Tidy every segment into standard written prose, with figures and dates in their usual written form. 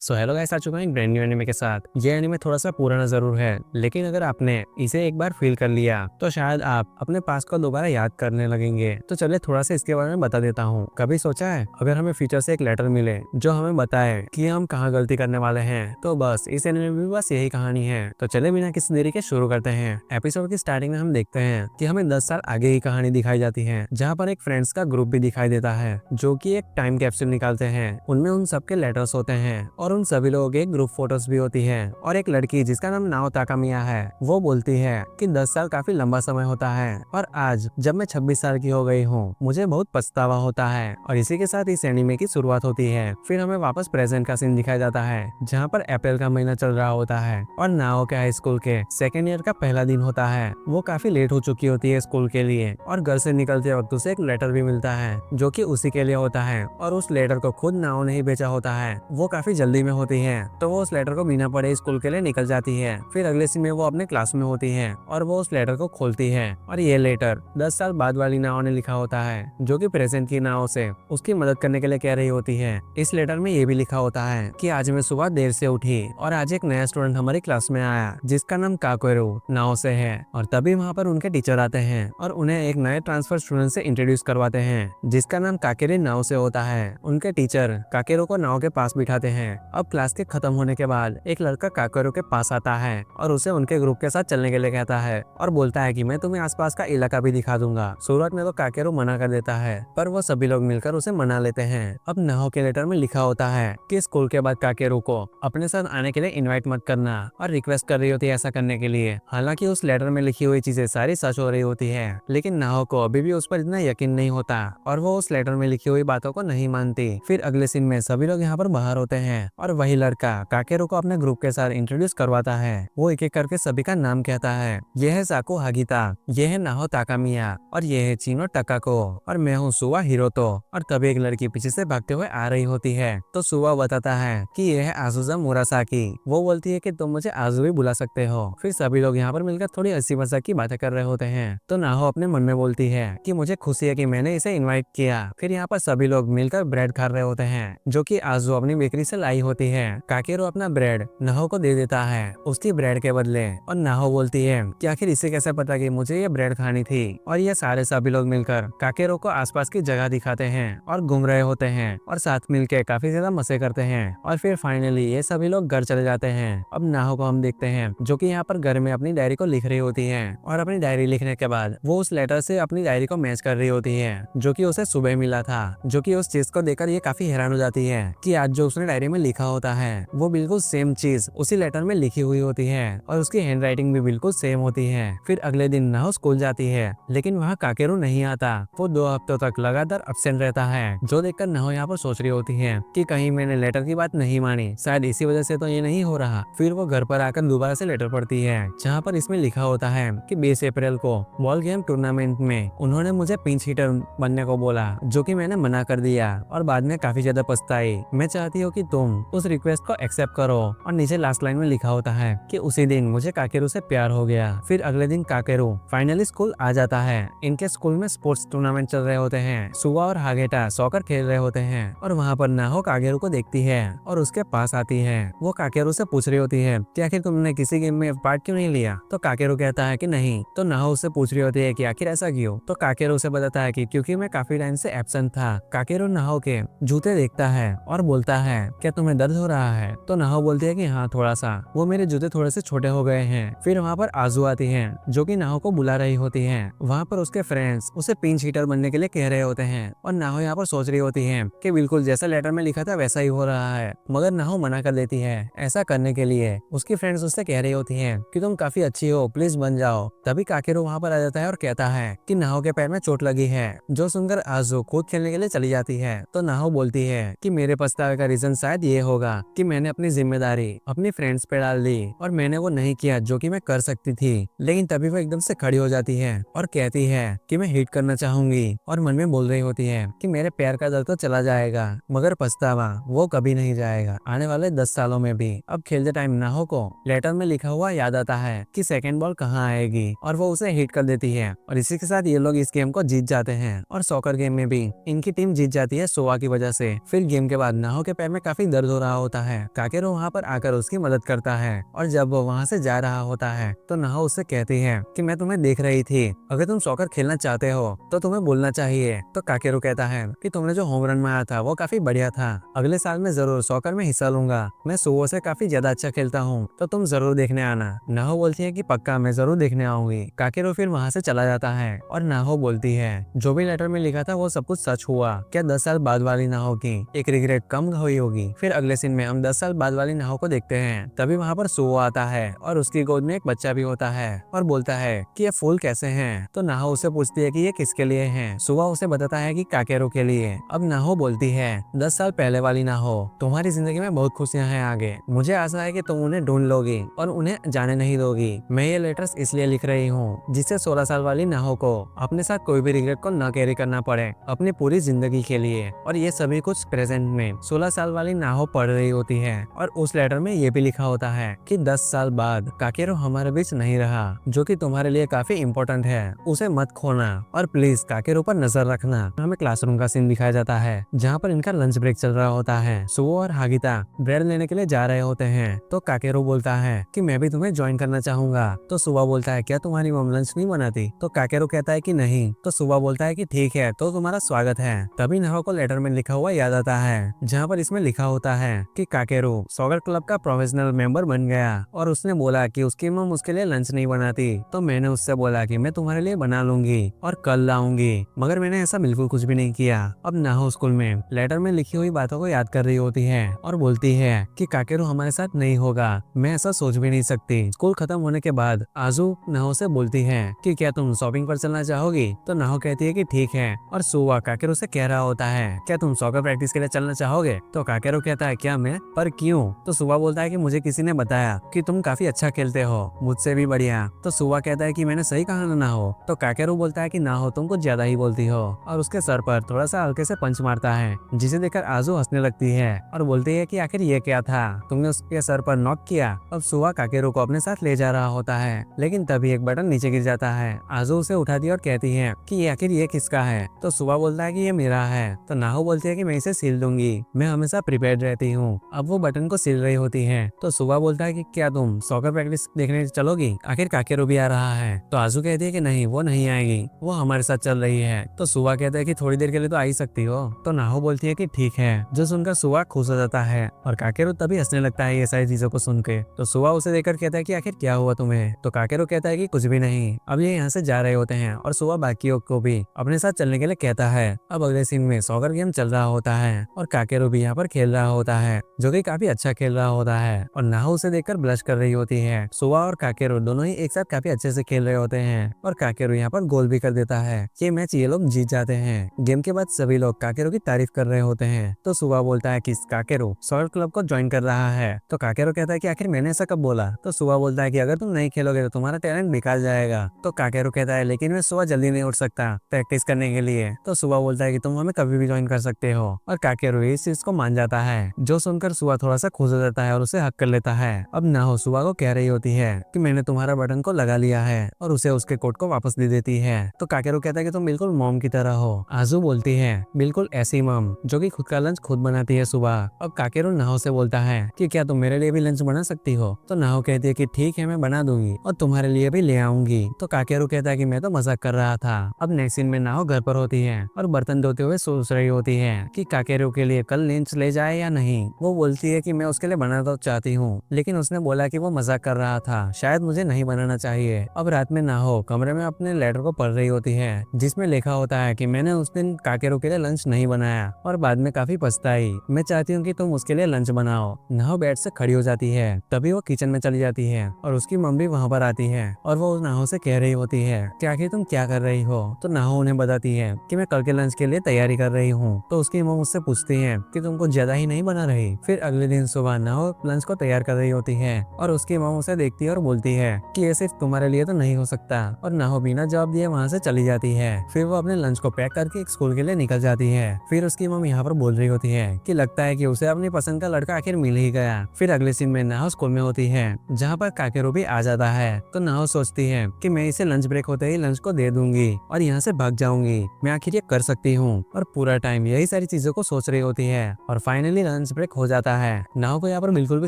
So hello guys, आ चुका हूं एक ब्रांड न्यू एनिमे के साथ। ये एनिमे थोड़ा सा पुराना जरूर है, लेकिन अगर आपने इसे एक बार फील कर लिया तो शायद आप अपने पास को दोबारा याद करने लगेंगे। तो चलिए थोड़ा सा इसके बारे में बता देता हूँ। कभी सोचा है अगर हमें फ्यूचर से एक लेटर मिले जो हमें बताए कि हम कहाँ गलती करने वाले हैं? तो बस इस एनिमे में भी बस यही कहानी है। तो चले बिना किसी देरी के शुरू करते हैं। एपिसोड की स्टार्टिंग में हम देखते हैं कि हमें 10 साल आगे की कहानी दिखाई जाती है, जहाँ पर एक फ्रेंड्स का ग्रुप भी दिखाई देता है जो कि एक टाइम कैप्सूल निकालते हैं। उनमें उन सबके लेटर्स होते हैं और उन सभी लोगों के ग्रुप फोटोज भी होती है। और एक लड़की जिसका नाम नाओ ताकामिया है, वो बोलती है कि 10 साल काफी लंबा समय होता है और आज जब मैं 26 साल की हो गई हूँ मुझे बहुत पछतावा होता है। और इसी के साथ इस एनीमे की शुरुआत होती है। फिर हमें वापस प्रेजेंट का सीन दिखाया जाता है, जहाँ पर अप्रैल का महीना चल रहा होता है और नाओ के हाई स्कूल के सेकेंड ईयर का पहला दिन होता है। वो काफी लेट हो चुकी होती है स्कूल के लिए और घर से निकलते वक्त उसे एक लेटर भी मिलता है जो कि उसी के लिए होता है। और उस लेटर को खुद नाओ ने ही भेजा होता है। वो काफी जल्दी में होती है तो वो उस लेटर को बिना पढ़े स्कूल के लिए निकल जाती है। फिर अगले सीन में वो अपने क्लास में होती है और वो उस लेटर को खोलती है और ये लेटर 10 साल बाद वाली नाओ ने लिखा होता है, जो कि प्रेजेंट की नाओ से उसकी मदद करने के लिए कह रही होती है। इस लेटर में ये भी लिखा होता है कि आज मैं सुबह देर से उठी और आज एक नया स्टूडेंट हमारी क्लास में आया जिसका नाम काकेरू नाओ से है। और तभी वहाँ पर उनके टीचर आते हैं और उन्हें एक नए ट्रांसफर स्टूडेंट से इंट्रोड्यूस करवाते हैं जिसका नाम काकेरी नाओ से होता है। उनके टीचर काकेरू को नाओ के पास बिठाते हैं। अब क्लास के खत्म होने के बाद एक लड़का काकेरू के पास आता है और उसे उनके ग्रुप के साथ चलने के लिए कहता है और बोलता है कि मैं तुम्हें आसपास का इलाका भी दिखा दूंगा। शुरुआत में तो काकेरू मना कर देता है, पर वो सभी लोग मिलकर उसे मना लेते हैं। अब नाओ के लेटर में लिखा होता है कि स्कूल के बाद काकेरू को अपने साथ आने के लिए इनवाइट मत करना और रिक्वेस्ट कर रही होती है ऐसा करने के लिए। हालांकि उस लेटर में लिखी हुई चीजें सारी सच हो रही होती है, लेकिन नाओ को अभी भी उस पर इतना यकीन नहीं होता और वो उस लेटर में लिखी हुई बातों को नहीं मानती। फिर अगले सीन में सभी लोग यहाँ पर बाहर होते हैं और वही लड़का काकेरू को अपने ग्रुप के साथ इंट्रोड्यूस करवाता है। वो एक एक करके सभी का नाम कहता है। यह है साको हागिता, यह है नाहो ताकामिया और यह है चिनो टकाको और मैं हूँ सुवा हिरोतो। और तभी एक लड़की पीछे से भागते हुए आ रही होती है तो सुवा बताता है कि यह है आजुजा मुरासाकी। वो बोलती है कि तुम मुझे आजू भी बुला सकते हो। फिर सभी लोग यहाँ पर मिलकर थोड़ी हंसी मजाक की बातें कर रहे होते हैं तो नाहो अपने मन में बोलती है कि मुझे खुशी है कि मैंने इसे इनवाइट किया। फिर यहाँ पर सभी लोग मिलकर ब्रेड खा रहे होते हैं जो कि आजू अपनी बेकरी से लाई होती है। काकेरू अपना ब्रेड नाहो को दे देता है उसकी ब्रेड के बदले और नाहो बोलती है कि आखिर इसे कैसे पता कि मुझे ये ब्रेड खानी थी। और ये सारे सभी लोग मिलकर काकेरू को आसपास की जगह दिखाते हैं और घूम रहे होते हैं और साथ मिलकर काफी ज्यादा मजे करते हैं। और फिर फाइनली ये सभी लोग घर चले जाते हैं। अब नाहो को हम देखते हैं जो कि यहाँ पर घर में अपनी डायरी को लिख रही होती है और अपनी डायरी लिखने के बाद वो उस लेटर से अपनी डायरी को मैच कर रही होती है जो कि उसे सुबह मिला था। जो कि उस चीज को देखकर ये काफी हैरान हो जाती है कि आज जो उसने डायरी में लिखा होता है वो बिल्कुल सेम चीज उसी लेटर में लिखी हुई होती है और उसकी हैंड राइटिंग भी बिल्कुल सेम होती है। फिर अगले दिन नाहो स्कूल जाती है, लेकिन वहाँ काकेरू नहीं आता। वो 2 हफ्तों तक लगातार एब्सेंट रहता है, जो देखकर नाहो यहाँ पर सोच रही होती है कि कहीं मैंने लेटर की बात नहीं मानी, शायद इसी वजह से तो ये नहीं हो रहा। फिर वो घर पर आकर दोबारा से लेटर पढ़ती है जहाँ पर इसमें लिखा होता है कि 20 अप्रैल को बॉल गेम टूर्नामेंट में उन्होंने मुझे पिंच हिटर बनने को बोला, जो कि मैंने मना कर दिया और बाद में काफी ज्यादा पछताई। मैं चाहती हूँ कि तुम उस रिक्वेस्ट को एक्सेप्ट करो। और नीचे लास्ट लाइन में लिखा होता है कि उसी दिन मुझे काकेरू से प्यार हो गया। फिर अगले दिन काकेरू फाइनली स्कूल आ जाता है। इनके स्कूल में स्पोर्ट्स टूर्नामेंट चल रहे होते हैं। सुवा और हागेटा सॉकर खेल रहे होते हैं और वहाँ पर नाहो काकेरू को देखती है और उसके पास आती है। वो काकेरू से पूछ रही होती है कि आखिर तुमने किसी गेम में पार्ट क्यों नहीं लिया? तो काकेरू कहता है कि नहीं। तो नाहो उससे पूछ रही होती है कि आखिर ऐसा क्यों? तो काकेरू उसे बताता है कि क्योंकि मैं काफी टाइम से एब्सेंट था। काकेरू नाहो के जूते देखता है और बोलता है क्या तुम्हें दर्द हो रहा है? तो नाहो बोलती है कि हाँ थोड़ा सा, वो मेरे जूते थोड़े से छोटे हो गए हैं। फिर वहाँ पर आजू आती है जो कि नाहो को बुला रही होती है। वहाँ पर उसके फ्रेंड्स उसे पिंच हिटर बनने के लिए कह रहे होते हैं और नाहो यहाँ पर सोच रही होती है कि बिल्कुल जैसा लेटर में लिखा था वैसा ही हो रहा है, मगर नाहो मना कर देती है ऐसा करने के लिए। उसकी फ्रेंड्स उससे कह रही होती हैं कि तुम काफी अच्छी हो, प्लीज बन जाओ। तभी काकेरू वहाँ पर आ जाता है और कहता है कि नाहो के पैर में चोट लगी है, जो सुनकर आजू खुद खेलने के लिए चली जाती है। तो नाहो बोलती है कि मेरे पछतावे का रीजन शायद ये होगा कि मैंने अपनी जिम्मेदारी अपनी फ्रेंड्स पे डाल दी और मैंने वो नहीं किया जो कि मैं कर सकती थी। लेकिन तभी वो एकदम से खड़ी हो जाती है और कहती है कि मैं हिट करना चाहूंगी और मन में बोल रही होती है कि मेरे पैर का दर्द तो चला जाएगा, मगर पछतावा वो कभी नहीं जाएगा आने वाले 10 सालों में भी। अब खेलते टाइम नाहो को लेटर में लिखा हुआ याद आता है कि सेकंड बॉल कहाँ आएगी और वो उसे हिट कर देती है और इसी के साथ ये लोग इस गेम को जीत जाते हैं और सॉकर गेम में भी इनकी टीम जीत जाती है सोवा की वजह से। फिर गेम के बाद नाहो के पैर में काफी दर्द हो रहा होता है, काकेरो वहाँ पर आकर उसकी मदद करता है और जब वो वहाँ से जा रहा होता है तो नाहो उससे कहती है कि मैं तुम्हें देख रही थी, अगर तुम सॉकर खेलना चाहते हो तो तुम्हें बोलना चाहिए। तो काकेरो कहता है कि तुमने जो होम रन मारा था वो काफी बढ़िया था, अगले साल में जरूर सॉकर में हिस्सा लूंगा, मैं सुबह से काफी ज्यादा अच्छा खेलता हूँ, तो तुम जरूर देखने आना। नाहो बोलती है कि पक्का मैं जरूर देखने आऊंगी। काकेरो फिर वहाँ से चला जाता है और नाहो बोलती है जो भी लेटर में लिखा था वो सब कुछ सच हुआ, क्या 10 साल बाद वाली नाहो की एक रिग्रेट कम हुई होगी। फिर अगले सीन में हम 10 साल बाद वाली नाहो को देखते हैं। तभी वहाँ पर सुओ आता है और उसकी गोद में एक बच्चा भी होता है और बोलता है कि ये फूल कैसे हैं। तो नाहो उसे पूछती है कि ये किसके लिए हैं। सुओ उसे बताता है कि काकेरो के लिए। अब नाहो बोलती है 10 साल पहले वाली नाहो, तुम्हारी जिंदगी में बहुत खुशियां हैं आगे, मुझे आशा है कि तुम उन्हें ढूंढ लोगी और उन्हें जाने नहीं दोगी। मैं ये लेटर्स इसलिए लिख रही हूँ जिससे 16 साल वाली नाहो को अपने साथ कोई भी रिग्रेट को न कैरी करना पड़े अपनी पूरी जिंदगी के लिए। और ये सभी कुछ प्रेजेंट में 16 साल वाली नाहो पढ़ रही होती है और उस लेटर में ये भी लिखा होता है कि 10 साल बाद काकेरो हमारे बीच नहीं रहा, जो कि तुम्हारे लिए काफी इम्पोर्टेंट है, उसे मत खोना और प्लीज काकेरो पर नजर रखना। हमें क्लासरूम का सीन दिखाया जाता है जहाँ पर इनका लंच ब्रेक चल रहा होता है। सुओ और हागिता ब्रेड लेने के लिए जा रहे होते हैं तो काकेरो बोलता है कि मैं भी तुम्हें ज्वाइन करना चाहूंगा। तो सुबह बोलता है क्या तुम्हारी मम लंच नहीं बनाती? तो काकेरो कहता है कि नहीं। तो सुबह बोलता है कि ठीक है तो तुम्हारा स्वागत है। तभी नाहो को लेटर में लिखा हुआ याद आता है जहाँ पर इसमें लिखा होता है कि काकेरो सॉकर क्लब का प्रोफेशनल मेंबर बन गया और उसने बोला कि उसकी मम उसके लिए लंच नहीं बनाती, तो मैंने उससे बोला कि मैं तुम्हारे लिए बना लूंगी और कल लाऊंगी, मगर मैंने ऐसा बिल्कुल कुछ भी नहीं किया। अब नाहो स्कूल में लेटर में लिखी हुई बातों को याद कर रही होती है और बोलती है कि काकेरो हमारे साथ नहीं होगा, मैं ऐसा सोच भी नहीं सकती। स्कूल खत्म होने के बाद आजू नाहो से बोलती है कि क्या तुम शॉपिंग पर चलना चाहोगी? तो नाहो कहती है कि ठीक है और सुवा काकेरो से कह रहा होता है क्या तुम सॉकर प्रैक्टिस के लिए चलना चाहोगे? तो काकेरो कहता है क्या मैं, पर क्यों? तो सुवा बोलता है कि मुझे किसी ने बताया कि तुम काफी अच्छा खेलते हो, मुझसे भी बढ़िया। तो सुवा कहता है कि मैंने सही कहा ना हो? तो काकेरो बोलता है कि ना हो, तुम कुछ ज्यादा ही बोलती हो और उसके सर पर थोड़ा सा हल्के से पंच मारता है, जिसे देखकर आजू हंसने लगती है और बोलती है कि आखिर ये क्या था, तुमने उसके सर पर नॉक किया। अब सुवा काकेरो को अपने साथ ले जा रहा होता है लेकिन तभी एक बटन नीचे गिर जाता है। आजू उसे उठाती और कहती है कि आखिर ये किसका है? तो सुवा बोलता है कि ये मेरा है। तो नाहो बोलती है कि मैं इसे सील दूंगी, मैं हमेशा प्रिपेयर्ड रहती हूँ। अब वो बटन को सील रही होती है तो सुवा बोलता है कि क्या तुम सॉकर प्रैक्टिस देखने चलोगी, आखिर काकेरो भी आ रहा है। तो आजू कहती है कि नहीं वो नहीं आएगी, वो हमारे साथ चल रही है। तो सुवा कहता है कि थोड़ी देर के लिए तो आ ही सकती हो। तो नाहो बोलती है कि ठीक है, जो सुनकर सुवा खुश हो जाता है और काकेरो तभी हंसने लगता है ये सारी चीजों को सुन के। तो सुवा उसे देखकर कहता है कि आखिर क्या हुआ तुम्हें? तो काकेरो कहता है कि कुछ भी नहीं। अब ये यहाँ से जा रहे होते हैं और सुवा बाकियों को भी अपने साथ चलने के लिए कहता है। अब अगले सीन में सॉकर गेम चल रहा होता है और काकेरो भी यहाँ पर खेल रहा होता है, जो कि काफी अच्छा खेल रहा होता है और नाहो उसे देखकर ब्लश कर रही होती है। सुवा और काकेरो दोनों ही एक साथ काफी अच्छे से खेल रहे होते हैं और काकेरो यहाँ पर गोल भी कर देता है। ये मैच ये लोग जीत जाते हैं। गेम के बाद सभी लोग काकेरो की तारीफ कर रहे होते हैं। तो सुवा बोलता है कि काकेरो सॉकर क्लब को ज्वाइन कर रहा है। तो काकेरो कहता है कि आखिर मैंने ऐसा कब बोला? तो सुवा बोलता है कि अगर तुम नहीं खेलोगे तो तुम्हारा टैलेंट बेकार जाएगा। तो काकेरो कहता है लेकिन मैं सुबह जल्दी नहीं उठ सकता प्रैक्टिस करने के लिए। तो सुबह बोलता है कि तुम हमें कभी भी ज्वाइन कर सकते हो और काकेरो इस चीज को मान जाता है, जो सुनकर सुबह थोड़ा सा खुश हो जाता है और उसे हक कर लेता है। अब नाहो सुबह को कह रही होती है कि मैंने तुम्हारा बटन को लगा लिया है और उसे उसके कोट को वापस दे देती है। तो काकेरो कहता है कि तुम बिल्कुल मॉम की तरह हो। आजू बोलती है बिल्कुल ऐसी मॉम जो कि खुद का लंच खुद बनाती है सुबह। अब काकेरो नाहो से बोलता है कि क्या तुम मेरे लिए भी लंच बना सकती हो? तो नाहो कहती है कि ठीक है मैं बना दूंगी और तुम्हारे लिए भी ले आऊंगी। तो काकेरो कहता है कि मैं तो मजाक कर रहा था। अब नेक्स्ट सीन में नाहो घर पर होती है और बर्तन धोते हुए सोच रही होती है कि काकेरो के लिए कल लंच ले जाए या नहीं। वो बोलती है कि मैं उसके लिए बनाना तो चाहती हूँ लेकिन उसने बोला कि वो मजाक कर रहा था, शायद मुझे नहीं बनाना चाहिए। अब रात में नाहो कमरे में अपने लेटर को पढ़ रही होती है जिसमें लिखा होता है कि मैंने उस दिन काकेरो के लिए लंच नहीं बनाया और बाद में काफी पछताई, मैं चाहती हूँ कि तुम उसके लिए लंच बनाओ। नाहो बेड से खड़ी हो जाती है, तभी वो किचन में चली जाती है और उसकी मम्मी वहाँ पर आती है और वो नाहो से कह रही होती है कि आखिर तुम क्या कर रही हो? तो नाहो उन्हें बताती है कि मैं कल के लंच के लिए तैयारी कर रही हूँ। तो उसकी मम्मी उससे पूछती है कि तुम कुछ ज्यादा ही नहीं बना रही? फिर अगले दिन सुबह नाहो लंच को तैयार कर रही होती है और उसकी मम्मी उसे देखती है और बोलती है कि ये सिर्फ तुम्हारे लिए तो नहीं हो सकता और नाहो बिना जवाब दिए वहाँ से चली जाती है। फिर वो अपने लंच को पैक करके एक स्कूल के लिए निकल जाती है। फिर उसकी मम्मी यहाँ पर बोल रही होती है कि लगता है कि उसे अपनी पसंद का लड़का आखिर मिल ही गया। फिर अगले सीन में नाहो स्कूल में होती है जहाँ पर काकेरो भी आ जाता है। तो नाहो सोचती है कि मैं इसे लंच ब्रेक होते ही लंच को दे दूंगी और यहाँ से भाग जाऊंगी, मैं आखिर ये कर सकती हूँ। और पूरा टाइम यही सारी चीजों को सोच रही होती है और फाइनली लंच ब्रेक हो जाता है। नाहो को यहाँ पर बिल्कुल भी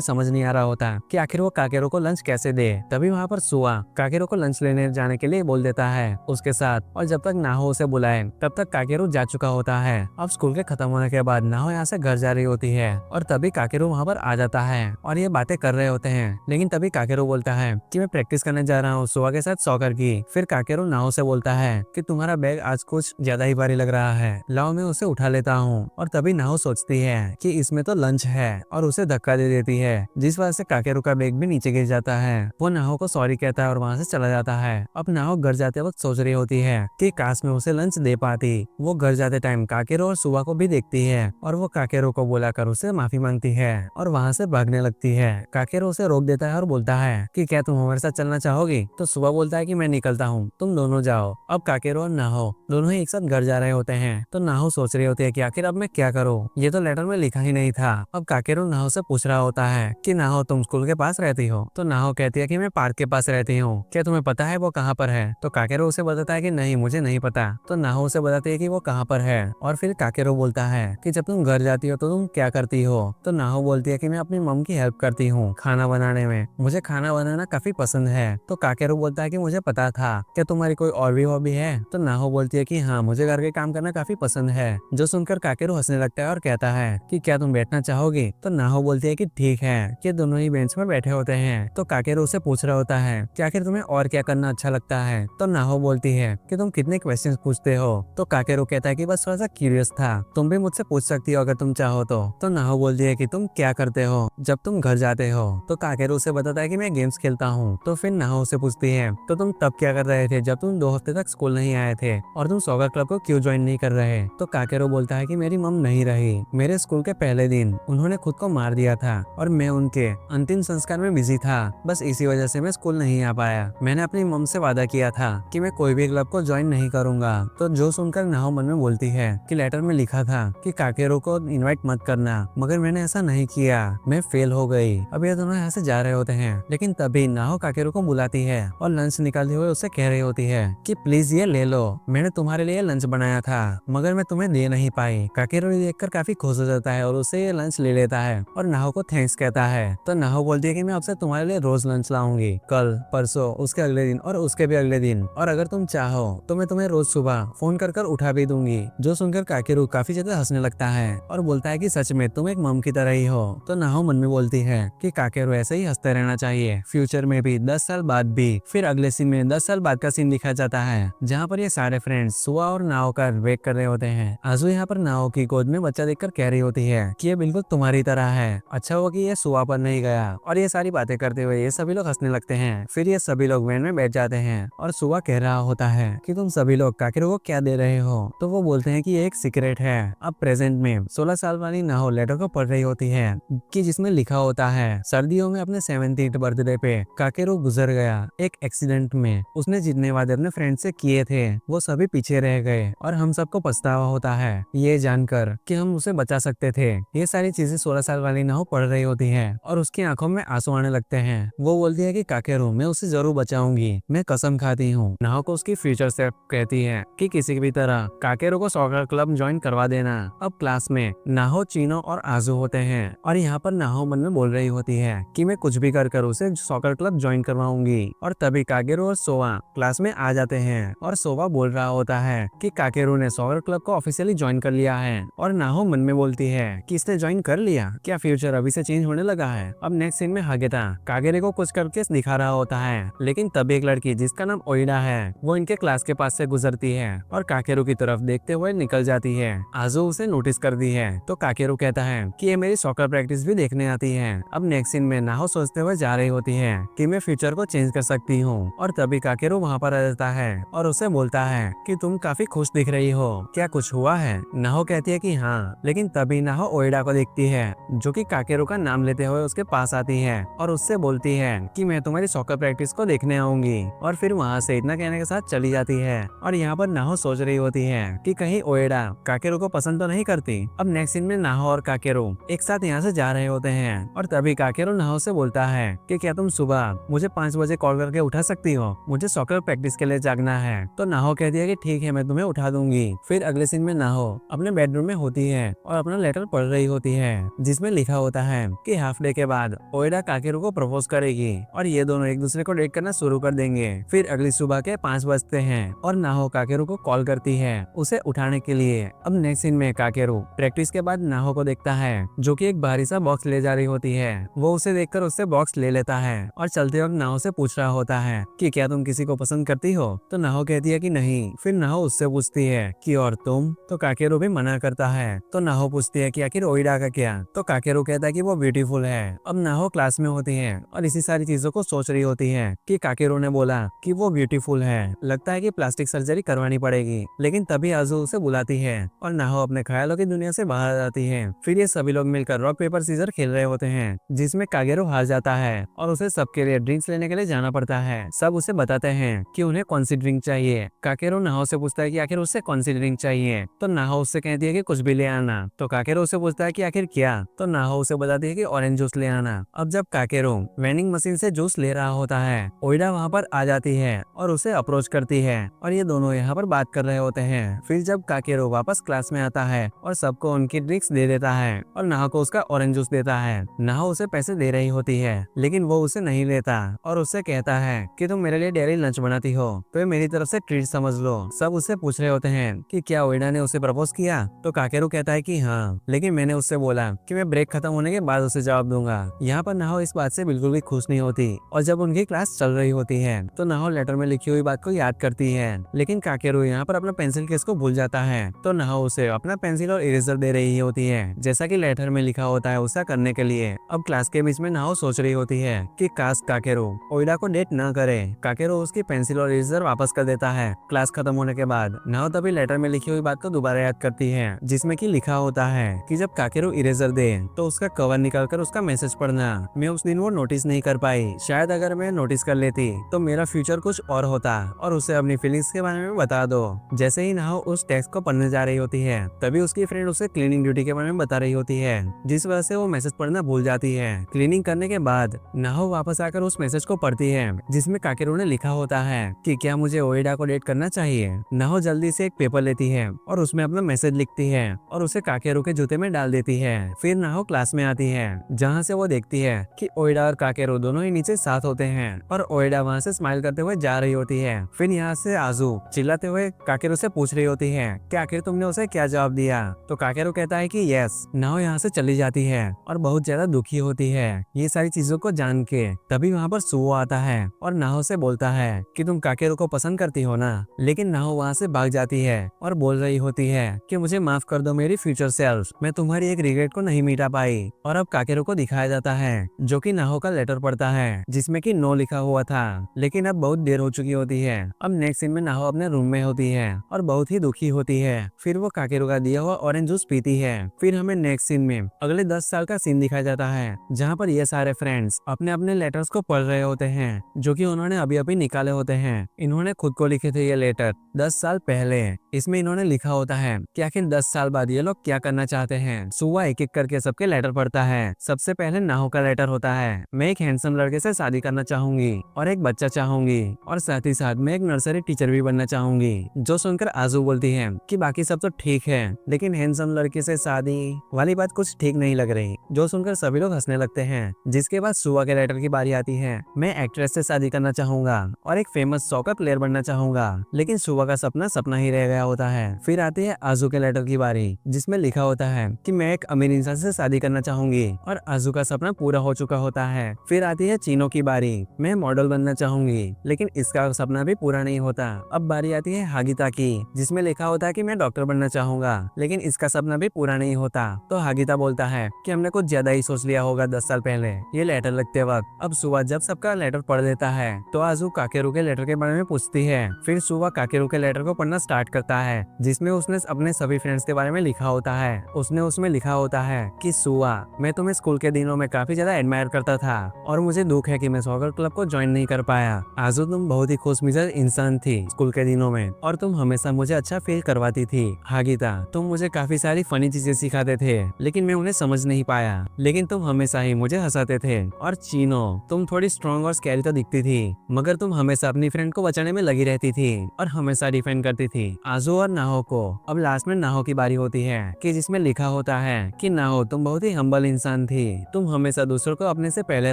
समझ नहीं आ रहा होता कि आखिर वो काकेरो को लंच कैसे दे। तभी वहाँ पर सुआ काकेरो को लंच लेने जाने के लिए बोल देता है उसके साथ, और जब तक नाहो उसे बुलाए तब तक काकेरो जा चुका होता है। अब स्कूल के खत्म होने के बाद नाहो यहाँ से घर जा रही होती है और तभी काकेरो वहाँ पर आ जाता है और ये बातें कर रहे होते हैं। लेकिन तभी काकेरो बोलता है कि मैं प्रैक्टिस करने जा रहा हूँ सुआ के साथ सॉकर की। फिर काकेरो नाहो से बोलता है कि तुम्हारा बैग आज कुछ ज्यादा ही भारी लग रहा है, लाओ मैं उसे उठा लेता हूँ। और तभी नाहो सोचती है कि इसमें तो लंच है और उसे धक्का दे देती है, जिस वजह से काकेरो का बैग भी नीचे गिर जाता है। वो नाहो को सॉरी कहता है और वहाँ से चला जाता है। अब नाहो घर जाते वक्त सोच रही होती है कि काश मैं उसे लंच दे पाती। वो घर जाते टाइम काकेरो और सुआ को भी देखती है और वो काकेरो को बुलाकर उसे माफी मांगती है और वहाँ से भागने लगती है। काकेरो उसे रोक देता है और बोलता है कि क्या तुम हमारे साथ चलना चाहोगी? तो सुआ बोलता है कि मैं निकलता हूँ, तुम दोनों जाओ। अब काकेरो और नाहो दोनों ही एक साथ घर जा रहे होते हैं। तो नाहो सोच रही होती है कि आखिर अब मैं क्या करूँ, ये तो लेटर में लिखा ही नहीं था। अब काकेरो नाहो से पूछ रहा होता है कि नाहो तुम स्कूल के पास रहती हो? तो नाहो कहती है कि मैं पार्क के पास रहती हूँ, क्या तुम्हें पता है वो कहाँ पर है? तो काकेरो उसे बताता है कि नहीं मुझे नहीं पता। तो नाहो उसे बताती है कि वो कहाँ पर है। और फिर काकेरो बोलता है कि जब तुम घर जाती हो तो तुम क्या करती हो? तो नाहो बोलती है कि मैं अपनी मम की हेल्प करती हूँ खाना बनाने में, मुझे खाना बनाना काफी पसंद है। तो काकेरो बोलता है कि मुझे पता था, क्या तुम्हारी कोई और भी हॉबी है? तो नाहो बोलती है कि हाँ मुझे घर के काम करना काफी पसंद है। जो सुनकर काकेरो हंसने लगता है और कहता है कि क्या तुम बैठना चाहोगी? तो नाहो बोलती है कि ठीक है। कि दोनों ही बेंच में बैठे होते हैं। तो काकेरो उसे पूछ रहा होता है कि आखिर तुम्हें और क्या करना अच्छा लगता है? तो नाहो बोलती है कि तुम कितने क्वेश्चंस पूछते हो? तो काकेरो कहता है कि बस थोड़ा सा क्यूरियस था, तुम भी मुझसे पूछ सकती हो अगर तुम चाहो तो नाहो बोलती है कि तुम क्या करते हो जब तुम घर जाते हो? तो काकेरो उसे बताता है कि मैं गेम्स खेलता हूँ। तो फिर नाहो उसे पूछती है तो तुम तब क्या कर रहे थे जब तुम 2 हफ्ते तक स्कूल नहीं आए थे, और तुम सॉकर क्लब को क्यों ज्वाइन नहीं कर रहे? तो काकेरो बोलता है कि मेरी मम नहीं रही, मेरे स्कूल के पहले दिन उन्होंने खुद को मार दिया था और मैं उनके अंतिम संस्कार में बिजी था, बस इसी वजह से मैं स्कूल नहीं आ पाया। मैंने अपनी मम से वादा किया था कि मैं कोई भी क्लब को ज्वाइन नहीं करूंगा। तो जो सुनकर नाहो मन में बोलती है कि लेटर में लिखा था कि काकेरो को इनवाइट मत करना, मगर मैंने ऐसा नहीं किया, मैं फेल हो गई। अब ये दोनों यहाँ से जा रहे होते हैं, लेकिन तभी नाहो काकेरो को बुलाती है और लंच निकालते हुए उससे कह रही होती है कि प्लीज ये ले लो, मैंने तुम्हारे लिए लंच बनाया था मगर मैं तुम्हें दे नहीं पाई। काकेरो देखकर काफी खुश हो जाता है और उससे ये लंच ले लेता है और नाहो को थैंक्स कहता है। तो नाहो बोलती है कि मैं आपसे तुम्हारे लिए रोज लंच लाऊंगी, कल, परसों, उसके अगले दिन और उसके भी अगले दिन, और अगर तुम चाहो तो मैं तुम्हें रोज सुबह फोन कर उठा भी दूंगी। जो सुनकर काकेरो काफी ज्यादा हंसने लगता है और बोलता है कि सच में तुम एक मम की तरह ही हो। तो नाहो मन में बोलती है कि काकेरो ऐसे ही हंसते रहना चाहिए, फ्यूचर में भी, 10 साल बाद भी। फिर अगले सीन में 10 साल बाद का सीन दिखाया जाता है, जहाँ पर ये सारे फ्रेंड्स सुआ और नाओ का वेट कर रहे होते हैं। आजू यहाँ पर नाओ की गोद में बच्चा देखकर कह रही होती है कि ये बिल्कुल तुम्हारी तरह है, अच्छा हुआ कि ये सुआ पर नहीं गया। और ये सारी बातें करते हुए ये सभी लोग हंसने लगते हैं। फिर ये सभी लोग वैन में बैठ जाते हैं और सुआ कह रहा होता है कि तुम सभी लोग काकेरो को क्या दे रहे हो? तो वो बोलते हैं कि ये एक सीक्रेट है। अब प्रेजेंट में 16 साल वाली नाहो लेटर को पढ़ रही होती है कि जिसमें लिखा होता है सर्दियों में अपने 17th बर्थडे पे काकेरो गुजर गया एक एक्सीडेंट में, उसने जितने वादे अपने फ्रेंड से किए थे वो सभी पीछे रह गए और हम सबको पछतावा होता है ये जानकर कि हम उसे बचा सकते थे। ये सारी चीजें 16 साल वाली नाहो पढ़ रही होती है और उसकी आंखों में आंसू आने लगते हैं। वो बोलती है कि काकेरो मैं उसे जरूर बचाऊंगी, मैं कसम खाती हूँ। नाहो को उसकी फ्यूचर सेल्फ कहती है कि किसी भी तरह काकेरो को सॉकर क्लब ज्वाइन करवा देना। अब क्लास में नाहो, चीनो और आजू होते हैं और यहाँ पर नाहो मन में बोल रही होती है कि मैं कुछ भी कर उसे सॉकर क्लब ज्वाइन करवाऊंगी। और तभी काकेरो और सोवा क्लास में आ जाते हैं और सोवा बोल रहा होता है कि काकेरो ने सॉकर क्लब को ऑफिशियली ज्वाइन कर लिया है। और नाहो मन में बोलती है कि इसने ज्वाइन कर लिया, क्या फ्यूचर अभी से चेंज होने लगा है? अब नेक्स्ट सीन में हागेता कागेरे को कुछ करके दिखा रहा होता है, लेकिन तभी एक लड़की जिसका नाम ओइडा है वो इनके क्लास के पास से गुजरती है और काकेरो की तरफ देखते हुए निकल जाती है। आजू उसे नोटिस कर दी है तो काकेरो कहता है कि ये मेरी सॉकर प्रैक्टिस भी देखने आती है। अब नेक्स्ट सीन में नाहो सोचते हुए जा रही होती है कि मैं फ्यूचर को चेंज कर सकती हूँ और तभी काकेरो वहाँ पर आ जाता है और उसे बोलता है कि तुम काफी खुश दिख रही हो, क्या कुछ हुआ है? नाहो कहती है कि हाँ, लेकिन तभी नाहो ओइडा को देखती है जो कि काकेरो का नाम लेते हुए उसके पास आती है और उससे बोलती है कि मैं तुम्हारी सॉकर प्रैक्टिस को देखने आऊंगी। और फिर वहाँ से इतना कहने के साथ चली जाती है। और यहाँ पर नाहो सोच रही होती है कि कहीं ओइडा काकेरो को पसंद तो नहीं करती। अब नेक्स्ट सीन में नाहो और काकेरो एक साथ यहाँ से जा रहे होते हैं और तभी काकेरो नाहो से बोलता है कि क्या तुम सुबह मुझे 5 बजे कॉल करके उठा सकती हो, मुझे सॉकर प्रैक्टिस के लिए जागना है। तो नाहो कहती है कि ठीक है, मैं तुम्हें उठा दूंगी। फिर अगले सीन में नाहो अपने बेडरूम में होती है और अपना लेटर पढ़ रही रही होती है जिसमें लिखा होता है कि हाफ डे के बाद ओएडा काकेरू को प्रपोज करेगी और ये दोनों एक दूसरे को डेट करना शुरू कर देंगे। फिर अगली सुबह के 5 बजते हैं और नाहो काकेरू को कॉल करती है उसे उठाने के लिए। अब नेक्स्ट सीन में काकेरू प्रैक्टिस के बाद नाहो को देखता है जो कि एक भारी सा बॉक्स ले जा रही होती है। वो उसे देखकर उससे बॉक्स ले लेता है और चलते वक्त नाहो से पूछ रहा होता है कि क्या तुम किसी को पसंद करती हो। तो नाहो कहती है कि नहीं। फिर नाहो उससे पूछती है कि और तुम। तो काकेरू भी मना करता है। तो नाहो पूछती है कि आखिर ओइडा का क्या। तो काकेरू कहता है कि वो ब्यूटीफुल है। अब नाहो क्लास में होती है और इसी सारी चीजों को सोच रही होती है कि काकेरू ने बोला कि वो ब्यूटीफुल है, लगता है कि प्लास्टिक सर्जरी करवानी पड़ेगी। लेकिन तभी आजू उसे बुलाती है और नाहो अपने ख्यालों की दुनिया से बाहर आ जाती है। फिर ये सभी लोग मिलकर रॉक पेपर सीजर खेल रहे होते हैं जिसमें काकेरू हार जाता है और उसे सबके लिए ड्रिंक्स लेने के लिए जाना पड़ता है। सब उसे बताते हैं कि उन्हें कौन सी ड्रिंक चाहिए। काकेरू नाहो से पूछता है कि आखिर उससे कौन सी ड्रिंक चाहिए। तो नाहो उससे कहती है कि कुछ भी ले आना। तो काकेरू उसे पूछता है कि आखिर क्या। तो नाहो उसे बताती है कि ऑरेंज जूस ले आना। अब जब काकेरू वेंडिंग मशीन से जूस ले रहा होता है ओइडा वहाँ पर आ जाती है और उसे अप्रोच करती है और ये दोनों यहाँ पर बात कर रहे होते हैं। फिर जब काकेरू वापस क्लास में आता है और सबको उनकी ड्रिंक्स दे देता है और नाहो को उसका ऑरेंज जूस देता है। नाहो उसे पैसे दे रही होती है लेकिन वो उसे नहीं लेता और उससे कहता है कि तुम मेरे लिए डेली लंच बनाती हो तो ये मेरी तरफ से ट्रीट समझ लो। सब उससे पूछ रहे होते हैं कि क्या ओइडा ने उसे प्रपोज किया। तो काकेरू कहता है कि हाँ, लेकिन मैंने उससे बोला कि मैं ब्रेक खत्म होने के बाद उसे जवाब दूंगा। यहाँ पर नाहो इस बात से बिल्कुल भी खुश नहीं होती और जब उनकी क्लास चल रही होती है तो नाहो लेटर में लिखी हुई बात को याद करती है। लेकिन काकेरू यहाँ पर अपना पेंसिल केस को भूल जाता है। तो नाहो उसे अपना पेंसिल और इरेजर दे रही होती है जैसा कि लेटर में लिखा होता है उसका करने के लिए। अब क्लास के बीच में नाहो सोच रही होती है कि काश काकेरू ओइडा को डेट न करे। काकेरू उसकी पेंसिल और इरेजर वापस कर देता है। क्लास खत्म होने के बाद नाहो तभी लेटर में लिखी हुई बात को दोबारा याद करती है जिसमें कि लिखा होता है कि जब काकेरू इरेजर दे तो उसका कवर निकालकर उसका मैसेज पढ़ना। मैं उस दिन वो नोटिस नहीं कर पाई, शायद अगर मैं नोटिस कर लेती तो मेरा फ्यूचर कुछ और होता और उसे अपनी फीलिंग्स के बारे में बता दो। जैसे ही नाहो उस टेक्स्ट को पढ़ने जा रही होती है तभी उसकी फ्रेंड उसे क्लीनिंग ड्यूटी के बारे में बता रही होती है जिस वजह से वो मैसेज पढ़ना भूल जाती है। क्लीनिंग करने के बाद नाहो वापस आकर उस मैसेज को पढ़ती है जिसमें काकेरू ने लिखा होता है कि क्या मुझे ओइडा को डेट करना चाहिए। नाहो जल्दी से एक पेपर लेती है और उसमें अपना मैसेज लिखती है और उसे काकेरू के जूते में डाल देती है। फिर नाहो क्लास में आती है जहाँ से वो देखती है कि ओइडा और काकेरू दोनों ही नीचे साथ होते हैं और ओइडा वहाँ से स्माइल करते हुए जा रही होती है। फिर यहाँ से आजू चिल्लाते हुए काकेरू से पूछ रही होती है कि आखिर तुमने उसे क्या जवाब दिया। तो काकेरू कहता है कि यस। नाहो यहाँ से चली जाती है और बहुत ज्यादा दुखी होती है ये सारी चीजों को जान के। तभी वहाँ पर सुओ आता है और नाहो से बोलता है कि तुम काकेरू को पसंद करती हो ना। लेकिन नाहो वहाँ से भाग जाती है और बोल रही होती है कि मुझे माफ कर दो मेरी फ्यूचर सेल्फ, मैं तुम्हारी एक रिग्रेट को नहीं मिटा पाई। और अब काकेरू को दिखाया जाता है जो कि नाहो का लेटर पढ़ता है जिसमें कि नो लिखा हुआ था। लेकिन अब बहुत देर हो चुकी होती है। अब नेक्स्ट सीन में नाहो अपने रूम में होती है और बहुत ही दुखी होती है। फिर वो काकेरू का दिया हुआ ऑरेंज जूस पीती है। फिर हमें नेक्स्ट सीन में अगले 10 साल का सीन दिखाया जाता है जहाँ पर ये सारे फ्रेंड्स अपने अपने लेटर्स को पढ़ रहे होते हैं जो कि उन्होंने अभी अभी निकाले होते हैं। इन्होंने खुद को लिखे थे ये लेटर 10 साल पहले। इसमें इन्होंने लिखा होता है कि आखिर 10 साल बाद ये लोग क्या करना चाहते हैं। सुबह एक एक करके सबके लेटर पढ़ता है। सबसे पहले नाहो का लेटर होता है, मैं एक हैंडसम लड़के से शादी करना चाहूंगी और एक बच्चा चाहूंगी और साथ ही साथ मैं एक नर्सरी टीचर भी बनना चाहूंगी। जो सुनकर आजू बोलती है कि बाकी सब तो ठीक है लेकिन हैंडसम लड़के से शादी वाली बात कुछ ठीक नहीं लग रही। जो सुनकर सभी लोग हंसने लगते हैं। जिसके बाद सुबह के लेटर की बारी आती है, मैं एक्ट्रेस से शादी करना चाहूंगा और एक फेमस सॉकर प्लेयर बनना चाहूंगा। लेकिन सुबह का सपना सपना ही रह गया होता है। फिर आती है आजू के लेटर की बारी जिसमें लिखा होता है कि मैं एक अमीर इंसान से शादी करना चाहूंगी और आजू का सपना पूरा हो चुका होता है। फिर आती है चीनो की बारी, मैं मॉडल बनना चाहूंगी लेकिन इसका सपना भी पूरा नहीं होता। अब बारी आती है हागिता की जिसमें लिखा होता है कि मैं डॉक्टर बनना चाहूंगा लेकिन इसका सपना भी पूरा नहीं होता। तो हागिता बोलता है कि हमने कुछ ज्यादा ही सोच लिया होगा 10 साल पहले ये लेटर लिखते वक्त। अब सुबह जब सबका लेटर पढ़ लेता है तो आजू काकेरू के लेटर के बारे में पूछती है। फिर सुबह काकेरू के लेटर को पढ़ना स्टार्ट करता है जिसमें उसने अपने सभी फ्रेंड्स के बारे में लिखा होता है। उसने उसमें लिखा होता है कि सुबह मैं तुम्हें स्कूल के दिनों में काफी ज्यादा एडमायर करता था और मुझे दुख है कि मैं सॉकर क्लब को ज्वाइन नहीं कर पाया। आजू तुम बहुत ही खुशमिजाज इंसान थी स्कूल के दिनों में और तुम हमेशा मुझे अच्छा फील करवाती थी। हागिता तुम मुझे काफी सारी फनी चीजें सिखाते थे लेकिन मैं उन्हें समझ नहीं पाया, लेकिन तुम हमेशा ही मुझे हंसाते थे। और चीनो तुम थोड़ी स्ट्रॉन्ग और स्कैरी तो दिखती थी मगर तुम हमेशा अपनी फ्रेंड को बचाने में लगी रहती थी और हमेशा हमेशा डिफेंड करती थी आजू और नाहो को। अब लास्ट में नाहो की बारी होती है कि जिसमें लिखा होता है कि नाहो तुम बहुत ही हम्बल इंसान थी, तुम हमेशा दूसरों को अपने से पहले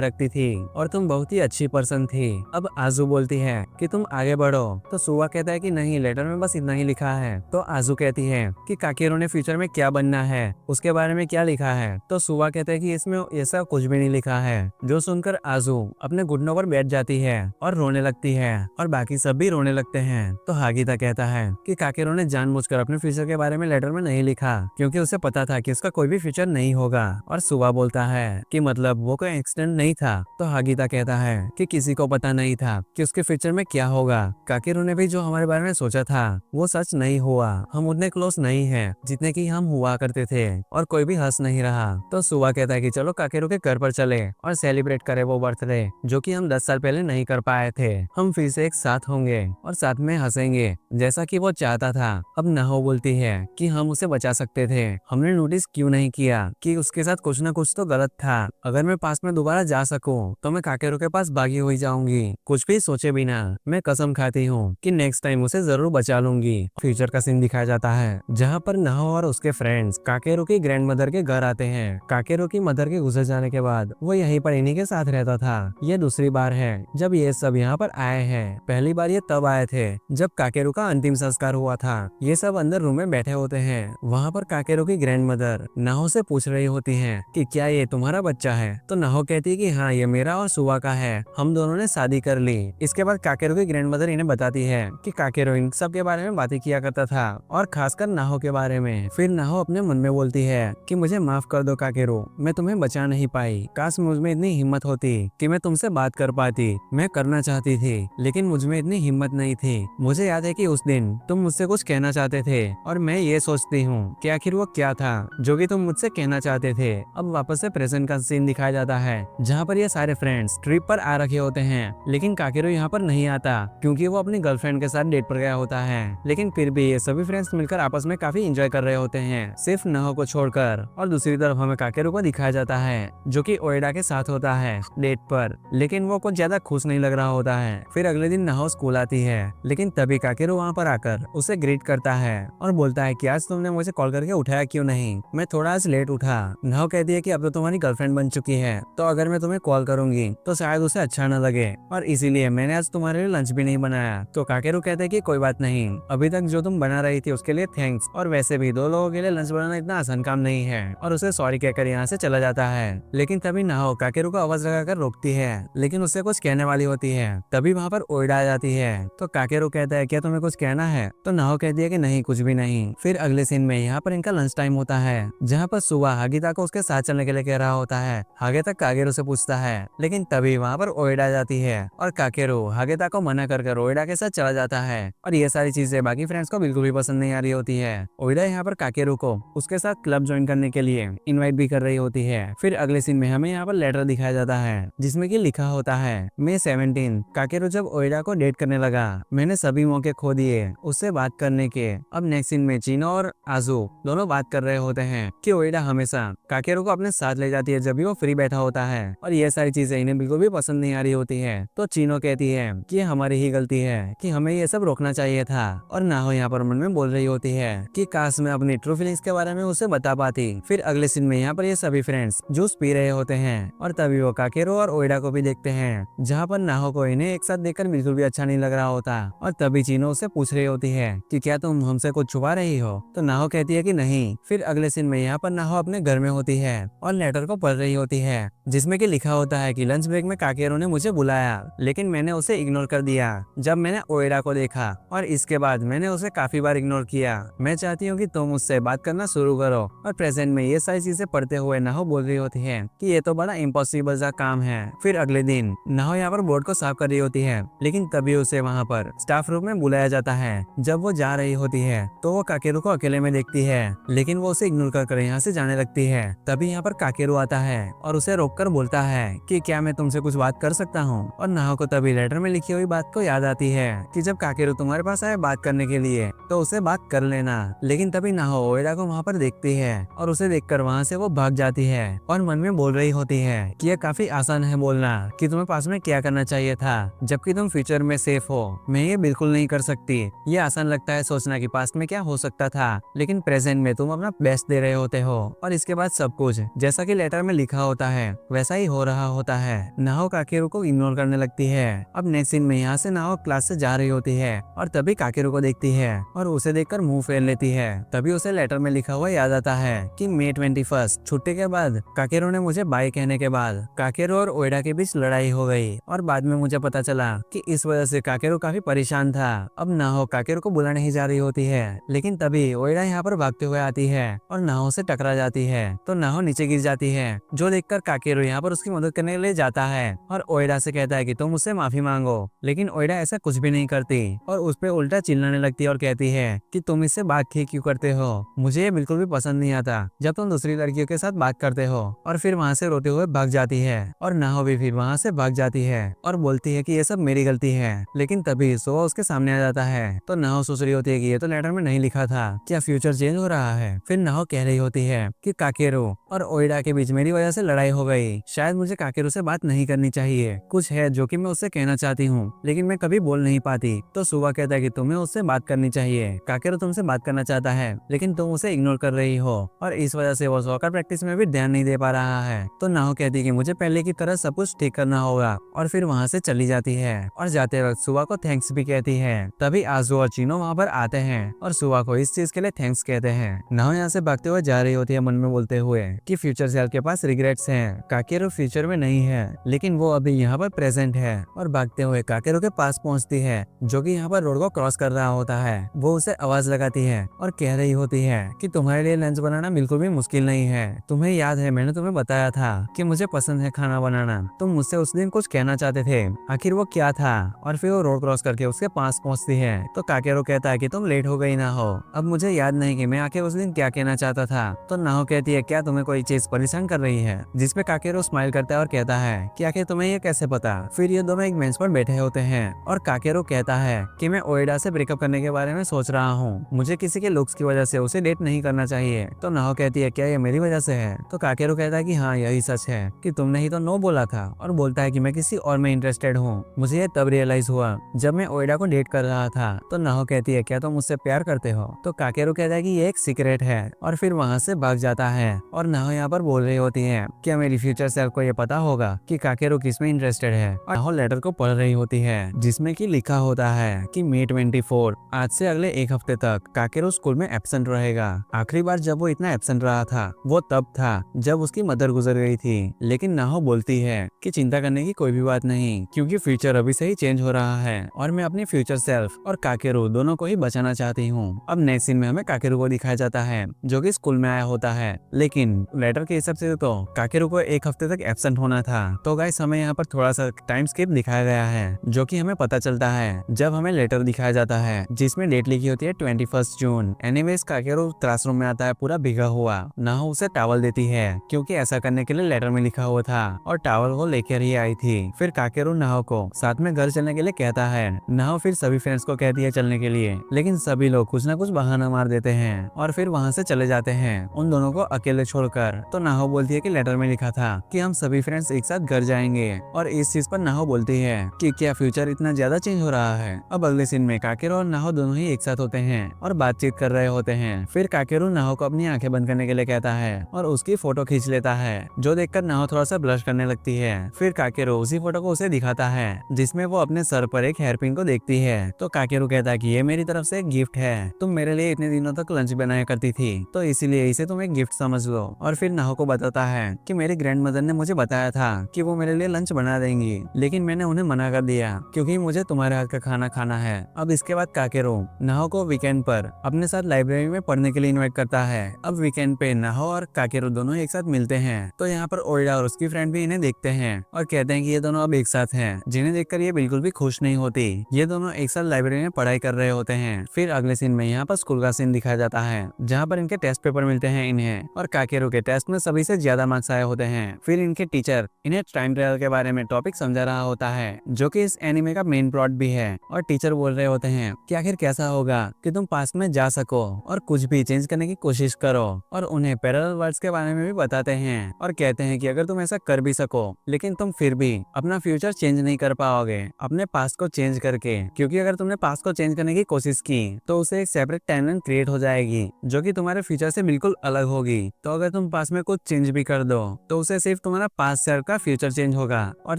रखती थी और तुम बहुत ही अच्छी पर्सन थी। अब आजू बोलती है कि तुम आगे बढ़ो, तो सुवा कहता है कि नहीं, लेटर में बस इतना ही लिखा है। तो आजू कहती है कि काकेरू ने फ्यूचर में क्या बनना है, उसके बारे में क्या लिखा है। तो सुवा कहता है कि इसमें ऐसा कुछ भी नहीं लिखा है। जो सुनकर आजू अपने घुटनों पर बैठ जाती है और रोने लगती है और बाकी सब भी रोने लगते हैं। तो हागिता कहता है कि काकेरू ने जानबूझकर अपने फ्यूचर के बारे में लेटर में नहीं लिखा क्योंकि उसे पता था कि उसका कोई भी फ्यूचर नहीं होगा। और सुवा बोलता है कि मतलब वो कोई एक्सीडेंट नहीं था। तो हागिता कहता है कि किसी को पता नहीं था कि उसके फ्यूचर में क्या होगा। काकेरू ने भी जो हमारे बारे में सोचा था वो सच नहीं हुआ, हम उतने क्लोज नहीं हैं जितने की हम हुआ करते थे और कोई भी हंस नहीं रहा। तो सुवा कहता है कि चलो काकेरू के घर पर चले और सेलिब्रेट करें वो बर्थडे जो कि हम 10 साल पहले नहीं कर पाए थे। हम फिर से एक साथ होंगे और साथ में हंसेंगे जैसा कि वो चाहता था। अब नाहो बोलती है कि हम उसे बचा सकते थे, हमने नोटिस क्यों नहीं किया कि उसके साथ कुछ ना कुछ तो गलत था। अगर मैं पास में दोबारा जा सकूं तो मैं काकेरू के पास भागी हुई जाऊंगी, कुछ भी सोचे बिना। मैं कसम खाती हूँ कि नेक्स्ट टाइम उसे जरूर बचा लूंगी। फ्यूचर का सीन दिखाया जाता है जहाँ पर नाहो और उसके फ्रेंड्स काकेरू की ग्रैंड मदर के घर आते हैं। काकेरू की मदर के गुजर जाने के बाद वो यहीं पर इन्हीं के साथ रहता था। ये दूसरी बार है जब ये सब यहाँ पर आए हैं। पहली बार ये तब आए थे जब काकेरू का अंतिम संस्कार हुआ था। ये सब अंदर रूम में बैठे होते हैं। वहाँ पर काकेरू की ग्रैंड मदर नाहो से पूछ रही होती है कि क्या ये तुम्हारा बच्चा है। तो नाहो कहती है कि हाँ, ये मेरा और सुवा का है, हम दोनों ने शादी कर ली। इसके बाद काकेरू की ग्रैंड मदर इन्हें बताती है कि काकेरू इन सब के बारे में बातें किया करता था और खासकर नाहो के बारे में। फिर नाहो अपने मन में बोलती है कि मुझे माफ कर दो काकेरू, मैं तुम्हें बचा नहीं पाई। काश मुझ में इतनी हिम्मत होती कि मैं तुमसे बात कर पाती। मैं करना चाहती थी लेकिन मुझ में इतनी हिम्मत नहीं थी। मुझे याद है कि उस दिन तुम मुझसे कुछ कहना चाहते थे और मैं ये सोचती हूँ कि आखिर वो क्या था जो कि तुम मुझसे कहना चाहते थे। अब वापस से प्रेजेंट का सीन दिखाया जाता है जहाँ पर ये सारे फ्रेंड्स ट्रिप पर आ रखे होते हैं, लेकिन काकेरू यहाँ पर नहीं आता क्योंकि वो अपनी गर्लफ्रेंड के साथ डेट पर गया होता है। लेकिन फिर भी ये सभी फ्रेंड्स मिलकर आपस में काफी एंजॉय कर रहे होते हैं, सिर्फ नाहो को छोड़कर। और दूसरी तरफ हमें काकेरू को दिखाया जाता है जो कि ओएडा के साथ होता है डेट पर, लेकिन वो कुछ ज्यादा खुश नहीं लग रहा होता है। फिर अगले दिन नाहो स्कूल आती है, लेकिन तभी काकेरू वहाँ पर आकर उसे ग्रीट करता है और बोलता है कि आज तुमने मुझे कॉल करके उठाया क्यों नहीं, मैं थोड़ा आज लेट उठा। नाहो कहती है कि अब तो तुम्हारी गर्लफ्रेंड बन चुकी है, तो अगर मैं तुम्हें कॉल करूंगी तो शायद उसे अच्छा न लगे और इसीलिए मैंने आज तुम्हारे लिए लंच भी नहीं बनाया। तो काकेरू कहते हैं कि कोई बात नहीं, अभी तक जो तुम बना रही थी उसके लिए थैंक्स, और वैसे भी 2 लोगों के लिए लंच बनाना इतना आसान काम नहीं है। और उसे सॉरी कहकर यहाँ से चला जाता है। लेकिन तभी नाहो काकेरू को आवाज लगाकर रोकती है, लेकिन उससे कुछ कहने वाली होती है। तभी वहाँ पर ओएडा आ जाती है। तो काकेरू कहता है क्या तुम्हें कुछ कहना है। तो नाहो कहती है कि नहीं, कुछ भी नहीं। फिर अगले सीन में यहाँ पर इनका लंच टाइम होता है जहाँ पर सुवा हागिता को उसके साथ चलने के लिए कह रहा होता है। हागिता काकेरू से पूछता है, लेकिन तभी वहाँ पर ओएडा आ जाती है और काकेरू हागिता को मना कर ओएडा के साथ चला जाता है। और ये सारी चीजें बाकी फ्रेंड्स को बिल्कुल भी पसंद नहीं आ रही होती है। ओएडा यहाँ पर काकेरू को उसके साथ क्लब ज्वाइन करने के लिए इनवाइट भी कर रही होती है। फिर अगले सीन में हमें यहाँ पर लेटर दिखाया जाता है जिसमें कि लिखा होता है May 17। काकेरू जब ओएडा को डेट करने लगा मैंने सभी मौके खो दिए उससे बात करने के। अब नेक्स्ट सीन में चिनो और आजू दोनों बात कर रहे होते हैं कि ओएडा हमेशा काकेरू को अपने साथ ले जाती है जब भी वो फ्री बैठा होता है, और ये सारी चीजें इन्हें बिल्कुल भी पसंद नहीं आ रही होती है। तो चिनो कहती है कि हमारी ही गलती है कि हमें ये सब रोकना चाहिए था। और नाहो यहाँ पर मन में बोल रही होती है कि काश मैं अपनी ट्रू फीलिंग्स के बारे में उसे बता पाती। फिर अगले सीन में यहाँ पर ये सभी फ्रेंड्स जूस पी रहे होते हैं और तभी वो काकेरू और ओएडा को भी देखते हैं जहाँ पर नाहो को इन्हें एक साथ देखकर बिल्कुल भी अच्छा नहीं लग रहा होता। और तभी चिनो उसे पूछ रही होती है कि क्या तुम हमसे कुछ छुपा रही हो। तो नाहो कहती है कि नहीं। फिर अगले सीन में यहाँ पर नाहो अपने घर में होती है और लेटर को पढ़ रही होती है जिसमें कि लिखा होता है कि लंच ब्रेक में काकेरू ने मुझे बुलाया लेकिन मैंने उसे इग्नोर कर दिया जब मैंने ओएडा को देखा, और इसके बाद मैंने उसे काफी बार इग्नोर किया। मैं चाहती हूँ कि तुम मुझसे बात करना शुरू करो। और प्रेजेंट में ये सारी चीजें पढ़ते हुए नाहो बोल रही होती है कि ये तो बड़ा इम्पॉसिबल सा काम है। फिर अगले दिन नाहो यहाँ पर बोर्ड को साफ कर रही होती है, लेकिन तभी उसे वहाँ पर स्टाफ रूम में बुलाया जाता है। जब वो जा रही होती है तो वो काकेरू को अकेले में देखती है, लेकिन वो उसे इग्नोर कर यहाँ से जाने लगती है। तभी यहाँ पर काकेरू आता है और उसे रोककर बोलता है कि क्या मैं तुमसे कुछ बात कर सकता हूँ। और नाहो को तभी लेटर में लिखी हुई बात को याद आती है कि जब काकेरू तुम्हारे पास आए बात करने के लिए तो उसे बात कर लेना। लेकिन तभी नाहो ओएडा को वहाँ पर देखती है और उसे देखकर वहाँ से वो भाग जाती है और मन में बोल रही होती है कि यह काफी आसान है बोलना कि तुम्हें पास में क्या करना चाहिए था जबकि तुम फ्यूचर में सेफ हो। मैं ये बिल्कुल नहीं कर कर सकती। ये आसान लगता है सोचना कि पास्ट में क्या हो सकता था, लेकिन प्रेजेंट में तुम अपना बेस्ट दे रहे होते हो और इसके बाद सब कुछ जैसा कि लेटर में लिखा होता है वैसा ही हो रहा होता है। नाहो काकेरू को इग्नोर करने लगती है। अब नेक्स्ट सीन में यहाँ से नाहो क्लास से जा रही होती है और तभी काकेरू को देखती है और उसे देखकर मुंह फेर लेती है। तभी उसे लेटर में लिखा हुआ याद आता है कि May 21 छुट्टी के बाद काकेरू ने मुझे बाय कहने के बाद काकेरू और ओएडा के बीच लड़ाई हो गई और बाद में मुझे पता चला कि इस वजह से काकेरू काफी परेशान था। अब नाहो काकेरू को बुलाने ही जा रही होती है, लेकिन तभी ओएडा यहाँ पर भागते हुए आती है और नाहो से टकरा जाती है तो नाहो नीचे गिर जाती है, जो देखकर काकेरू यहाँ पर उसकी मदद करने के लिए जाता है और ओएडा से कहता है कि तुम मुझसे माफी मांगो, लेकिन ओएडा ऐसा कुछ भी नहीं करती और उस पे उल्टा चिल्लाने लगती है और कहती है कि तुम इससे बात क्यों करते हो, मुझे ये बिल्कुल भी पसंद नहीं आता जब तुम दूसरी लड़कियों के साथ बात करते हो। और फिर वहाँ से रोते हुए भाग जाती है और नाहो भी फिर वहाँ से भाग जाती है और बोलती है कि ये सब मेरी गलती है। लेकिन तभी सोआ उसके सामने आ जाता है तो नाहो सोच रही होती है कि ये तो लेटर में नहीं लिखा था, क्या फ्यूचर चेंज हो रहा है। फिर नाहो कह रही होती है कि काकेरू और ओएडा के बीच मेरी वजह से लड़ाई हो गई, शायद मुझे काकेरू से बात नहीं करनी चाहिए, कुछ है जो कि मैं उससे कहना चाहती हूँ लेकिन मैं कभी बोल नहीं पाती। तो सुबह कहता है कि तुम्हें उससे बात करनी चाहिए, काकेरू तुमसे बात करना चाहता है लेकिन तुम उसे इग्नोर कर रही हो और इस वजह से वो सॉकर प्रैक्टिस में भी ध्यान नहीं दे पा रहा है। तो नाहो कहती है कि मुझे पहले की तरह सब कुछ ठीक करना होगा और फिर वहाँ से चली जाती है और जाते वक्त सुबह को थैंक्स भी कहती है। तभी आजू और चीनो वहाँ पर आते हैं और सुबह को इस चीज के लिए थैंक्स कहते हैं। नाहो यहाँ से भागते हुए जा रही होती है मन में बोलते हुए कि फ्यूचर सेल्फ के पास रिग्रेट्स हैं, काकेरू फ्यूचर में नहीं है लेकिन वो अभी यहाँ पर प्रेजेंट है। और भागते हुए काकेरू के पास पहुँचती है जो कि यहाँ पर रोड को क्रॉस कर रहा होता है। वो उसे आवाज लगाती है और कह रही होती है कि तुम्हारे लिए लंच बनाना बिल्कुल भी मुश्किल नहीं है, तुम्हें याद है मैंने तुम्हें बताया था कि मुझे पसंद है खाना बनाना, तुम मुझसे उस दिन कुछ कहना चाहते थे, आखिर वो क्या था। और फिर वो रोड क्रॉस करके उसके पास पहुंचती है तो काकेरू कहता है कि तुम लेट हो गई ना हो, अब मुझे याद नहीं कि मैं आखिर उस दिन क्या कहना चाहता था। तो नाहो कहती है क्या तुम्हें कोई चीज परेशान कर रही है, जिसपे काकेरू स्माइल करता है और कहता है कि आखिर तुम्हें ये कैसे पता। फिर ये दोनों एक बेंच पर बैठे होते हैं और काकेरू कहता है कि मैं ओएडा से ब्रेकअप करने के बारे में सोच रहा हूँ, मुझे किसी के लुक्स की वजह से उसे डेट नहीं करना चाहिए। तो नाहो कहती है क्या ये मेरी वजह से है। तो काकेरू कहता है कि हाँ यही सच है कि तुमने ही तो नो बोला था और बोलता है कि मैं किसी और में इंटरेस्टेड हूँ, मुझे ये तब रियलाइज हुआ जब मैं ओएडा को डेट कर रहा था। तो नाहो कहती है क्या तुम मुझसे प्यार करते हो। तो काकेरू कहता है कि ये एक सीक्रेट है और फिर वहाँ से भाग जाता है। और नाहो यहाँ पर बोल रही होती है क्या मेरी फ्यूचर सेल्फ को ये पता होगा कि काकेरू किस में इंटरेस्टेड है। और नाहो लेटर को पढ़ रही होती है जिसमें कि लिखा होता है कि May 24 आज से अगले एक हफ्ते तक काकेरू स्कूल में एब्सेंट रहेगा। आखिरी बार जब वो इतना एब्सेंट रहा था वो तब था जब उसकी मदर गुजर गई थी। लेकिन नाहो बोलती है कि चिंता करने की कोई भी बात नहीं क्योंकि फ्यूचर अभी से ही चेंज हो रहा है और मैं अपनी फ्यूचर सेल्फ और काकेरू दोनों को ही बचाना चाहती हूँ। अब नेक्स्ट सीन में हमें काकेरू को दिखाया जाता है जो कि स्कूल में आया होता है, लेकिन लेटर के हिसाब से तो काकेरू को एक हफ्ते तक एब्सेंट होना था। तो गाइस हमें यहाँ पर थोड़ा सा टाइम स्किप दिखाया गया है जो कि हमें पता चलता है जब हमें लेटर दिखाया जाता है जिसमें डेट लिखी होती है 21 जून। एनीवेज काकेरू क्लासरूम में आता है पूरा भीगा हुआ, नाहो उसे टॉवल देती है क्योंकि ऐसा करने के लिए लेटर में लिखा हुआ था और टॉवल वो लेकर ही आई थी। फिर काकेरू नाहो को साथ में घर चलने के लिए कहता है। नाहो फिर सभी फ्रेंड्स को कहती है चलने के लिए, लेकिन सभी लोग कुछ ना कुछ बहाना मार देते हैं और फिर वहाँ से चले जाते हैं उन दोनों को अकेले छोड़कर। तो नाहो बोलती है कि लेटर में लिखा था कि हम सभी फ्रेंड्स एक साथ घर जाएंगे और इस चीज पर नाहो बोलती है कि क्या फ्यूचर इतना ज्यादा चेंज हो रहा है। अब अगले सीन में काकेरू और नाहो दोनों ही एक साथ होते हैं और बातचीत कर रहे होते हैं। फिर काकेरू नाहो को अपनी आंखें बंद करने के लिए कहता है और उसकी फोटो खींच लेता है जो देखकर नाहो थोड़ा सा ब्लश करने लगती है। फिर काकेरू उसी फोटो को उसे दिखाता है जिसमें वो अपने सर पर एक हेयर पिन को देखती है। तो काकेरू कहता है कि ये मेरी तरफ से एक गिफ्ट है, तुम मेरे लिए इतने दिनों तक लंच बनाया करती थी तो इसीलिए इसे तुम एक गिफ्ट समझ लो। और फिर नाहो को बताता है कि मेरी ग्रैंड मदर ने मुझे बताया था कि वो मेरे लिए लंच बना देंगी, लेकिन मैंने उन्हें मना कर दिया क्योंकि मुझे तुम्हारे हाथ का खाना खाना है। अब इसके बाद काकेरू नाहो को वीकेंड पर अपने साथ लाइब्रेरी में पढ़ने के लिए इनवाइट करता है। अब वीकेंड पे नाहो और काकेरू दोनों एक साथ मिलते हैं तो यहाँ पर ओएडा और उसकी फ्रेंड भी इन्हें देखते हैं और कहते हैं कि ये दोनों अब एक साथ हैं, जिन्हें देखकर ये बिल्कुल भी खुश नहीं होती। ये दोनों एक साथ लाइब्रेरी में पढ़ाई कर रहे होते हैं। फिर अगले सीन में यहाँ पर स्कूल का सीन दिखाया जाता है जहाँ पर इनके टेस्ट पेपर मिलते हैं इन्हें और काकेरू के टेस्ट में सभी से ज्यादा मार्क्स आए होते हैं। फिर इनके टीचर इन्हें टाइम ट्रेवल के बारे में टॉपिक समझा रहा होता है जो कि इस एनिमे का मेन प्लॉट भी है और टीचर बोल रहे होते हैं कि आखिर कैसा होगा कि तुम पास्ट में जा सको और कुछ भी चेंज करने की कोशिश करो और उन्हें पैरेलल वर्ल्ड्स के बारे में भी बताते हैं और कहते हैं कि अगर तुम ऐसा कर भी सको लेकिन तुम फिर भी अपना फ्यूचर चेंज नहीं कर पाओगे अपने पास्ट को चेंज करके, क्योंकि अगर अगर तुमने पास्ट को चेंज करने की कोशिश की तो उसे एक सेपरेट टाइमलाइन क्रिएट हो जाएगी जो कि तुम्हारे फ्यूचर से बिल्कुल अलग होगी। तो अगर तुम पास्ट में कुछ चेंज भी कर दो तो उसे सिर्फ तुम्हारा पास्ट सेल्फ का फ्यूचर चेंज होगा और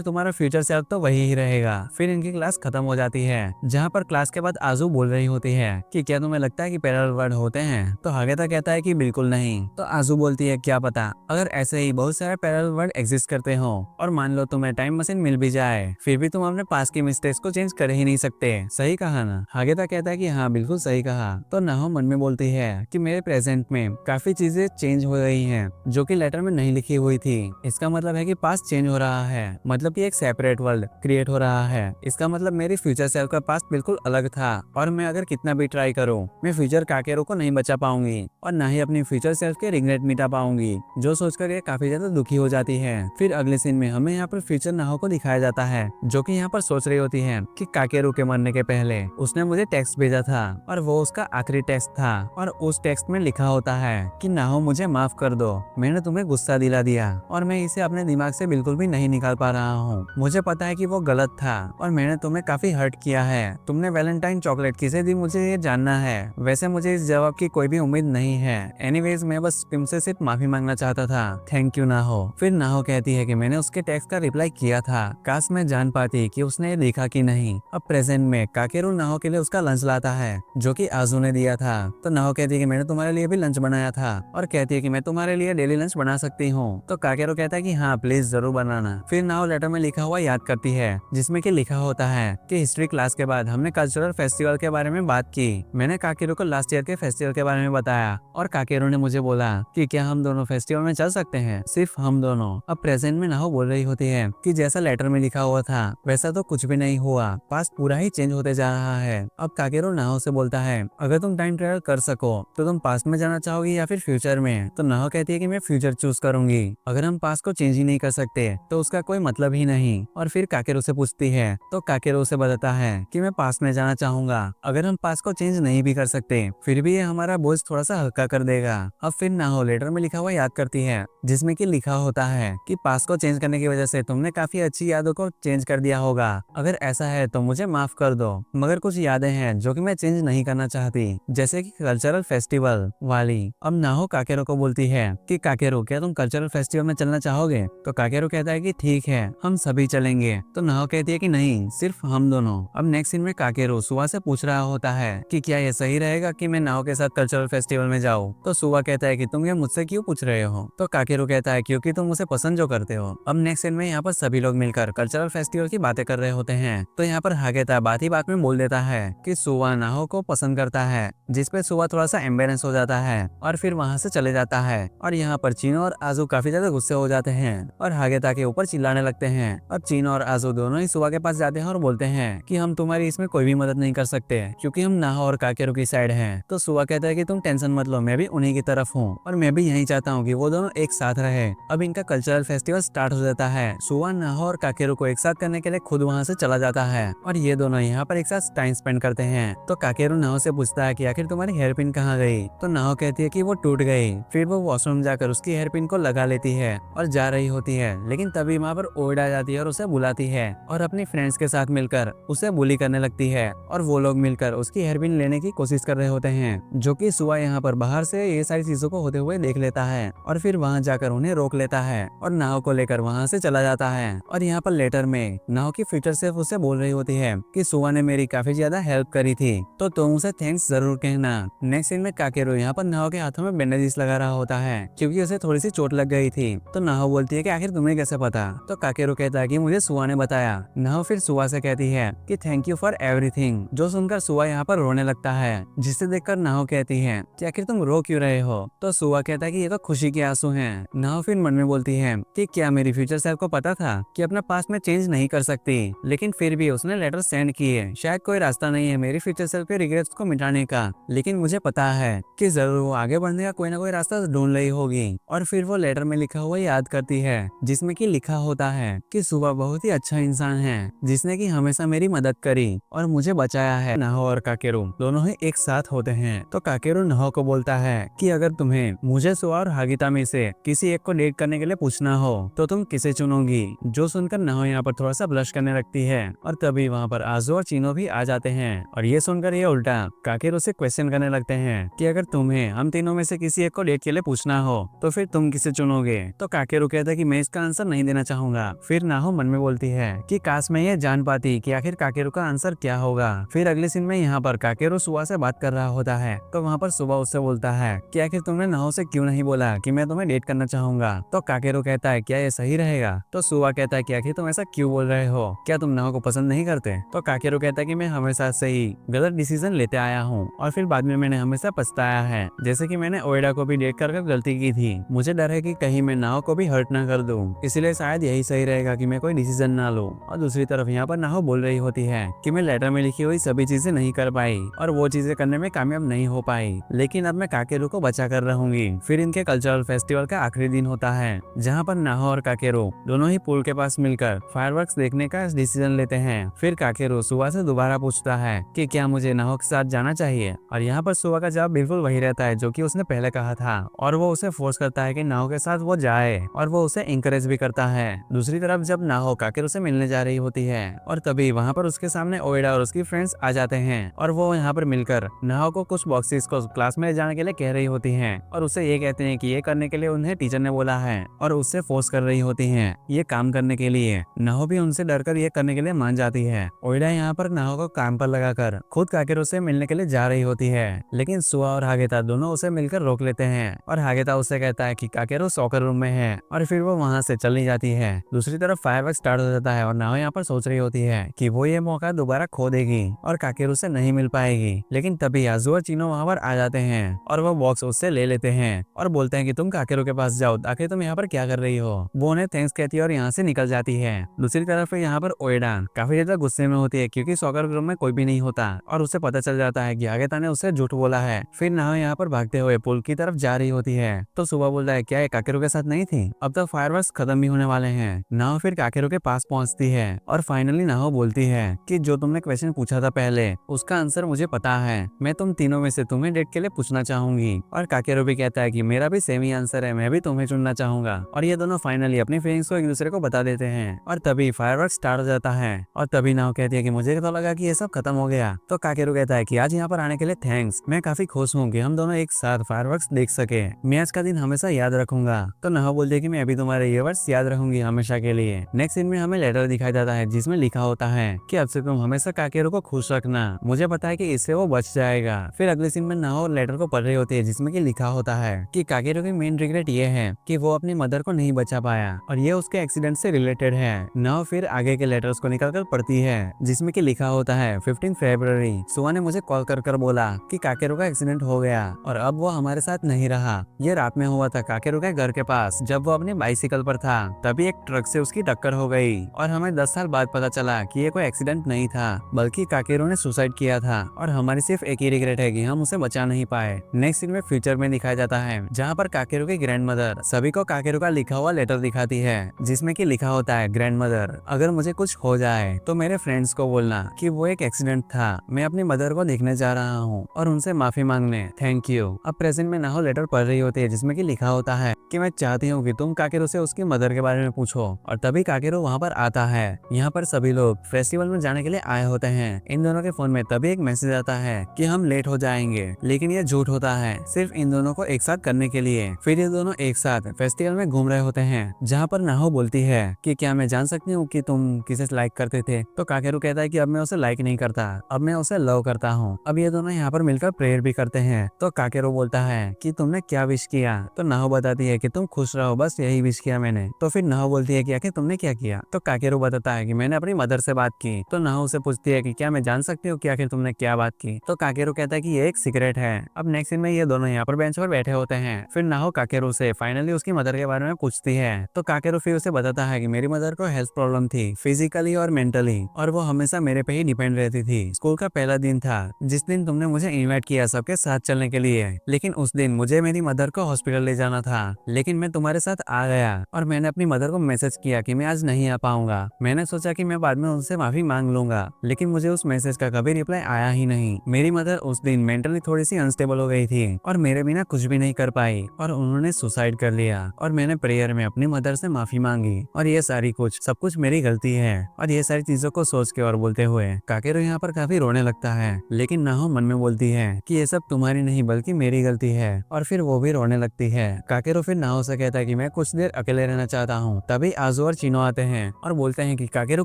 तुम्हारा फ्यूचर सेल्फ तो वही ही रहेगा। फिर इनकी क्लास खत्म हो जाती है, जहाँ पर क्लास के बाद आजू बोल रही होती है कि क्या तुम्हें लगता है कि पैरेलल वर्ल्ड होते हैं? तो हागेता कहता है कि बिल्कुल नहीं। तो आजू बोलती है क्या पता अगर ऐसे ही बहुत सारे पैरेलल वर्ल्ड एग्जिस्ट करते हो और मान लो तुम्हें टाइम मशीन मिल भी जाए फिर भी तुम अपने पास की मिस्टेक्स को चेंज कर ही नहीं सकते। सही कहा ना? हागेता कहता है कि हाँ बिल्कुल सही कहा। तो नाहो मन में बोलती है कि मेरे प्रेजेंट में काफी चीजें चेंज हो रही हैं जो कि लेटर में नहीं लिखी हुई थी। इसका मतलब है कि पास्ट चेंज हो रहा है, मतलब कि एक सेपरेट वर्ल्ड क्रिएट हो रहा है। इसका मतलब मेरी फ्यूचर सेल्फ का पास्ट बिल्कुल अलग था और मैं अगर कितना भी ट्राई करूं मैं फ्यूचर काकेरो को नहीं बचा पाऊंगी और ना ही अपनी फ्यूचर सेल्फ के रिग्रेट मिटा पाऊंगी। जो सोचकर ये काफी ज्यादा दुखी हो जाती है। फिर अगले सीन में हमें यहाँ पर फ्यूचर नाहो को दिखाया जाता है जो कि यहाँ पर सोच रही होती है कि काकेरो के मरने के पहले उसने मुझे टेक्स्ट भेजा था और वो उसका आखिरी टेक्स्ट था और उस टेक्स्ट में लिखा होता है कि नाहो मुझे माफ कर दो, मैंने तुम्हें गुस्सा दिला दिया और मैं इसे अपने दिमाग से बिल्कुल भी नहीं निकाल पा रहा हूँ। मुझे पता है कि वो गलत था और मैंने तुम्हें काफी हर्ट किया है। तुमने वैलेंटाइन चॉकलेट किसे दी मुझे ये जानना है। वैसे मुझे इस जवाब की कोई भी उम्मीद नहीं है। एनीवेज मैं बस तुमसे सिर्फ माफी मांगना चाहता था। Thank you Naho. फिर नाहो कहती है कि मैंने उसके टेक्स्ट का रिप्लाई किया था, काश मैं जान पाती कि उसने ये देखा कि नहीं। अब प्रेजेंट में काकेरू नाहो के लिए उसका लंच लाता है जो कि आजू ने दिया था। तो नाहो कहती है कि मैंने तुम्हारे लिए भी लंच बनाया था और कहती है कि मैं तुम्हारे लिए डेली लंच बना सकती हूँ। तो काकेरू कहता है कि हाँ प्लीज जरूर बनाना। फिर नाहो लेटर में लिखा हुआ याद करती है जिसमें कि लिखा होता है कि हिस्ट्री क्लास के बाद हमने कल्चरल फेस्टिवल के बारे में बात की। मैंने काकेरू को लास्ट ईयर के फेस्टिवल के बारे में बताया और काकेरू ने मुझे बोला कि क्या हम दोनों फेस्टिवल में चल सकते हैं, सिर्फ हम दोनों। अब प्रेजेंट में नाहो बोल रही होती है कि जैसा लेटर में लिखा हुआ था वैसा तो कुछ भी नहीं हुआ, पास्ट पूरा ही चेंज होते जा रहा है। अब काकेरू नाहो से बोलता है अगर तुम टाइम ट्रेवल कर सको तो तुम पास्ट में जाना चाहोगी या फिर फ्यूचर में? तो नाहो कहती है कि मैं फ्यूचर चूज करूंगी। अगर हम पास्ट को चेंज ही नहीं कर सकते तो उसका कोई मतलब ही नहीं। और फिर काकेरू से पूछती है तो काकेरू उसे बताता है कि मैं पास्ट में जाना चाहूंगा। अगर हम पास्ट को चेंज नहीं भी कर सकते फिर भी ये हमारा बोझ थोड़ा सा हल्का कर देगा। अब फिर नाहो लेटर में लिखा हुआ याद करती है जिसमें कि लिखा होता है कि पास्ट को चेंज करने की वजह से तुमने काफी अच्छी यादों को चेंज कर दिया होगा। अगर ऐसा है तो मुझे माफ कर दो, मगर कुछ यादें हैं जो कि मैं चेंज नहीं करना चाहती, जैसे कि कल्चरल फेस्टिवल वाली। अब नाहो काकेरो को बोलती है कि काकेरो क्या तुम कल्चरल फेस्टिवल में चलना चाहोगे? तो काकेरो कहता है कि ठीक है हम सभी चलेंगे। तो नाहो कहती है कि नहीं सिर्फ हम दोनों। अब नेक्स्ट सीन में काकेरो सुवा से पूछ रहा होता है कि क्या ये सही रहेगा कि मैं नाहो के साथ कल्चरल फेस्टिवल में जाऊँ? तो सुवा कहता है कि तुम ये मुझसे क्यों पूछ रहे हो? तो काकेरो कहता है क्योंकि तुम उसे पसंद जो करते हो। अब नेक्स्ट सीन में यहाँ पर सभी लोग मिलकर कल्चरल फेस्टिवल की बातें कर रहे होते हैं। तो यहाँ पर हागेता बात ही बात में बोल देता है कि सुवा नाहो को पसंद करता है, जिसपे सुवा थोड़ा सा एम्बेरेंस हो जाता है और फिर वहाँ से चले जाता है। और यहाँ पर चीनो और आजू काफी ज्यादा गुस्से हो जाते हैं और हागेता के ऊपर चिल्लाने लगते हैं। अब चीनो और आजू दोनों ही सुवा के पास जाते हैं और बोलते हैं कि हम तुम्हारी इसमें कोई भी मदद नहीं कर सकते क्योंकि हम नाहो और काकेरो की साइड हैं। तो सुवा कहता है कि तुम टेंशन मत लो, मैं भी उन्हीं की तरफ हूँ और मैं भी यही चाहता हूँ कि वो दोनों एक साथ रहे। अब इनका कल्चरल फेस्टिवल स्टार्ट हो जाता है। सुवा नाहो और काकेरो को एक साथ करने के लिए खुद वहाँ से चला जाता है और ये दोनों यहाँ पर एक साथ टाइम स्पेंड करते हैं। तो काकेरो नाहो से पूछता है कि आखिर तुम्हारी हेयर पिन कहाँ गई? तो नाहो कहती है कि वो टूट गई। फिर वो वॉशरूम जाकर उसकी हेयर पिन को लगा लेती है और जा रही होती है, लेकिन तभी वहाँ पर ओड आ जाती है और उसे बुलाती है और अपनी फ्रेंड्स के साथ मिलकर उसे बुली करने लगती है और वो लोग मिलकर उसकी हेयर पिन लेने की कोशिश कर रहे होते हैं, जो कि सुवा यहाँ पर बाहर से ये सारी चीजों को होते हुए देख लेता है और फिर वहाँ जाकर उन्हें रोक लेता है और नाहो को लेकर वहाँ से चला जाता है। और यहाँ पर लेटर में नाहो की फ्यूचर सेल्फ उसे बोल रही होती है कि सुवा ने मेरी काफी ज्यादा हेल्प करी थी तो तुम उसे थैंक्स जरूर कहना। नेक्स्ट सीन में काकेरो यहाँ पर नाहो के हाथों में बैंडेजेस लगा रहा होता है क्योंकि उसे थोड़ी सी चोट लग गई थी। तो नाहो बोलती है कि आखिर तुम्हें कैसे पता? तो काकेरो कहता है कि मुझे सुवा ने बताया। नाहो फिर सुवा से कहती है कि थैंक यू फॉर एवरीथिंग, जो सुनकर सुवा यहाँ पर रोने लगता है, जिसे देखकर नाहो कहती है कि आखिर तुम रो क्यों रहे हो? तो सुवा कहता है कि ये तो खुशी के आंसू हैं। नाहो फिर मन में बोलती है कि क्या मेरी फ्यूचर सेल्फ को पता था कि अपना पास्ट में चेंज नहीं कर सकती, लेकिन फिर भी उसने लेटर सेंड किए। शायद कोई रास्ता नहीं है मेरी फ्यूचर सेल्फ के रिग्रेट्स को मिटाने का, लेकिन मुझे पता है कि जरूर वो आगे बढ़ने का कोई ना कोई रास्ता ढूंढ रही होगी। और फिर वो लेटर में लिखा हुआ याद करती है जिसमें कि लिखा होता है कि सुवा बहुत ही अच्छा इंसान है जिसने कि हमेशा मेरी मदद करी और मुझे बचाया है। नाहो और काकेरू दोनों ही एक साथ होते हैं। तो काकेरू नाहो को बोलता है कि अगर तुम्हें मुझे सुवा और हागिता में से किसी एक को डेट करने के लिए पूछना हो तो तुम किसे चुनोगी? जो सुनकर नाहो यहाँ पर थोड़ा सा ब्लश करने लगती है और तभी वहाँ पर आजू और चिनो भी आ जाते हैं और ये सुनकर ये उल्टा काकेरू से क्वेश्चन करने लगते हैं कि अगर तुम्हें हम तीनों में से किसी एक को डेट के लिए पूछना हो तो फिर तुम किसे चुनोगे। तो काकेरू कहता है कि मैं इसका आंसर नहीं देना चाहूंगा। फिर नाहो मन में बोलती है कि काश मैं ये जान पाती कि आखिर काकेरू का आंसर क्या होगा। फिर अगले सीन में यहाँ पर काकेरू सुबह से बात कर रहा होता है तो वहाँ पर सुबह उससे बोलता है कि आखिर तुमने नाहो से क्यों नहीं बोला कि मैं तुम्हें डेट करना चाहूंगा। तो काकेरू कहता है क्या ये सही रहेगा। तो सुबह कहता है कि आखिर तुम ऐसा क्यों बोल रहे हो, क्या तुम नाहो को पसंद नहीं करते। तो काकेरू कहता है कि मैं हमेशा से ही गलत डिसीजन लेते आया हूँ और फिर बाद में मैंने हमेशा पछताया है, जैसे कि मैंने ओएडा को भी डेट कर गलती की थी। मुझे डर है कि कहीं मैं नाहो को भी हर्ट ना कर दूं, इसलिए शायद यही सही रहेगा कि मैं कोई डिसीजन ना लूं। और दूसरी तरफ यहाँ पर नाहो बोल रही होती है कि मैं लेटर में लिखी हुई सभी चीजें नहीं कर पाई और वो चीजें करने में कामयाब नहीं हो पाई, लेकिन अब मैं काकेरू को बचा कर रहूंगी। फिर इनके कल्चरल फेस्टिवल का आखिरी दिन होता है जहाँ पर नाहो और काकेरू दोनों ही पूल के पास मिलकर फायरवर्क्स देखने का डिसीजन लेते हैं। फिर काकेरू सुबह से दोबारा पूछता है कि क्या मुझे नाहो के साथ जाना चाहिए और यहाँ पर सुबह का जवाब बिल्कुल वही रहता है जो कि उसने पहले कहा था और वो उसे फोर्स करता है कि नाहो के साथ वो जाए और वो उसे इंकरेज भी करता है। दूसरी तरफ जब नाहो काकेरू से मिलने जा रही होती है और तभी वहाँ पर उसके सामने ओएडा और उसकी फ्रेंड्स आ जाते हैं और वो यहाँ पर मिलकर नाहो को कुछ बॉक्सेस को क्लास में ले जाने के लिए कह रही होती है और उसे ये कहते हैं कि ये करने के लिए उन्हें टीचर ने बोला है और उससे फोर्स कर रही होती है ये काम करने के लिए। नाहो भी उनसे डरकर ये करने के लिए मान जाती है। ओएडा यहाँ पर नाहो को काम पर लगाकर खुद काकेरू से मिलने के लिए जा रही होती है, लेकिन सुआ और हागेता दोनों उसे मिलकर रोक लेते हैं और हागेता उसे कहता है कि काकेरू सॉकर रूम में है और फिर वो वहाँ से चली जाती है। दूसरी तरफ फायरवर्क्स स्टार्ट हो जाता है और नाहो यहाँ पर सोच रही होती है कि वो ये मौका दोबारा खो देगी और काकेरू से नहीं मिल पाएगी, लेकिन तभी याजू और चिनो वहाँ पर आ जाते हैं और वो बॉक्स उससे ले लेते हैं और बोलते हैं कि तुम काकेरू के पास जाओ, आखिर तुम यहाँ पर क्या कर रही हो। वो उन्हें थैंक्स कहती है और यहाँ से निकल जाती है। दूसरी तरफ यहाँ पर ओएडा काफी ज्यादा गुस्से में होती है क्योंकि सॉकर ग्रुप में कोई भी नहीं होता और उसे पता चल जाता है कि हागेता ने उसे झूठ बोला है। फिर नाहो यहाँ पर भागते हुए पुल की तरफ जा रही होती है तो सुबह बोलता है क्या ये काकेरू के साथ नहीं थी, अब तक फायरवर्क्स खत्म भी होने वाले हैं। नाहो फिर काकेरू के पास पहुंचती है और फाइनली नाहो बोलती है कि जो तुमने क्वेश्चन पूछा था पहले उसका आंसर मुझे पता है, मैं तुम तीनों में से तुम्हें डेट के लिए पूछना चाहूंगी। और काकेरू भी कहता है कि मेरा भी सेम ही आंसर है, मैं भी तुम्हें चुनना चाहूंगा। और ये दोनों फाइनली अपनी फीलिंग्स को एक दूसरे को बता देते हैं और तभी फायरवर्क्स स्टार्ट हो जाता है और तभी नाहो कहती है कि मुझे तो लगा कि ये सब खत्म हो गया। तो काकेरू कहता है कि आज यहाँ पर आने के लिए थैंक्स, मैं काफी खुश हूँ कि हम दोनों एक साथ फायरवर्क्स देख सके, मैं आज का दिन हमेशा याद रखूंगा। तो नाहो बोलती है कि मैं अभी तुम्हारे ये वर्ड्स याद रखूंगी हमेशा के लिए। नेक्स्ट सीन में हमें लेटर दिखाई देता है जिसमें लिखा होता है कि अब से तुम हमेशा काकेरू को खुश रखना, मुझे पता है कि इससे वो बच जाएगा। फिर अगले सीन में नाहो लेटर को पढ़ रही होती है जिसमें कि लिखा होता है कि काकेरू की मेन रिग्रेट ये है कि वो अपनी मदर को नहीं बचा पाया और ये उसके एक्सीडेंट से रिलेटेड है। नाहो फिर आगे के लेटर्स को निकालकर पढ़ती है जिसमें कि लिखा होता है 15 फरवरी सुआ ने मुझे कॉल कर बोला कि काकेरू का एक्सीडेंट हो गया और अब वो हमारे साथ नहीं रहा। ये रात में हुआ था काकेरू के घर के पास जब वो अपनी बाइसिकल पर था, तभी एक ट्रक से उसकी टक्कर हो गई और हमें 10 साल बाद पता चला कि ये कोई एक्सीडेंट नहीं था बल्कि काकेरू ने सुसाइड किया था और हमारी सिर्फ एक ही रिग्रेट है कि हम उसे बचा नहीं पाए। नेक्स्ट सीन में फ्यूचर में दिखाया जाता है जहाँ पर काकेरू की ग्रैंड मदर सभी को काकेरू का लिखा हुआ लेटर दिखाती है जिसमें कि लिखा होता है ग्रैंड मदर अगर मुझे कुछ हो जाए तो मेरे फ्रेंड्स को बोलना कि वो एक एक्सीडेंट था, मैं अपनी मदर को देखने जा रहा हूँ और उनसे माफी मांगने थैंक यू। अब प्रेजेंट में नाहो लेटर पढ़ रही होती है जिसमें कि लिखा होता है कि मैं चाहती हूँ कि तुम काकेरू से उसकी मदर के बारे में पूछो और तभी काकेरू वहाँ पर आता है। यहाँ पर सभी लोग फेस्टिवल में जाने के लिए आए होते हैं। इन दोनों के फोन में तभी एक मैसेज आता है कि हम लेट हो जाएंगे, लेकिन ये झूठ होता है सिर्फ इन दोनों को एक साथ करने के लिए। फिर ये दोनों एक साथ फेस्टिवल में घूम रहे होते हैं जहाँ पर नाहो बोलती है कि क्या मैं जान सकती हूँ कि तुम किसे लाइक करते थे। तो काकेरू कहता है कि अब मैं उसे लाइक नहीं करता, अब मैं उसे लव करता हूँ। अब ये दोनों यहाँ पर मिलकर प्रेयर भी करते हैं। तो काकेरू बोलता है कि तुमने क्या विश किया। तो नाहो बताती है कि तुम खुश रहो, बस यही विश किया मैंने। तो फिर नाहो बोलती है कि आखिर तुमने क्या किया। तो काकेरू बताता है कि मैंने अपनी मदर से बात की। तो नाहो से पूछती है कि क्या मैं जान सकती हूँ कि आखिर तुमने क्या बात की। तो काकेरू कहता है कि ये एक सीक्रेट है। अब नेक्स्ट सीन में ये दोनों यहाँ पर बेंच पर बैठे होते हैं। फिर नाहो काकेरू से फाइनली उसकी मदर के बारे में पूछती है। तो काकेरू फिर उसे बताता है कि मेरी मदर को हेल्थ प्रॉब्लम थी फिजिकली और मेंटली और वो हमेशा मेरे पे ही डिपेंड रहती थी। स्कूल का पहला दिन था जिस दिन तुमने मुझे इनवाइट किया सबके साथ चलने के लिए, लेकिन उस दिन मुझे मेरी मदर को हॉस्पिटल ले जाना था, लेकिन मैं तुम्हारे साथ आ गया और मैंने अपनी मदर को मैसेज किया कि मैं आज नहीं आ पाऊंगा। मैंने सोचा कि मैं बाद में उनसे माफी मांग लूंगा, लेकिन मुझे उस मैसेज का कभी रिप्लाई आया ही नहीं। मेरी मदर उस दिन मेंटली थोड़ी सी अनस्टेबल हो गई थी और मेरे बिना कुछ भी नहीं कर पाई और उन्होंने सुसाइड कर लिया और मैंने प्रेयर में अपनी मदर से माफी मांगी और ये सारी सब कुछ मेरी गलती है। और ये सारी चीजों को सोच के और बोलते कहते हुए काकेरू यहाँ पर काफी रोने लगता है, लेकिन नाहो मन में बोलती है कि ये सब तुम्हारी नहीं बल्कि मेरी गलती है, और फिर वो भी रोने लगती है। काकेरू फिर नाहो से कहता है कि मैं कुछ देर अकेले रहना चाहता हूँ। तभी आजू और चिनो आते हैं और बोलते हैं कि काकेरू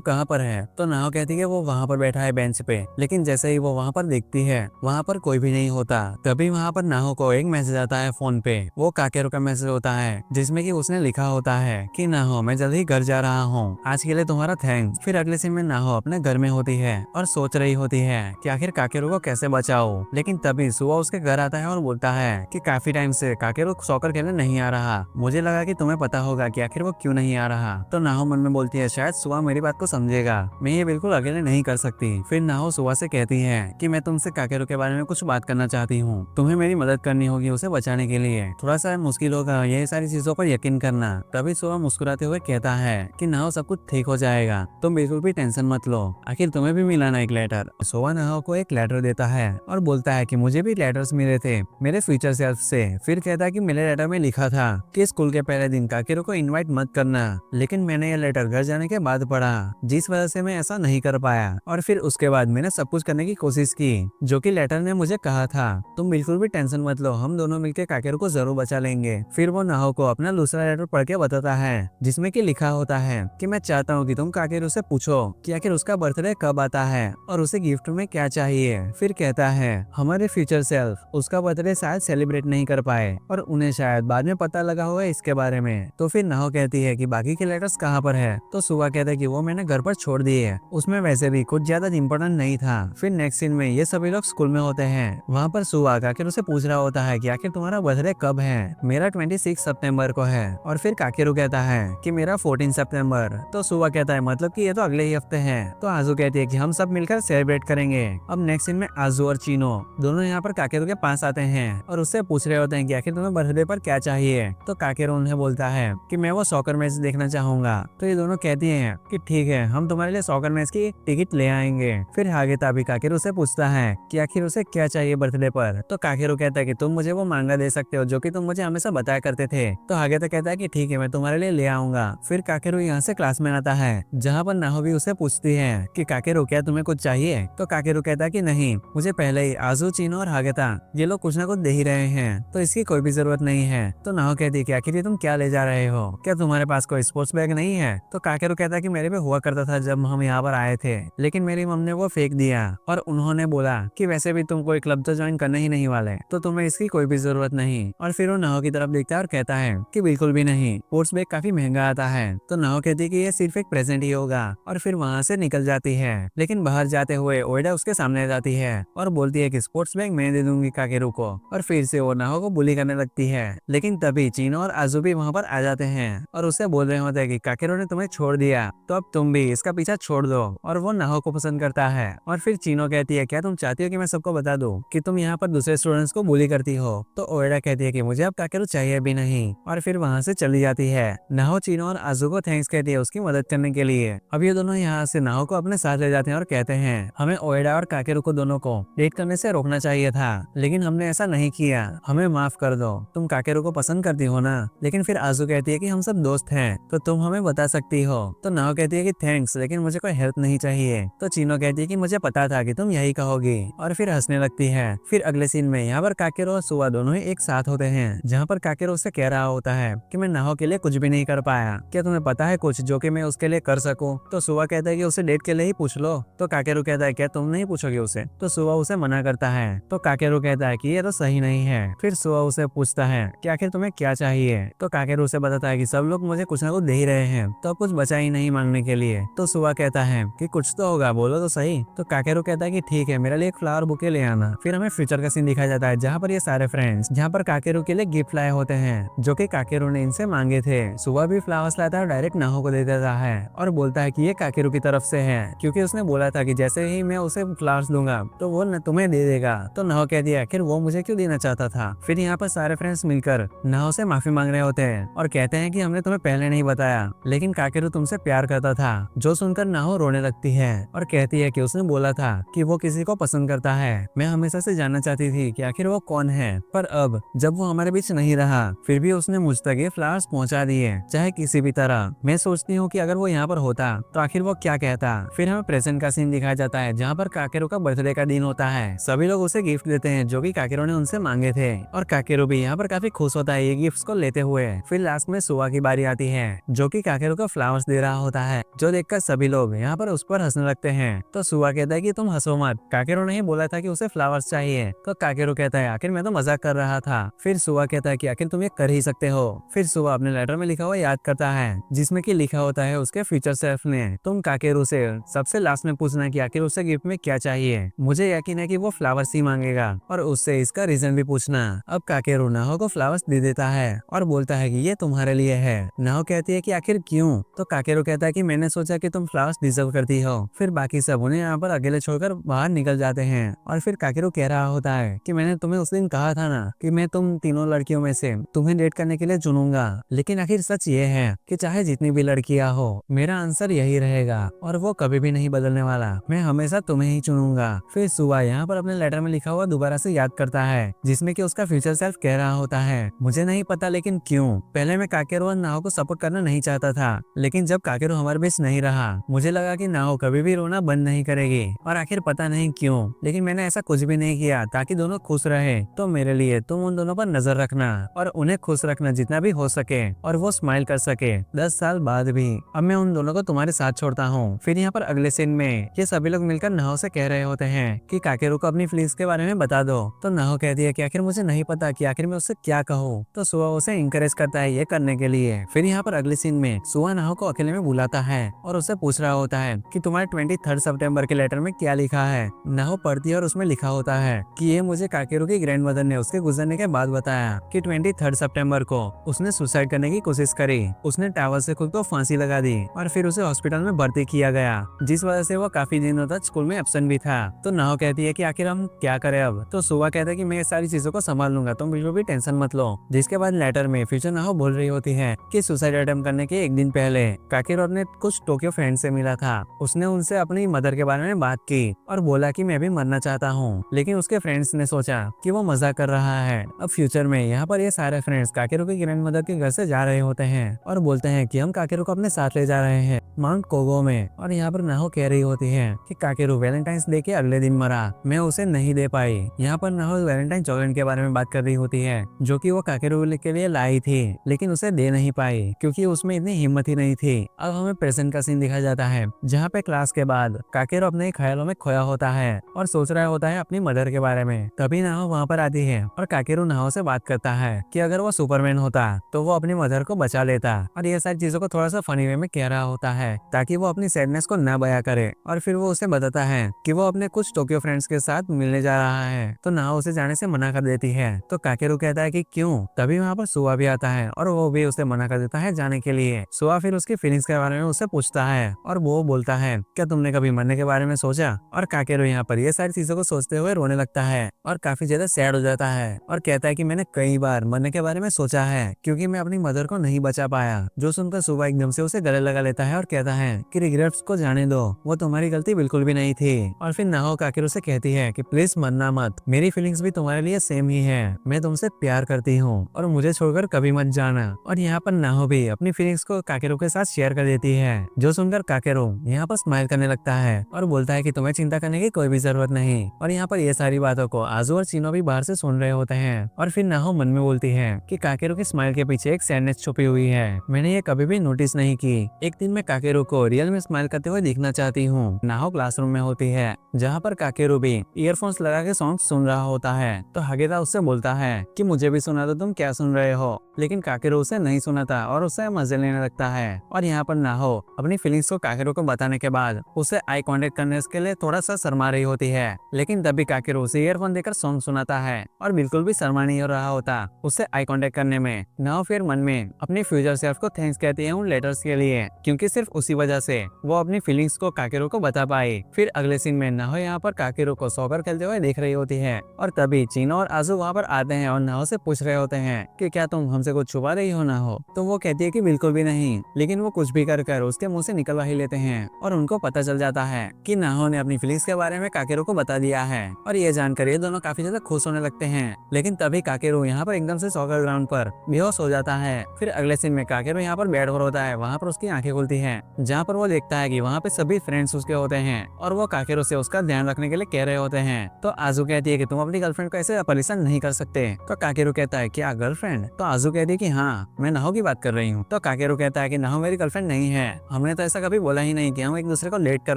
कहाँ पर है। तो नाहो कहती है वो वहाँ पर बैठा है बेंच पे, लेकिन जैसे ही वो वहाँ पर देखती है वहाँ पर कोई भी नहीं होता। तभी वहाँ पर नाहो को एक मैसेज आता है फोन पे। वो काकेरू का मैसेज होता है जिसमें कि उसने लिखा होता है कि नाहो मैं जल्द ही घर जा रहा हूँ, आज के लिए तुम्हारा थैंक्स। फिर अगले सीन में नाहो अपने घर में होती है और सोच रही होती है कि आखिर काकेरू को कैसे बचाओ। लेकिन तभी सुबह उसके घर आता है और बोलता है कि काफी टाइम से काकेरू सॉकर खेलने नहीं आ रहा, मुझे लगा कि तुम्हें पता होगा कि आखिर वो क्यों नहीं आ रहा। तो नाहो मन में बोलती है शायद सुबह मेरी बात को समझेगा, मैं ये बिल्कुल अकेले नहीं कर सकती। फिर नाहो सुबह से कहती है कि मैं तुमसे काकेरू के बारे में कुछ बात करना चाहती हूँ, तुम्हें मेरी मदद करनी होगी उसे बचाने के लिए, थोड़ा सा मुश्किल होगा ये सारी चीजों पर यकीन करना। तभी सुबह मुस्कुराते हुए कहता है कि नाहो सब कुछ ठीक हो जाएगा, तुम बिल्कुल भी टेंशन मत लो, आखिर तुम्हें भी मिला ना एक लेटर। सोवा नाहो को एक लेटर देता है और बोलता है कि मुझे भी लेटर्स मिले थे मेरे फ्यूचर सेल्फ से। फिर कहता है कि मेरे लेटर में लिखा था कि स्कूल के पहले दिन काकेरू को इनवाइट मत करना, लेकिन मैंने ये लेटर घर जाने के बाद पढ़ा, जिस वजह से मैं ऐसा नहीं कर पाया, और फिर उसके बाद मैंने सब कुछ करने की कोशिश की जो कि लेटर ने मुझे कहा था। तुम बिल्कुल भी टेंशन मत लो, हम दोनों मिलकर काकेरू को जरूर बचा लेंगे। फिर वो नाहो को अपना दूसरा लेटर पढ़ के बताता है जिसमें कि लिखा होता है कि मैं चाहता हूँ कि तुम काकेरू से पूछो कि आखिर उसका बर्थडे कब आता है और उसे गिफ्ट में क्या चाहिए। फिर कहता है हमारे फ्यूचर सेल्फ उसका बर्थडे शायद सेलिब्रेट नहीं कर पाए और उन्हें शायद बाद में पता लगा होगा इसके बारे में। तो फिर नाहो कहती है कि बाकी के लेटर्स कहाँ पर है। तो सुबह कहता है कि वो मैंने घर पर छोड़ दिए, उसमें वैसे भी कुछ ज्यादा इम्पोर्टेंट नहीं था। फिर नेक्स्ट सीन में ये सभी लोग स्कूल में होते हैं। वहाँ पर सुबह काकेरू से पूछ रहा होता है कि आखिर तुम्हारा बर्थडे कब है। मेरा 26 सितंबर को है। और फिर काकेरू कहता है कि मेरा 14 सितंबर। तो सुबह कहता है मतलब कि ये तो अगले ही हफ्ते है। तो आजू कहती है कि हम सब मिलकर सेलिब्रेट करेंगे। अब नेक्स्ट सीन में आजू और चीनो दोनों यहाँ पर काकेरू के पास आते हैं और उससे पूछ रहे होते हैं कि आखिर तुम्हें बर्थडे पर क्या चाहिए। तो काकेरू उन्हें बोलता है कि मैं वो सॉकर मैच देखना चाहूंगा। तो ये दोनों कहती हैं कि ठीक है, हम तुम्हारे लिए सॉकर मैच की टिकट ले आएंगे। फिर हागेता भी काकेरू से पूछता है कि आखिर उसे क्या चाहिए बर्थडे पर। तो काकेरू कहता है कि तुम मुझे वो मांगा दे सकते हो जो कि तुम मुझे हमेशा बताया करते थे। तो हागेता कहता है कि ठीक है, मैं तुम्हारे लिए ले आऊंगा। फिर काकेरू यहाँ से क्लास में आता है जहाँ पर नाहो भी उसे पूछती है कि काकेरू क्या तुम्हें कुछ चाहिए। तो काकेरू कहता है कि नहीं, मुझे पहले ही आजू, चीनो और हागेता ये लोग कुछ ना कुछ दे ही रहे हैं, तो इसकी कोई भी जरूरत नहीं है। तो नाहो कहती है कि आखिर तुम क्या ले जा रहे हो, क्या तुम्हारे पास कोई स्पोर्ट्स बैग नहीं है। तो काकेरू कहता है कि मेरे पे हुआ करता था जब हम यहाँ पर आए थे, लेकिन मेरी मम्मी ने वो फेंक दिया और उन्होंने बोला कि वैसे भी तुम कोई क्लब तो ज्वाइन करने ही नहीं वाले, तो तुम्हें इसकी कोई भी जरूरत नहीं। और फिर वो नाहो की तरफ देखता है और कहता है कि बिल्कुल भी नहीं, स्पोर्ट्स बैग काफी महंगा आता है। तो नाहो कहती है कि ये सिर्फ एक प्रेजेंट ही होगा और फिर वहाँ से निकल जाती है। लेकिन बाहर जाते हुए ओएडा उसके सामने जाती है और बोलती है कि स्पोर्ट्स बैग मैं दे दूंगी काकेरू को। और फिर से वो नाहो को बुली करने लगती है। लेकिन तभी चीनो और आजू भी वहाँ पर आ जाते हैं और उसे बोल रहे होते हैं कि काकेरू ने तुम्हें छोड़ दिया, तो अब तुम भी इसका पीछा छोड़ दो। और वो नाहो को पसंद करता है। और फिर चीनो कहती है क्या तुम चाहती हो कि मैं सबको बता दूं कि तुम यहाँ पर दूसरे स्टूडेंट्स को बुली करती हो। तो ओएडा कहती है कि मुझे अब काकेरू चाहिए भी नहीं और फिर वहाँ से चली जाती है। नाहो चीनो और आजू को थैंक्स कहती है उसकी मदद करने के लिए। अब ये दोनों यहाँ से नाहो को अपने साथ ले जाते हैं और कहते हैं हमें ओएडा और काकेरू को दोनों को डेट करने से रोकना चाहिए था, लेकिन हमने ऐसा नहीं किया, हमें माफ कर दो। तुम काकेरू को पसंद करती हो ना। लेकिन फिर आजू कहती है कि हम सब दोस्त हैं, तो तुम हमें बता सकती हो। तो नाहो कहती है कि थैंक्स, लेकिन मुझे कोई हेल्प नहीं चाहिए। तो चीनो कहती है कि मुझे पता था कि तुम यही कहोगी और फिर हंसने लगती है। फिर अगले सीन में यहाँ पर काकेरू और सुवा दोनों ही एक साथ होते हैं, जहाँ पर काकेरू उससे कह रहा होता है कि मैं नाहो के लिए कुछ भी नहीं कर पाया, क्या तुम्हें पता है कुछ जो कि मैं उसके लिए कर सकूं। तो सुवा कहता है कि उसे डेट के लिए ही पूछ लो। तो काकेरू कहता है क्या तुम नहीं पूछोगे उसे। तो सुवा उसे मना करता है। तो काकेरू कहता है कि ये तो सही नहीं है। फिर सुवा उसे पूछता है कि आखिर तुम्हें क्या चाहिए। तो काकेरू उसे बताता है कि सब लोग मुझे कुछ ना कुछ दे ही रहे हैं, तो अब कुछ बचा ही नहीं मांगने के लिए। तो सुवा कहता है कि कुछ तो होगा, बोलो तो सही। तो काकेरू कहता है कि ठीक है, मेरे लिए एक फ्लावर बुके ले आना। फिर हमें फ्यूचर का सीन दिखाया जाता है जहाँ पर ये सारे फ्रेंड्स जहाँ पर काकेरू के लिए गिफ्ट लाए होते हैं जो कि काकेरू ने इनसे मांगे थे। सुबह भी फ्लावर्स लाता है और डायरेक्ट नाहो को दे देता है और बोलता है कि ये काकेरू की तरफ से है, क्योंकि उसने बोला था कि जैसे ही मैं उसे फ्लावर्स दूंगा तो वो तुम्हें दे देगा। तो नाहो कह दिया आखिर वो मुझे क्यों देना चाहता था। फिर यहाँ पर सारे फ्रेंड्स मिलकर नाहो से माफी मांग रहे होते हैं और कहते हैं कि हमने तुम्हें पहले नहीं बताया, लेकिन काकेरू तुमसे प्यार करता था। जो सुनकर नाहो रोने लगती है और कहती है कि उसने बोला था कि वो किसी को पसंद करता है। मैं हमेशा से जानना चाहती थी कि आखिर वो कौन है, पर अब जब वो हमारे बीच नहीं रहा फिर भी उसने मुझ तक ये फ्लावर्स पहुंचा दिए, चाहे किसी भी तरह। मैं सोचती हूँ कि अगर वो यहाँ पर होता तो आखिर वो क्या कहता। फिर हमें प्रेजेंट का सीन दिखाया जाता है जहाँ पर काकेरो का बर्थडे का दिन होता है। सभी लोग उसे गिफ्ट देते हैं जो कि काकेरो ने उनसे मांगे थे और काकेरो भी यहाँ पर काफी खुश होता है ये गिफ्ट्स को लेते हुए। फिर लास्ट में सुआ की बारी आती है जो कि काकेरो को फ्लावर्स दे रहा होता है, जो देखकर सभी लोग यहाँ पर उस पर हंसने लगते हैं। तो सुआ कहता है कि तुम हंसो मत, काकेरो ने ही बोला था कि उसे फ्लावर्स चाहिए। तो काकेरो कहता है आखिर मैं तो मजाक कर रहा था। फिर सुआ कहता है कि आखिर तुम ये कर ही सकते हो। फिर सुआ अपने लेटर में लिखा हुआ याद करता है जिसमें कि लिखा होता है उसके फ्यूचर सेल्फ ने, तुम काकेरो से सबसे लास्ट में पूछना कि आखिर उसे गिफ्ट में क्या चाहिए। मुझे यकीन है कि वो फ्लावर्स ही मांगेगा और उससे इसका रीजन भी पूछना। अब काकेरो नाहो को फ्लावर्स दे देता है और बोलता है कि ये तुम्हारे लिए है। नाहो कहती है कि आखिर क्यों? तो काकेरो कहता है कि मैंने सोचा कि तुम फ्लावर्स डिजर्व करती हो। फिर बाकी सब उन्हें यहाँ पर अकेले छोड़कर बाहर निकल जाते हैं और फिर काकेरो कह रहा होता है कि मैंने तुम्हें उस दिन कहा था ना कि मैं तुम तीनों लड़कियों में से तुम्हें डेट करने के लिए चुनूंगा, लेकिन आखिर सच ये है कि चाहे जितनी भी लड़कियां हो मेरा आंसर यही रहेगा और वो कभी भी नहीं बदलने वाला, मैं हमेशा तुम्हें ही चुनूंगा। फिर सुआ यहाँ पर अपने लेटर में लिखा हुआ दोबारा से याद करता है जिसमें कि उसका फ्यूचर सेल्फ कह रहा होता है मुझे नहीं पता लेकिन क्यों, पहले मैं काकेरो और नाहो को सपोर्ट करना नहीं चाहता था, लेकिन जब काकेरो हमारे बीच नहीं रहा मुझे लगा कि नाहो कभी भी रोना बंद नहीं करेगी और आखिर पता नहीं क्यों लेकिन मैंने ऐसा कुछ भी नहीं किया ताकि दोनों खुश रहे। तो मेरे लिए तुम उन दोनों पर नजर रखना और उन्हें खुश रखना जितना भी हो सके और वो स्माइल कर सके 10 साल बाद भी। अब मैं उन दोनों को तुम्हारे साथ छोड़ता हूँ। फिर यहाँ पर अगले सीन में ये सभी लोग मिलकर नाहो से कह रहे होते हैं कि काकेरो को अपनी फीलिंग्स के बारे में बता दो। तो नाहो कहती है कि आखिर मुझे नहीं पता कि आखिर मैं उससे क्या कहूँ। तो सुआ उसे इंकरेज करता है ये करने के लिए। फिर यहाँ पर अगले सीन में सुआ नाहो को अकेले में बुलाता है और उससे पूछ रहा होता है कि तुम्हारे 23 सितंबर के लेटर में क्या लिखा है। नाहो पढ़ती है और उसमें लिखा होता है कि ये मुझे काकेरो की ग्रैंडमदर ने उसके गुजरने के बाद बताया कि 23 सितंबर को उसने सुसाइड करने की कोशिश करी, उसने टावर से खुद को फांसी लगा दी और फिर उसे हॉस्पिटल में भर्ती किया गया जिस वजह से वो काफी दिनों तक स्कूल में एब्सेंट भी था। तो नाहो कहती है कि आखिर हम क्या करें अब। तो सुआ कहता है कि मैं ये सारी चीजों को संभाल लूंगा, तुम बिल्कुल भी टेंशन मत लो। जिसके बाद लेटर में फ्यूचर नाहो बोल रही होती है कि सुसाइड अटेम्प्ट करने के एक दिन पहले काकेरो अपने कुछ टोक्यो फ्रेंड से मिला था, उसने उनसे अपनी मदर के बारे में बात की और बोला कि मैं भी मरना चाहता हूँ, लेकिन उसके फ्रेंड्स ने सोचा कि वो मजाक कर रहा है। अब फ्यूचर में यहाँ पर ये सारे फ्रेंड्स काकेरो की ग्रैंडमदर के घर से जा रहे होते हैं और बोलते हैं कि हम काकेरो को अपने साथ ले जा रहे हैं माउंट कोगो में। और यहाँ पर नाहो कह रही होती है कि काकेरो वैलेंटाइंस डे के अगले दिन मरा, मैं उसे नहीं दे पाई। यहाँ पर नाहो वैलेंटाइन चॉकलेट के बारे में बात कर रही होती है जो कि वो काकेरो के लिए लाई थी लेकिन उसे दे नहीं पाई क्योंकि उसमें इतनी हिम्मत ही नहीं थी। अब हमें प्रेजेंट का सीन दिखाया जाता है जहाँ पे क्लास के बाद काकेरो अपने ख्यालों में खोया होता है और सोच रहा होता है अपनी मदर के बारे में। तभी नाहो वहाँ पर आती है और काकेरो नाहो से बात करता है कि अगर वो सुपरमैन होता तो वो अपनी मदर को बचा लेता और ये सारी चीजों को थोड़ा सा फनी वे में कह रहा होता है ताकि वो अपनी सैडनेस को न बया करे। और फिर वो उसे बताता है कि वो अपने कुछ टोक्यो फ्रेंड्स के साथ मिलने जा रहा है। तो नाहो उसे जाने से मना कर देती है। तो काकेरो कहता है कि क्यों। तभी वहाँ पर सुआ भी आता है और वो भी उसे मना कर देता है जाने के लिए। सुआ फिर उसकी फीलिंग्स के बारे में उससे पूछता है और वो बोलता है क्या तुमने कभी मरने के बारे में सोचा। और काकेरो यहाँ पर ये सारी चीजों को सोचते हुए रोने लगता है और काफी ज्यादा सैड हो जाता है और कहता है कि मैंने कई बार मरने के बारे में सोचा है क्योंकि मैं अपनी मदर को नहीं बचा पाया। जो सुनकर सुबह एकदम से उसे गले लगा लेता है और कहता है कि रिग्रेट्स को जाने दो, वो तुम्हारी गलती बिल्कुल भी नहीं थी। और फिर नाहो काकेरो से कहती है कि प्लीज मरना मत, मेरी फीलिंग्स भी तुम्हारे लिए सेम ही है, मैं तुमसे प्यार करती हूँ और मुझे छोड़कर कभी मत जाना। और यहाँ पर नाहो भी अपनी फीलिंग्स को काकेरो के साथ शेयर कर देती है। जो सुनकर काकेरो यहाँ पर स्माइल करने लगता है और बोलता है कि तुम्हें चिंता करने की कोई भी जरूरत नहीं। और यहाँ पर ये सारी बातों को आजू और चिनो भी बाहर से सुन रहे होते हैं। और फिर नाहो मन में बोलती है कि काकेरो की स्माइल के पीछे एक सैडनेस छुपी हुई है, मैंने ये कभी भी नोटिस नहीं की। एक दिन मैं काकेरो को रियल में स्माइल करते हुए दिखना चाहती हूँ। नाहो क्लासरूम में होती है जहाँ पर काकेरो भी ईयरफोन्स लगा के सॉन्ग सुन रहा होता है। तो हगेता उससे बोलता है कि मुझे भी सुना दो, तुम क्या सुन रहे हो। लेकिन काकेरो उसे नहीं सुनाता और उससे मजे लेने लगता है। और यहाँ पर नाहो अपनी फीलिंग्स को काकेरो को बताने के बाद उसे आई कांटेक्ट करने के लिए थोड़ा सा शर्मा रही होती है, लेकिन तभी काकेरो उसे ईयरफोन देकर सॉन्ग सुनाता है और बिल्कुल भी शर्मा नहीं हो रहा होता उससे आई कांटेक्ट करने में। नाहो फिर मन में अपने फ्यूचर सेल्फ को थैंक्स कहती है उन लेटर्स के लिए क्योंकि सिर्फ उसी वजह से वो अपनी फीलिंग्स को काकेरो को बता पाई। फिर अगले सीन में नाहो यहाँ पर काकेरो को सॉकर खेलते हुए देख रही होती है और तभी चिनो और आजू वहाँ पर आते हैं और नाहो से पूछ रहे होते हैं कि क्या तुम हमसे हमसे कुछ छुपा रही हो ना हो। तो वो कहती है कि बिल्कुल भी नहीं, लेकिन वो कुछ भी कर कर उसके मुंह से निकलवा ही लेते हैं और उनको पता चल जाता है कि नाहो ने अपनी फीलिंग्स के बारे में काकेरू को बता दिया है। और ये जानकर ये दोनों काफी ज्यादा खुश होने लगते हैं। लेकिन तभी काकेरू यहाँ पर एकदम से सॉकर ग्राउंड पर बेहोश हो जाता है। फिर अगले सीन में काकेरू यहाँ पर बेड पर होता है, वहाँ पर उसकी आंखें खुलती है, जहाँ पर वो देखता है कि वहाँ पे सभी फ्रेंड्स उसके होते हैं और वो काकेरू से उसका ध्यान रखने के लिए कह रहे होते हैं। तो आजू कहती है कि तुम अपनी गर्लफ्रेंड को ऐसे परेशान नहीं कर सकते। तो काकेरू कहता है क्या गर्लफ्रेंड? तो आजू कहती है कि हाँ, मैं नाहो की बात कर रही हूँ। तो काकेरू कहता है कि नाहो मेरी गर्लफ्रेंड नहीं है, हमने तो ऐसा कभी बोला ही नहीं कि हम एक दूसरे को डेट कर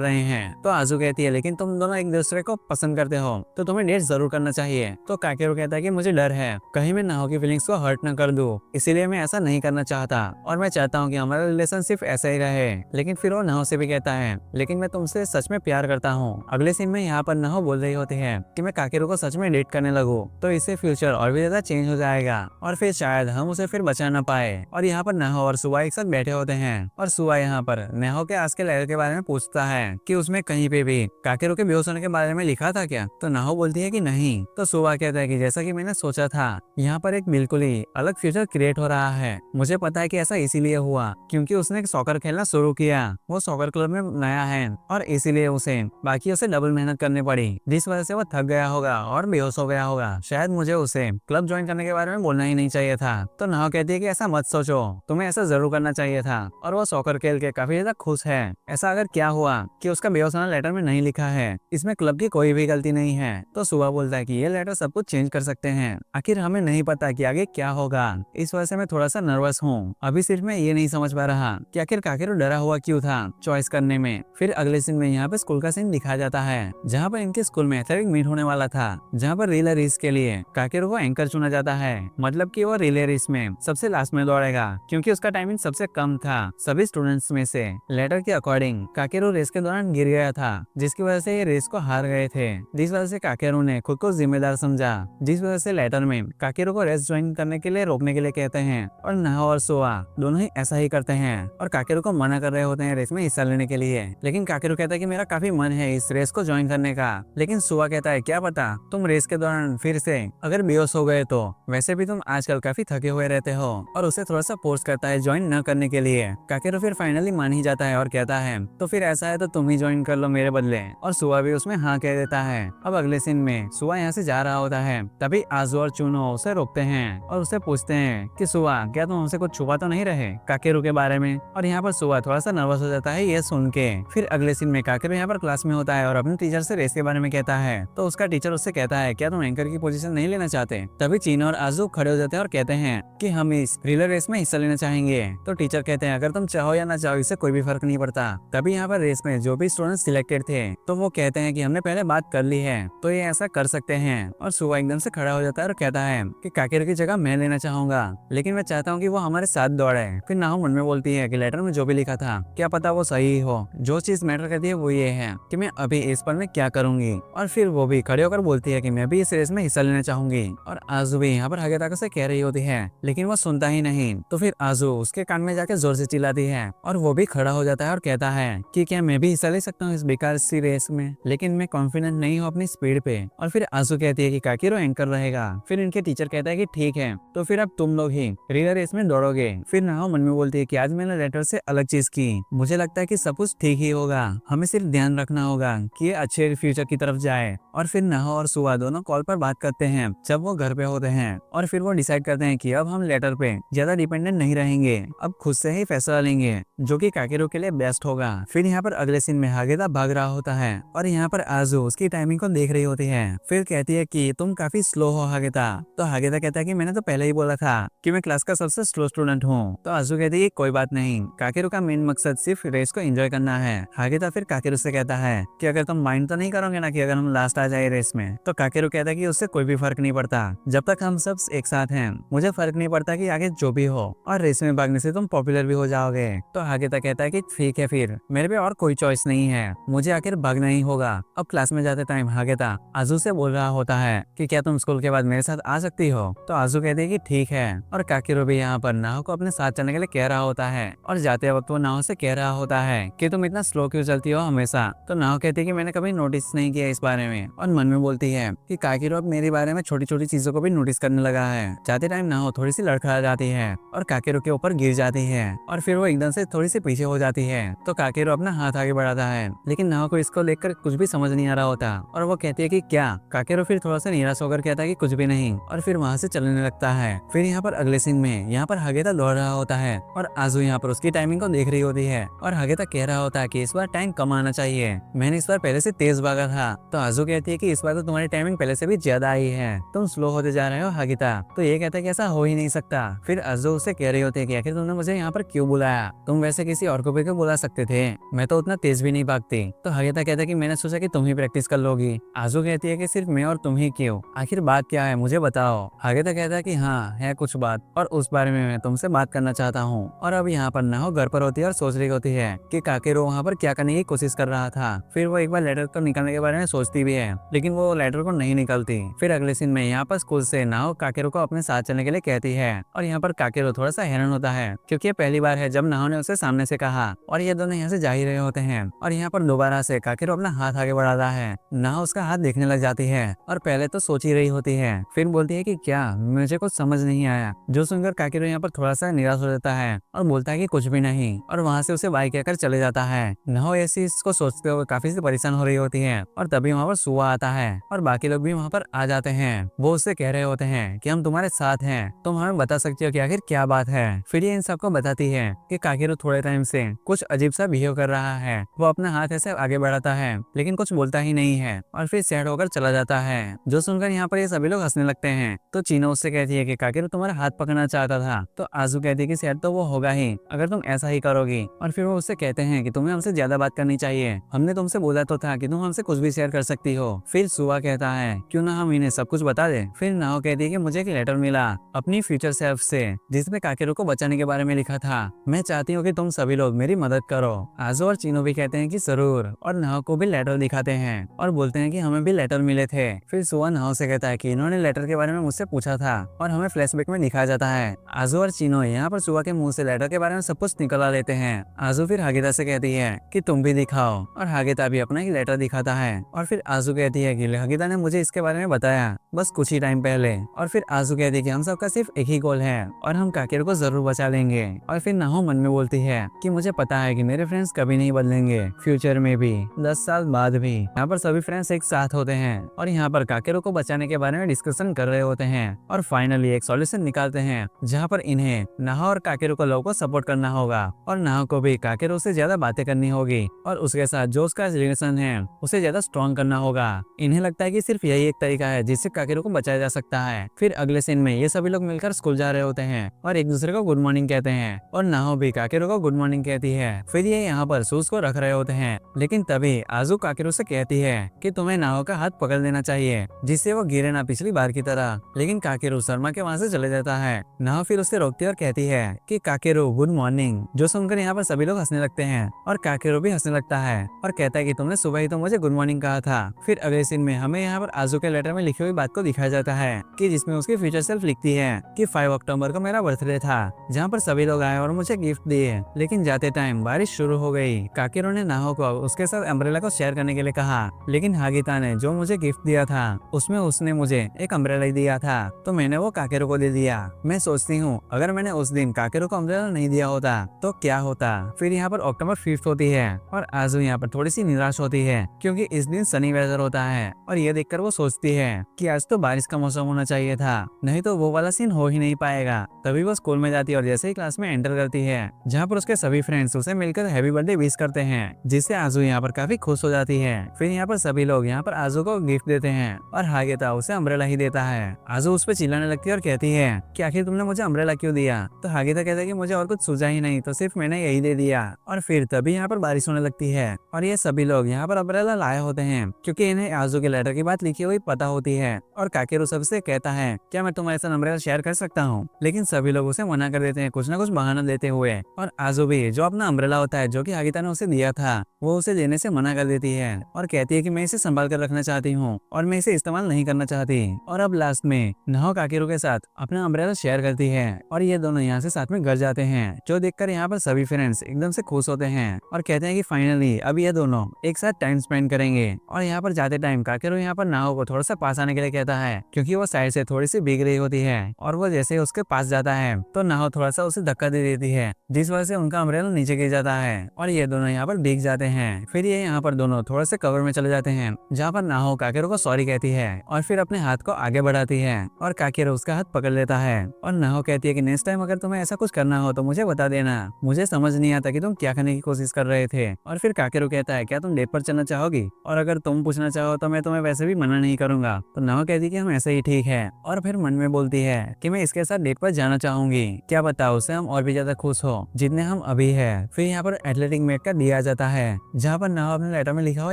रहे हैं। तो आजू कहती है लेकिन तुम दोनों एक दूसरे को पसंद करते हो तो तुम्हें डेट जरूर करना चाहिए। तो काकेरू कहता है कि मुझे डर है कहीं मैं नाहो की फीलिंग्स को हर्ट न कर दूं, इसीलिए मैं ऐसा नहीं करना चाहता और मैं चाहता हूँ कि हमारा रिलेशनशिप ऐसा ही रहे। लेकिन फिर वो नाहो से भी कहता है लेकिन मैं तुमसे सच में प्यार करता हूँ। अगले सीन में यहाँ पर नाहो बोल रही होती है कि मैं काकेरू को सच में डेट करने लगूं तो इससे फ्यूचर और भी ज्यादा चेंज हो जाएगा और फिर शायद हम उसे फिर बचा ना पाए। और यहाँ पर नाहो और सुवा एक साथ बैठे होते हैं और सुवा यहाँ पर नाहो के आज के लहर के बारे में पूछता है कि उसमें कहीं पे भी काकेरू के बेहोश होने के बारे में लिखा था क्या? तो नाहो बोलती है कि नहीं। तो सुवा कहता है कि जैसा कि मैंने सोचा था, यहाँ पर एक बिल्कुल ही अलग फ्यूचर क्रिएट हो रहा है। मुझे पता है कि ऐसा इसीलिए हुआ क्योंकि उसने सॉकर खेलना शुरू किया, वो सॉकर क्लब में नया है और इसीलिए उसे बाकियों से डबल मेहनत करनी पड़ी, जिस वजह से वो थक गया होगा और बेहोश हो गया होगा। शायद मुझे उसे क्लब ज्वाइन करने के बारे में बोलना ही नहीं चाहिए था। तो नाहो कहती है कि ऐसा मत सोचो, तुम्हें ऐसा जरूर करना चाहिए था। और वो सॉकर खेल के काफी ज्यादा खुश है। ऐसा अगर क्या हुआ कि उसका बेहोश होना लेटर में नहीं लिखा है, इसमें क्लब की कोई भी गलती नहीं है। तो सुबह बोलता है कि ये लेटर सब कुछ चेंज कर सकते हैं, आखिर हमें नहीं पता कि आगे क्या होगा, इस वजह से मैं थोड़ा सा नर्वस हूँ। अभी सिर्फ मैं ये नहीं समझ पा रहा कि आखिर काकेरू डरा हुआ क्यों था चॉइस करने में। फिर अगले सीन में यहाँ पे स्कूल का सीन दिखाया जाता है, जहाँ पर इनके स्कूल में एथलेटिक मीट होने वाला था, जहाँ पर रिले रेस के लिए काकेरू को एंकर चुना जाता है। मतलब कि वो रिले रेस में सबसे लास्ट में दौड़ेगा क्योंकि उसका टाइमिंग सबसे कम था सभी स्टूडेंट्स में से। लेटर के अकॉर्डिंग काकेरू रेस के दौरान गिर गया था, जिसकी वजह से ये रेस को हार गए थे, जिस वजह से काकेरू ने खुद को जिम्मेदार समझा, जिस वजह से लेटर में काकेरू को रेस ज्वाइन करने के लिए रोकने के लिए कहते हैं। और नाहो और सुवा दोनों ही ऐसा ही करते हैं और काकेरू को मना कर रहे होते हैं रेस में हिस्सा लेने के लिए। लेकिन काकेरू कहता है कि मेरा काफी मन है इस रेस को ज्वाइन करने का। लेकिन सुवा कहता है क्या पता तुम रेस के दौरान फिर से अगर बेहोश हो गए तो, वैसे भी तुम आजकल काफी थके हुए रहते हो। और उसे थोड़ा सा फोर्स करता है ज्वाइन न करने के लिए। काकेरू फिर फाइनली मान ही जाता है और कहता है तो फिर ऐसा है तो तुम ही ज्वाइन कर लो मेरे बदले। और सुवा भी उसमें हाँ कह देता है। अब अगले सीन में सुवा यहाँ से जा रहा होता है, तभी आजू और चूनो उसे रोकते हैं और उससे पूछते हैं कि सुवा क्या तुम हमसे कुछ छुपा तो नहीं रहे काकेरू के बारे में। और यहाँ पर सुवा थोड़ा सा नर्वस हो जाता है ये सुन के। फिर अगले सीन में काकेरू यहाँ पर क्लास में होता है और अपने टीचर से रेस के बारे में कहता है। तो उसका टीचर उससे कहता है क्या तुम एंकर की पोजीशन नहीं लेना चाहते? तभी चीनो और आजू खड़े हो जाते हैं और कहते हैं कि हम इस रिले रेस में हिस्सा लेना चाहेंगे। तो टीचर कहते हैं अगर तुम चाहो या ना चाहो इससे कोई भी फर्क नहीं पड़ता। तभी यहाँ पर रेस में जो भी स्टूडेंट सिलेक्टेड थे तो वो कहते हैं कि हमने पहले बात कर ली है तो ये ऐसा कर सकते हैं। और सुवा एकदम से खड़ा हो जाता है और कहता है कि काकेरू की जगह मैं लेना चाहूंगा, लेकिन मैं चाहता हूँ कि वो हमारे साथ दौड़े। फिर नाहो मन में बोलती है कि लेटर में जो भी लिखा था क्या पता वो सही हो, जो चीज मैटर करती है वो ये है कि मैं अभी इस पल में क्या करूंगी। और फिर वो भी खड़े होकर बोलती है कि मैं भी इस रेस में हिस्सा लेना चाहूंगी। और आजू भी यहाँ पर हागेताका से कह रही होती है, लेकिन वो सुनता ही नहीं। तो फिर आजू उसके कान में जाके जोर से चिल्लाती है और वो भी खड़ा हो जाता है और कहता है कि क्या मैं भी हिस्सा ले सकता हूँ इस बेकार सी रेस में, लेकिन मैं कॉन्फिडेंट नहीं हूँ अपनी स्पीड पे। और फिर आजू कहती है कि काकेरू एंकर रहेगा। फिर इनके टीचर कहता है कि ठीक है तो फिर अब तुम लोग ही रिले रेस में दौड़ोगे। फिर नाहो मन में बोलती है कि आज मैंने लेटर से अलग चीज की, मुझे लगता है कि सब कुछ ठीक ही होगा, हमें सिर्फ ध्यान रखना होगा कि ये अच्छे फ्यूचर की तरफ जाए। और फिर नाहो और सुवा दोनों कॉल पर बात करते हैं जब वो घर पे होते हैं और फिर वो डिसाइड करते हैं कि अब हम लेटर पे ज्यादा डिपेंडेंट नहीं रहेंगे, अब खुद से ही फैसला लेंगे जो कि काकेरू के लिए बेस्ट होगा। फिर यहाँ पर अगले सीन में हागेता भाग रहा होता है और यहाँ पर आजू उसकी टाइमिंग को देख रही होती है। फिर कहती है कि तुम काफी स्लो हो हागेता। तो हागेता कहता है कि मैंने तो पहले ही बोला था कि मैं क्लास का सबसे स्लो स्टूडेंट हूँ। तो आजू कहती है कोई बात नहीं, काकेरू का मेन मकसद सिर्फ रेस को एंजॉय करना है। हागेता फिर काकेरू से कहता है कि अगर तुम माइंड तो नहीं करोगे ना कि अगर हम लास्ट आ जाए रेस में। तो काकेरू कहता है कि उससे कोई भी फर्क नहीं पड़ता, जब तक हम सब एक साथ हैं मुझे फर्क नहीं पड़ता कि आगे जो भी हो, और रेस में भागने से तुम पॉपुलर भी हो जाओगे। तो हागेता कहता है कि ठीक है फिर मेरे पे और कोई चॉइस नहीं है, मुझे आखिर भागना ही होगा। अब क्लास में जाते टाइम हागेता आजू से बोल रहा होता है कि क्या तुम स्कूल के बाद मेरे साथ आ सकती हो? तो आजू कहती है कि ठीक है। और काकेरू भी यहाँ पर नाहो को अपने साथ चलने के लिए कह रहा होता है और जाते वक्त वो नाहो से कह रहा होता है कि तुम इतना स्लो क्यों चलती हो हमेशा। तो नाहो कहती है कि मैंने कभी नोटिस नहीं किया इस बारे में। और मन में बोलती है कि काकेरू अब मेरे बारे में छोटी छोटी चीजों को भी नोटिस करने लगा है। जाते टाइम नाहो थोड़ी सी लड़खड़ा जाती है और काकेरो के ऊपर गिर जाती है और फिर वो एकदम से थोड़ी सी पीछे हो जाती है। तो काकेरो अपना हाथ आगे बढ़ाता है, लेकिन नाहो को इसको देखकर कुछ भी समझ नहीं आ रहा होता और वो कहती है कि क्या। काकेरो फिर थोड़ा सा निराश होकर कहता है कि कुछ भी नहीं और फिर वहाँ से चलने लगता है। फिर यहाँ पर अगले सीन में यहाँ पर हागेता दौड़ रहा होता है और आजू यहाँ पर उसकी टाइमिंग को देख रही होती है और हागेता कह रहा होता है कि इस बार टाइम कम आना चाहिए, मैंने इस बार पहले से तेज भागा था। तो आजू कहती है कि इस बार तो तुम्हारी टाइमिंग पहले से भी ज्यादा आई है, तुम स्लो होते जा रहे हो हागेता। तो ये कहता है कि ऐसा हो ही नहीं सकता। फिर आजू उससे कह रही होती है कि आखिर तुमने मुझे यहाँ पर क्यों बुलाया, तुम वैसे किसी और को भी क्यों बुला सकते थे, मैं तो उतना तेज भी नहीं भागती। तो हागेता कहता है कि मैंने सोचा कि तुम ही प्रैक्टिस कर लोगी। आजू कहती है कि सिर्फ मैं और तुम ही क्यों, आखिर बात क्या है मुझे बताओ। हागेता कहता है कि हाँ है कुछ बात और उस बारे में मैं तुमसे बात करना चाहता हूँ। और अब यहाँ पर नाहो घर पर होती है और सोच रही होती है कि काकेरो वहाँ पर क्या करने की कोशिश कर रहा था। फिर वो एक बार लेटर को निकालने के बारे में सोचती भी है, लेकिन वो लेटर को नहीं निकलती। फिर अगले सीन में यहाँ पर स्कूल से नाहो काकेरो को अपने साथ चलने के लिए कहती है और यहाँ पर काकेरो थोड़ा सा हैरान होता है क्योंकि ये पहली बार है जब नाहो ने उसे सामने से कहा और ये दोनों यहाँ से जा ही रहे होते हैं। और यहाँ पर दोबारा से काकेरो अपना हाथ आगे बढ़ाता है, नाहो उसका हाथ देखने लग जाती है और पहले तो सोच ही रही होती है, फिर बोलती है कि क्या, मुझे कुछ समझ नहीं आया। जो सुनकर काकेरो यहाँ पर थोड़ा सा निराश हो जाता है और बोलता है कि कुछ भी नहीं और वहाँ से उसे बाय कहकर चले जाता है। नाहो ऐसी इसको सोचते हुए काफी से परेशान हो रही होती है और तभी वहाँ पर सुआ आता है और बाकी लोग भी वहाँ पर आ जाते हैं। वो उससे कह रहे होते हैं कि हम तुम्हारे साथ हैं, तुम हमें बता सकते हो कि आखिर क्या बात है। फिर ये इन सबको बताती है कि काकेरो थोड़े टाइम से कुछ अजीब सा बिहेव कर रहा है, वो अपना हाथ ऐसे आगे बढ़ाता है लेकिन कुछ बोलता ही नहीं है और फिर सैड होकर चला जाता है। जो सुनकर यहाँ पर ये सभी लोग हंसने लगते हैं। तो चीनो उससे कहती है कि काकेरो तुम्हारा हाथ पकड़ना चाहता था। तो आजू कहती है कि शायद तो वो होगा ही अगर तुम ऐसा ही करोगी। और फिर वो उससे कहते हैं कि तुम्हें हमसे ज्यादा बात करनी चाहिए, हमने तुमसे बोला तो था कि तुम हमसे कुछ भी शेयर कर सकती हो। फिर सुआ कहता है क्यों ना हम इन्हें सब कुछ बता दे। फिर नाहो कहती है कि मुझे एक लेटर मिला अपनी फ्यूचर सेल्फ से जिसमें काकेरो को बचाने के बारे में लिखा था, मैं चाहती हूँ कि तुम सभी लोग मेरी मदद करो। आजू और चीनो भी कहते हैं कि जरूर और नाहो को भी लेटर दिखाते हैं और बोलते हैं कि हमें भी लेटर मिले थे। फिर सुआ नाहो से कहता है कि इन्होंने लेटर के बारे में मुझसे पूछा था और हमें फ्लैशबैक में दिखाया जाता है। आजू और चीनो यहाँ पर सुआ के मुंह से लेटर के बारे में सब कुछ निकलवा लेते हैं। आजू फिर हागेता से कहती है कि तुम भी दिखाओ और हागेता भी अपना ही लेटर दिखाता है। और फिर आजू कहती है कि हागेता ने मुझे इसके बारे में बताया बस कुछ ही टाइम पहले। और फिर आजू कहती है कि हम सबका सिर्फ एक ही गोल है और हम काकेरो को जरूर बचा लेंगे। और फिर नाहो मन में बोलती है कि मुझे पता है कि मेरे फ्रेंड्स कभी नहीं बदलेंगे, फ्यूचर में भी 10 साल बाद भी। यहाँ पर सभी फ्रेंड्स एक साथ होते हैं और यहाँ पर काकेरो को बचाने के बारे में डिस्कशन कर रहे होते हैं और फाइनली एक सॉल्यूशन निकालते हैं जहाँ पर इन्हें नाहो और काकेरो को लोगों को सपोर्ट करना होगा और नाहो को भी काकेरो से ज्यादा बातें करनी होगी और उसके साथ जो उसका रिलेशन है उसे ज्यादा स्ट्रॉन्ग करना होगा। इन्हें लगता है कि सिर्फ यही एक तरीका है जिससे काकेरो को बचाया जा सकता है। फिर अगले सीन में ये सभी लोग मिलकर स्कूल जा रहे होते हैं और एक दूसरे को गुड मॉर्निंग कहते हैं और नाहो भी काकेरो को गुड मॉर्निंग कहती है। फिर ये यहाँ पर शूज को रख रहे होते हैं लेकिन तभी आजू काकेरो से कहती है कि तुम्हें नाहो का हाथ पकड़ लेना चाहिए जिससे वो गिरे ना पिछली बार की तरह। लेकिन काकेरो शर्मा के वहाँ से चले जाता है। नाहो फिर उससे रोकती है और कहती है कि काकेरो गुड मॉर्निंग। जो सुनकर यहाँ पर सभी लोग हंसने लगते हैं और काकेरो भी हंसने लगता है और कहता है कि तुमने सुबह ही तो मुझे गुड मॉर्निंग कहा था। फिर अगले सीन में हमें यहाँ पर आजू के लेटर में लिखी हुई बात को दिखाया जाता है कि जिसमें उसकी फ्यूचर सेल्फ लिखती है कि 5 अक्टूबर को मेरा बर्थडे था जहाँ पर सभी लोग आए और मुझे गिफ्ट दिए, लेकिन जाते टाइम बारिश शुरू हो गई। काकेरो ने नाहो को उसके साथ अम्ब्रेला को शेयर करने के लिए कहा लेकिन हागेता ने जो मुझे गिफ्ट दिया था उसमें उसने मुझे एक अम्ब्रेला ही दिया था तो मैंने वो काकेरो को दे दिया। मैं सोचती हूँ अगर मैंने उस दिन काकेरो को अम्ब्रेला नहीं दिया होता तो क्या होता। फिर यहाँ पर अक्टूबर 5 होती है और आजू यहाँ पर थोड़ी सी निराश होती है क्योंकि इस दिन सनी वेदर होता है और ये देखकर वो सोचती है कि आज तो बारिश का मौसम होना चाहिए था, नहीं तो वो वाला सीन हो ही नहीं पाएगा। तभी वो स्कूल में जाती है और जैसे ही क्लास में एंटर करती है जहाँ पर उसके सभी फ्रेंड्स उसे मिलकर हैप्पी बर्थडे विश करते हैं जिससे आजू यहाँ पर काफी खुश हो जाती है। फिर यहाँ पर सभी लोग यहाँ पर आजू को गिफ्ट देते हैं और हागेता उसे अम्ब्रेला ही देता है। आजू उस पर चिल्लाने लगती है और कहती है कि आखिर तुमने मुझे अम्ब्रेला क्यों दिया। तो हागेता कहता है कि मुझे और कुछ सूझा ही नहीं तो सिर्फ मैंने यही दे दिया। और फिर तभी यहाँ पर बारिश होने लगती है और ये सभी लोग यहाँ पर अम्ब्रेला लाए होते हैं क्योंकि इन्हें आजू के लेटर की बात लिखी हुई पता होती है। और काकेरो सबसे कहता है क्या मैं तुम्हारे साथ अम्ब्रेला शेयर कर सकता हूँ, लेकिन सभी लोग उसे मना कर देते हैं कुछ न कुछ बहाना देते हुए। और आजू भी जो अपना अम्ब्रेला होता है जो कि हागेता ने उसे दिया था वो उसे देने से मना कर देती है और कहती है कि मैं इसे संभाल कर रखना चाहती हूँ और मैं इसे इस्तेमाल नहीं करना चाहती। और अब लास्ट में नाहो काकेरो के साथ अपना अम्ब्रेला शेयर करती है और ये दोनों यहाँ से साथ में घर जाते हैं जो देखकर यहाँ पर सभी फ्रेंड्स एकदम से खुश होते हैं और कहते हैं कि फाइनली अब ये दोनों एक साथ टाइम स्पेंड करेंगे। और यहाँ पर जाते टाइम काकेरो यहाँ पर नाहो को थोड़ा सा पास आने के लिए कहता है क्योंकि वो साइड से थोड़ी सी भीग रही होती है और वो जैसे उसके पास जाता है तो नाहो थोड़ा सा उसे धक्का दे देती है, जिस वजह से उनका अम्ब्रेला नीचे गिर जाता है और ये दोनों यहाँ पर भीग जाते हैं। फिर ये यहाँ पर दोनों थोड़ा से कवर में चले जाते हैं, जहाँ पर नाहो काकेरो को सॉरी कहती है और फिर अपने हाथ को आगे बढ़ाती है और काकेरो उसका हाथ पकड़ लेता है और नाहो कहती है कि नेक्स्ट टाइम अगर तुम्हें ऐसा कुछ करना हो तो मुझे बता देना, मुझे समझ नहीं आता कि तुम क्या करने की कोशिश कर रहे थे। और फिर काकेरो कहता है क्या तुम डेट पर चलना चाहोगी, और अगर तुम पूछना चाहो तो मैं तुम्हें वैसे भी मना नहीं करूंगा। तो नाहो कहती है कि हम ऐसे ही ठीक है और फिर मन में बोलती है कि मैं इसके साथ डेट पर जाना चाहूंगी, क्या बताओ उससे हम और भी ज्यादा खुश हो जितने हम अभी है। फिर यहाँ पर एथलेटिक मीट का दिया जाता है, जहाँ पर नाहो अपने लेटर में लिखा हुआ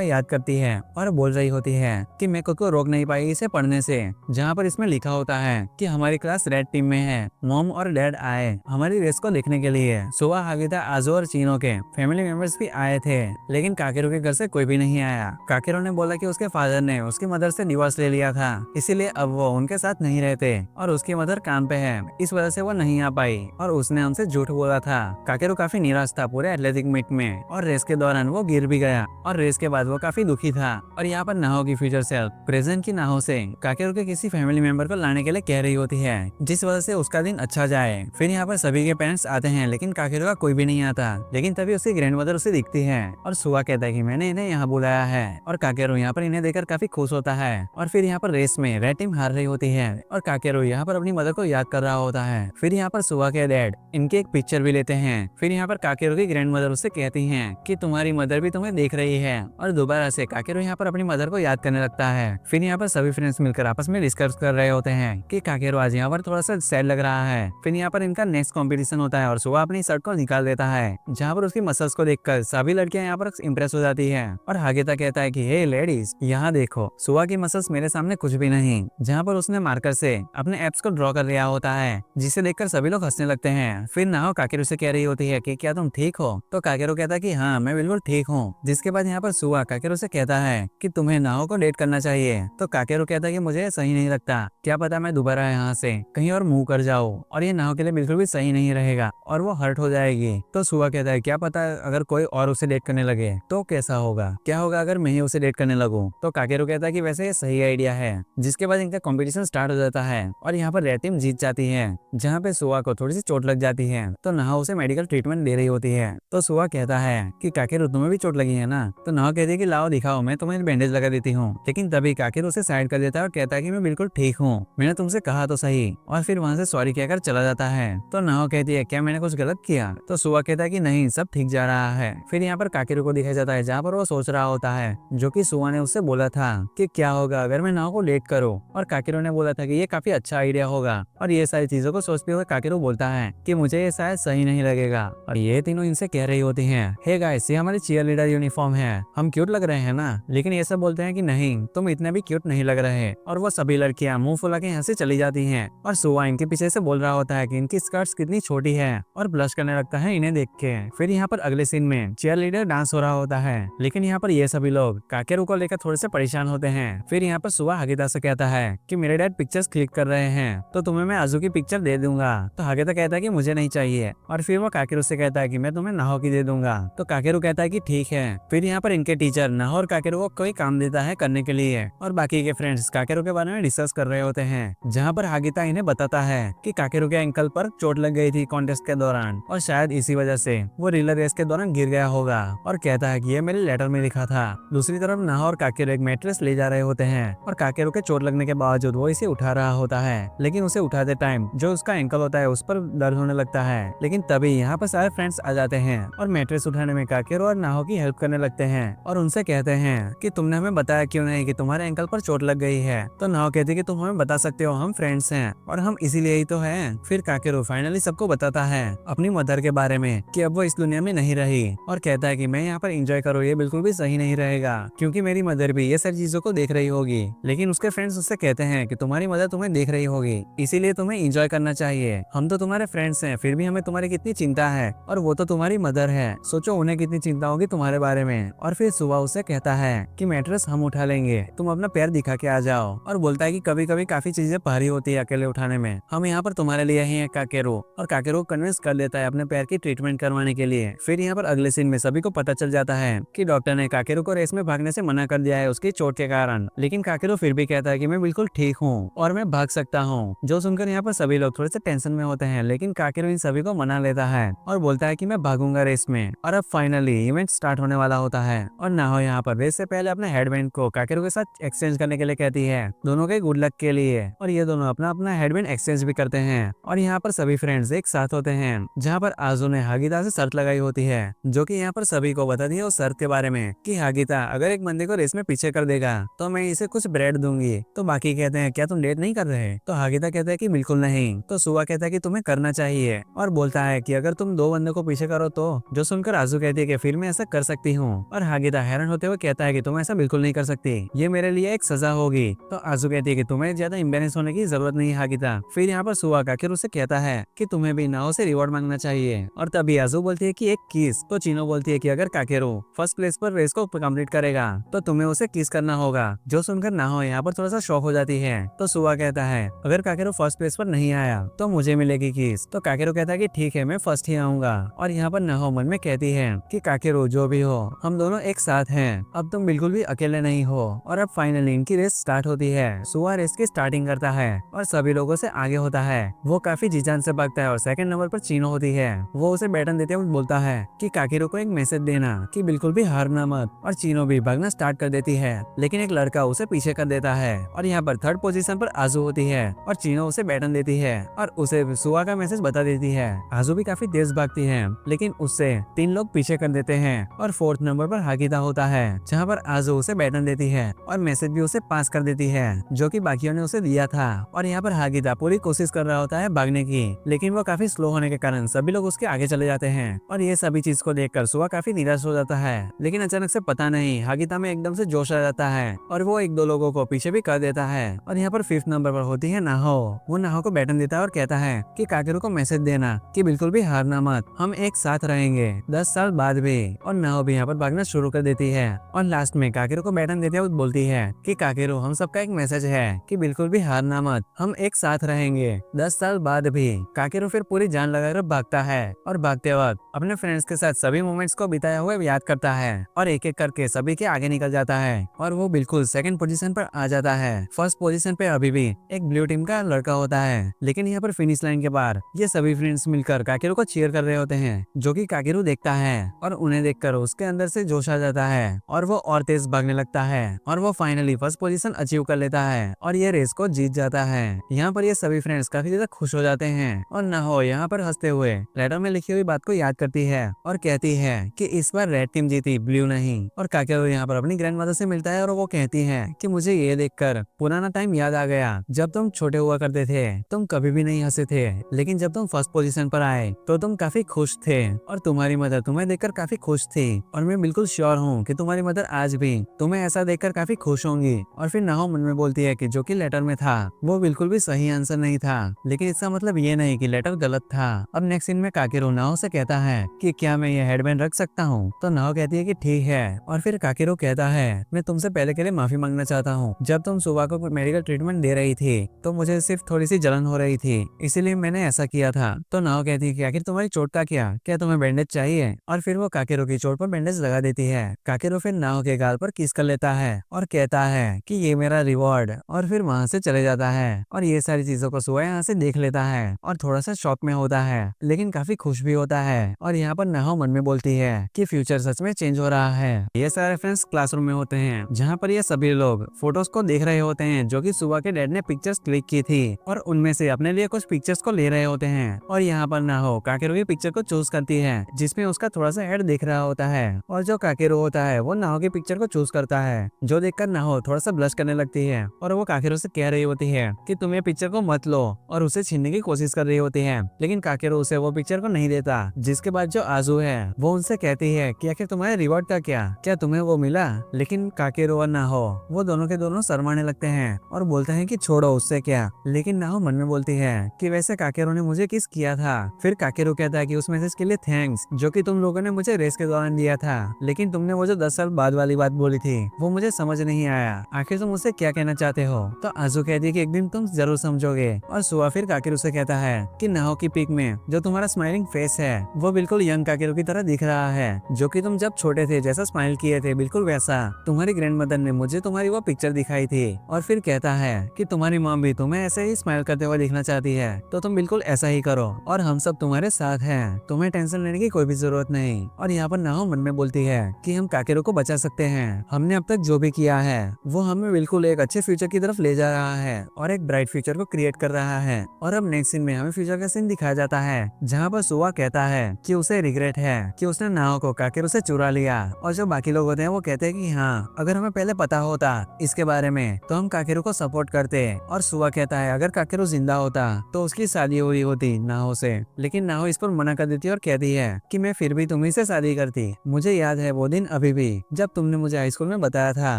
याद करती है और बोल रही होती है कि मैं खुद को रोक नहीं पाई इसे पढ़ने से, जहाँ पर इसमें लिखा होता है कि हमारी क्लास रेड टीम में है, मॉम और डैड आए हमारी रेस को देखने के लिए। सुबह हागिता, आजो और चीनो के फैमिली मेंबर्स भी आए थे, लेकिन काकेरो के घर से कोई भी नहीं आया। काकेरो ने बोला कि उसके फादर ने उसकी मदर से डिवोर्स ले लिया था, इसीलिए अब वो उनके साथ नहीं रहते और उसकी मदर काम पे है, इस वजह से वो नहीं आ पाई और उसने हमसे झूठ बोला था। काकेरो काफी निराश था पूरे एथलेटिक मीट में और रेस के दौरान वो गिर भी गया और रेस के बाद वो काफी दुखी था। और यहाँ पर नाहो की फ्यूचर सेल्फ प्रेजेंट की नाहो से काकेरो के किसी फैमिली मेंबर को लाने के लिए कह रही होती है, जिस वजह से उसका दिन अच्छा जाए। फिर यहाँ पर सभी के पेरेंट्स आते हैं, लेकिन काकेरो का कोई भी नहीं आता। लेकिन तभी उसकी ग्रैंडमदर उसे दिखती है और सुआ कहता है कि मैंने इन्हें यहाँ बुलाया है और काकेरो यहाँ पर इन्हें देखकर काफी खुश होता है। और फिर यहाँ पर रेस में रेड टीम हार रही होती है और काकेरो यहाँ पर अपनी मदर को याद कर रहा होता है। फिर यहाँ पर सुआ के डैड इनकी एक पिक्चर भी लेते हैं। फिर यहाँ पर काकेरो की ग्रैंडमदर उससे कहती है कि तुम्हारी मदर भी तुम्हें देख रही है और दोबारा से काकेरो यहाँ पर अपनी मदर को याद करने लगता है। फिर यहाँ पर सभी फ्रेंड्स मिलकर आपस में डिस्कस कर रहे होते हैं कि काकेरो आज यहाँ पर थोड़ा सा सैड लग रहा है। फिर यहाँ पर इनका नेक्स्ट कॉम्पिटिशन होता है और सुआ अपनी शर्ट को निकाल देता है, जहाँ पर उसकी मसल्स को देखकर सभी लड़कियां यहाँ पर इम्प्रेस हो जाती है। और हागिता कहता है कि हे लेडीज यहाँ देखो, सुआ की मसल्स मेरे सामने कुछ भी नहीं, जहाँ पर उसने मार्कर से अपने एप्स को ड्रॉ कर लिया होता है, जिसे देखकर सभी लोग हंसने लगते हैं। फिर नाहो काकेरो से कह रही होती है कि क्या तुम ठीक हो, तो काकेरो कहता है कि हाँ मैं बिल्कुल ठीक हूँ। जिसके बाद यहाँ पर सुआ काकेरो से कहता है कि तुम्हें नाहो को डेट करना चाहिए, तो काकेरो कहता है कि मुझे सही नहीं लगता, क्या पता मैं दोबारा यहाँ से कहीं और मूव कर जाऊँ और ये नाहो के लिए बिल्कुल भी सही नहीं रहेगा और वो हर्ट हो जाएगी। तो सुआ कहता है क्या पता अगर कोई और उसे डेट करने लगे तो कैसा होगा, क्या होगा अगर मैं ही उसे डेट करने लगूं। तो काकेरो कहता है कि वैसे ये सही आइडिया है। जिसके बाद इनका कंपटीशन स्टार्ट हो जाता है और यहाँ पर रेड टीम जीत जाती है, जहाँ पे सुआ को थोड़ी सी चोट लग जाती है तो नाहो उसे मेडिकल ट्रीटमेंट दे रही होती है। तो सुआ कहता है कि काकेरो तुम्हें भी चोट लगी है ना, तो नाहो कहती है कि लाओ दिखाओ मैं तुम्हें बैंडेज लगा देती हूँ। लेकिन तभी काकेरो उसे साइड कर देता है और कहता है कि मैं बिल्कुल ठीक हूँ, मैंने तुमसे कहा तो सही, और फिर वहाँ से सॉरी कहकर चला जाता है। तो नाहो कहती है क्या मैंने कुछ गलत किया, तो सुआ कहता है कि नहीं सब ठीक जा रहा है। फिर यहाँ पर काकेरो को दिखाया जाता है जहाँ पर वो सोच रहा होता है, जो कि सुआ ने उससे बोला था कि क्या होगा अगर मैं नाहो को डेट करूं, और काकेरो ने बोला था कि ये काफी अच्छा आइडिया होगा। और ये सारी चीजों को सोचते हुए काकेरो बोलता है कि मुझे ये शायद सही नहीं लगेगा। और ये तीनों इनसे कह रही होती हैं हे गाइस ये हमारी चीयर लीडर यूनिफॉर्म है, हम क्यूट लग रहे हैं ना। लेकिन ये सब बोलते हैं कि नहीं तुम इतने भी क्यूट नहीं लग रहे, और वो सभी लड़कियां मुंह फुला के यहाँ से चली जाती हैं। और सुआ इनके पीछे से बोल रहा होता है कि इनकी स्कर्ट्स कितनी छोटी है और ब्लश करने लगता है इन्हें देख के। फिर यहाँ पर अगले सीन में चीयर लीडर डांस हो रहा होता है, लेकिन यहाँ पर ये सभी लोग काकेरो को लेकर थोड़े से परेशान होते हैं। फिर यहाँ पर सुआ हागिता से कहता है कि मेरे डैड पिक्चर्स क्लिक कर रहे हैं तो तुम्हें मैं आजू की पिक्चर दे दूंगा। तो हागिता कहता है कि मुझे नहीं चाहिए, और फिर वो काकेरो से कहता है कि मैं तुम्हें नाहो की दे दूंगा। तो काकेरो कहता है कि ठीक है। फिर यहाँ पर इनके टीचर नाहो और काकेरो को कोई काम देता है करने के लिए, और बाकी के फ्रेंड्स काकेरो के बारे में डिस्कस कर रहे होते हैं, जहाँ पर हागिता इन्हें बताता है कि काकेरो के एंकल पर चोट लग गई थी कॉन्टेस्ट के दौरान, और शायद इसी वजह से वो रिले रेस के दौरान गिर गया होगा, और कहता है कि ये मेरे लेटर में लिखा था। दूसरी तरफ नाहो और काकेरो एक मैट्रेस ले जा रहे होते हैं, और काकेरो के चोट लगने के बावजूद वो इसे उठा रहा होता है, लेकिन उसे उठाते टाइम जो उसका एंकल होता है उस पर दर्द होने लगता है। लेकिन तभी यहाँ पर सारे फ्रेंड्स आ जाते हैं और मैट्रेस उठाने में काकेरो और नाहो की हेल्प करने लगते हैं, और उनसे कहते हैं कि तुमने हमें बताया क्यों नहीं कि तुम्हारे एंकल पर चोट लग गई है। तो नाहो कहती है कि तुम हमें बता सकते हो, हम फ्रेंड्स हैं और हम इसीलिए ही तो हैं। फिर काकेरो फाइनली सबको बताता है अपनी मदर के बारे में कि अब वो इस दुनिया में नहीं रही, और कहता है कि मैं यहाँ पर एंजॉय करूँ ये बिल्कुल भी सही नहीं रहेगा, क्योंकि मेरी मदर भी ये सारी चीजों को देख रही होगी। लेकिन उसके फ्रेंड्स उससे कहते हैं कि तुम्हारी मदर तुम्हें देख रही होगी, इसीलिए तुम्हें एंजॉय करना चाहिए, हम तो तुम्हारे फ्रेंड्स हैं फिर भी हमें तुम्हारी कितनी चिंता है, और वो तो तुम्हारी मदर है, सोचो उन्हें कितनी चिंता होगी तुम्हारे बारे में। और फिर सुबह उसे कहता है कि मैट्रेस हम उठा लेंगे, तुम अपना पैर दिखा के आ जाओ, और बोलता है कि कभी कभी काफी चीजें भारी होती है अकेले उठाने में, हम यहाँ पर तुम्हारे लिए ही हैं काकेरो। और काकेरो कन्विंस कर लेता है अपने पैर की ट्रीटमेंट करवाने के लिए। फिर यहाँ पर अगले सीन में सभी को पता चल जाता है कि डॉक्टर ने काकेरो को रेस में भागने से मना कर दिया है उसकी चोट के कारण, लेकिन काकेरो फिर भी कहता है कि मैं बिल्कुल ठीक हूँ और मैं भाग सकता हूँ। जो सुनकर यहाँ पर सभी लोग थोड़े से टेंशन में होते हैं, लेकिन काकेरो इन सभी को मना लेता है और बोलता है कि मैं भागूंगा रेस में। और अब फाइनली इवेंट स्टार्ट होने वाला होता है और नाहो यहाँ पर रेस से पहले अपने हेडबैंड को काकेरो के साथ एक्सचेंज करने के लिए कहती है, दोनों के गुड लक के लिए। और ये दोनों अपना अपना हेडबैंड एक्सचेंज भी करते हैं और यहाँ पर सभी फ्रेंड्स एक साथ होते हैं, जहाँ पर आजू ने हागिता से शर्त लगाई होती है, जो कि यहाँ पर सभी को बता दी है उस शर्त के बारे में कि हागिता अगर एक बंदे को रेस में पीछे कर देगा तो मैं इसे कुछ ब्रेड दूंगी। तो बाकी कहते हैं क्या तुम डेट नहीं कर रहे? तो हागिता कहता है कि बिल्कुल नहीं। तो सुआ कहता है कि तुम्हें करना चाहिए और बोलता है कि अगर तुम दो बंदे को पीछे करो तो, जो सुनकर आजू कहती है कि फिर मैं ऐसा कर सकती हूँ। और हागिता हैरान होते हुए कहता है कि तुम ऐसा बिल्कुल नहीं कर सकती, ये मेरे लिए एक सजा होगी। तो आजू कहती है कि तुम्हें ज्यादा इम्बेलेंस होने की जरूरत नहीं हागिता। फिर यहाँ पर सुआ काकेरो से कहता है कि तुम्हें भी नाओ से रिवॉर्ड मांगना चाहिए। और तभी आजू बोलती है कि एक किस। तो चीनो बोलती है कि अगर काकेरो फर्स्ट प्लेस पर रेस को कंप्लीट करेगा तो तुम्हें उसे किस करना होगा। जो सुनकर नाहो यहाँ पर थोड़ा सा शॉक हो जाती है। तो सुआ कहता है अगर काकेरो फर्स्ट प्लेस पर नहीं आया तो मुझे मिलेगी किस। तो काकेरो कहता है कि ठीक है मैं फर्स्ट ही आऊंगा। और यहाँ पर नाहो मन में कहती है कि काकेरो जो भी हो हम दोनों एक साथ हैं, अब तुम बिल्कुल भी अकेले नहीं हो। और अब फाइनली इनकी रेस स्टार्ट होती है। सुआ रेस की स्टार्टिंग करता है और सभी लोगों से आगे होता है। वो काफी जी जान से भागता है और सेकंड नंबर पर चीनो होती है। वो उसे बैटन देते हुए बोलता है कि काकेरो को एक मैसेज देना कि बिल्कुल भी हारना मत। और चीनो भी भागना स्टार्ट कर देती है, लेकिन एक लड़का उसे पीछे कर देता है। और यहाँ पर थर्ड पोजीशन पर आजू होती है और चीनो उसे बैटन देती है और उसे सुआ का मैसेज बता देती है। आजू भी काफी तेज भागती है, लेकिन उससे 3 लोग पीछे कर देते हैं। और फोर्थ नंबर पर हागिता होता है, जहाँ पर आजू उसे बैटन देती है और मैसेज भी उसे पास कर देती है, जो कि बाकियों ने उसे दिया था। और यहाँ पर हागिता पूरी कोशिश कर रहा होता है भागने की, लेकिन वो काफी स्लो होने के कारण सभी लोग उसके आगे चले जाते हैं। और ये सभी चीज को देखकर सुआ काफी निराश हो जाता है, लेकिन अचानक से पता नहीं हागिता में एकदम से जोश आ जाता है और वो 1-2 लोगों को पीछे भी कर देता है। और यहाँ पर 5th नंबर पर होती है नाहो। वो नाहो को बैटन देता है और कहता है कि काकेरो को मैसेज देना कि बिल्कुल भी हारना मत, हम एक साथ रहेंगे 10 साल बाद भी। और नाहो भी यहाँ पर भागना शुरू कर देती है और लास्ट में काकेरो को बैटन देते हुए बोलती है कि काकेरो हम सबका एक मैसेज है कि बिल्कुल भी हारना मत, हम एक साथ रहेंगे 10 साल बाद भी। काकेरो फिर पूरी जान लगाकर भागता है और भागते वक्त अपने फ्रेंड्स के साथ सभी मोमेंट्स को बिताया हुआ याद करता है और एक एक करके सभी के आगे निकल जाता है और वो बिल्कुल सेकंड पोजीशन पर आ जाता है। फर्स्ट पोजीशन पे अभी भी एक ब्लू टीम का लड़का होता है, लेकिन यहाँ पर फिनिश लाइन के बाहर ये सभी फ्रेंड्स मिलकर काकेरो को चीयर कर रहे होते हैं, जो कि काकेरो देखता है और उन्हें देखकर उसके अंदर से जोश आ जाता है और वो और तेज भागने लगता है और वो फाइनली फर्स्ट पोजीशन अचीव कर लेता है और ये रेस को जीत जाता है। यहाँ पर ये सभी फ्रेंड्स काफी ज्यादा खुश हो जाते हैं और नाहो यहाँ पर हंसते हुए लेटर में लिखी हुई बात को याद करती है और कहती है कि इस बार रेड टीम जीती, ब्लू नहीं। और काकेरो यहाँ पर अपनी ग्रैंडमदर से मिलता है और वो कहती है कि मुझे ये देखकर पुराना टाइम याद आ गया, जब तुम छोटे हुआ करते थे तुम कभी भी नहीं हंसे थे, लेकिन जब तुम फर्स्ट पोजीशन पर आए तो तुम काफी खुश थे और तुम्हारी मदर तुम्हें देखकर काफी खुश थी और मैं बिल्कुल श्योर हूँ कि तुम्हारी मदर आज भी तुम्हें ऐसा देखकर काफी खुश होंगी। और फिर नाहो मन में बोलती है कि जो कि लेटर में था वो बिल्कुल भी सही आंसर नहीं था, लेकिन इसका मतलब ये नहीं कि लेटर गलत था। अब नेक्स्ट सीन में काकेरो नाहो से कहता है कि क्या मैं ये हेडबैंड रख सकता हूँ? तो नाहो कहती है कि ठीक है। और फिर काकेरो कहता है मैं तुमसे पहले के लिए माफी मांगना चाहता हूँ। जब तुम सुबह को मेडिकल ट्रीटमेंट दे रही थी तो मुझे सिर्फ थोड़ी सी जलन हो रही थी, इसीलिए मैंने ऐसा किया था। तो नाहो कहती है कि आखिर तुम्हारी चोट का क्या तुम्हें बैंडेज चाहिए? और फिर वो काकेरो की चोट पर बैंडेज लगा देती है। काकेरो फिर नाहो के गाल पर किस कर लेता है और कहता है कि ये मेरा रिवॉर्ड, और फिर वहाँ से चले जाता है। और ये सारी चीजों को सुआ यहाँ से देख लेता है और थोड़ा सा शॉक में होता है, लेकिन काफी खुश भी होता है। और यहाँ पर नाहो मन में बोलती है कि फ्यूचर सच में चेंज हो रहा है। ये सारे फ्रेंड्स क्लासरूम में होते हैं, जहाँ पर ये सभी लोग फोटोज को देख रहे होते हैं जो कि सुबह के डैड ने पिक्चर्स क्लिक की थी और उनमें से अपने लिए कुछ पिक्चर्स को ले रहे होते हैं। और यहाँ पर नाहो काकेरो की पिक्चर को चूज करती है, जिसमें उसका थोड़ा सा हेड दिख रहा होता है। और जो काकेरो होता है वो नाहो की पिक्चर को चूज करता है, जो देखकर नाहो थोड़ा सा ब्लश करने लगती है और वो काकेरो से कह रही होती है कि तुम ये पिक्चर को मत लो, और उसे छीनने की कोशिश कर रही होती है, लेकिन काकेरो उसे वो पिक्चर को नहीं देता। जिसके बाद जो आजू है वो उनसे कहती है कि आखिर तुम्हारे रिवॉर्ड का क्या तुम्हें वो मिला? लेकिन काकेरो और नाहो वो दोनों के दोनों शर्माने लगते हैं और बोलते हैं कि छोड़ो उससे क्या। लेकिन नाहो मन में बोलती है कि वैसे काकेरो ने मुझे किस किया था। फिर काकेरो कहता है कि उस मैसेज के लिए थैंक्स जो कि तुम लोगों ने मुझे रेस के दौरान दिया था, लेकिन तुमने वो जो 10 साल बाद वाली बात बोली थी वो मुझे समझ नहीं आया, आखिर तुम मुझसे क्या कहना चाहते हो? तो आजू कहती है कि एक दिन तुम जरूर समझोगे। और सुआ फिर काकेरो से कहता है कि नाहो की पिक में जो तुम्हारा स्माइलिंग फेस है वो बिल्कुल यंग काकेरो की तरह दिख रहा है, जो कि तुम जब छोटे थे जैसा स्माइल किए थे बिल्कुल वैसा। तुम्हारी ग्रैंडमदर ने मुझे तुम्हारी वो पिक्चर दिखाई थी। और फिर कहता है कि तुम्हारी मॉम भी तुम्हें ऐसे ही स्माइल करते हुए दिखना चाहती है तो तुम बिल्कुल ऐसा ही करो और हम सब तुम्हारे साथ हैं, तुम्हें टेंशन लेने की कोई भी जरूरत नहीं। और यहाँ पर नाहो मन में बोलती है कि हम काकेरो को बचा सकते हैं, हमने अब तक जो भी किया है वो हमें बिल्कुल एक अच्छे फ्यूचर की तरफ ले जा रहा है और एक ब्राइट फ्यूचर को क्रिएट कर रहा है। और अब नेक्स्ट सीन में हमें फ्यूचर का सीन दिखाया जाता है जहाँ पर सुआ कहता है कि उसे रिग्रेट है कि उसने नाहो को काकेरो से चुरा लिया, और जो बाकी लोग होते हैं वो कहते हैं कि हाँ, अगर हमें पहले पता होता इसके बारे में तो हम काकेरो को सपोर्ट करते। और सुआ कहता है अगर काकेरो जिंदा होता तो उसकी शादी हुई होती नाहो से, लेकिन नाहो इस पर मना कर देती है और कहती है कि मैं फिर भी तुम्ही से शादी करती। मुझे याद है वो दिन अभी भी जब तुमने मुझे हाई स्कूल में बताया था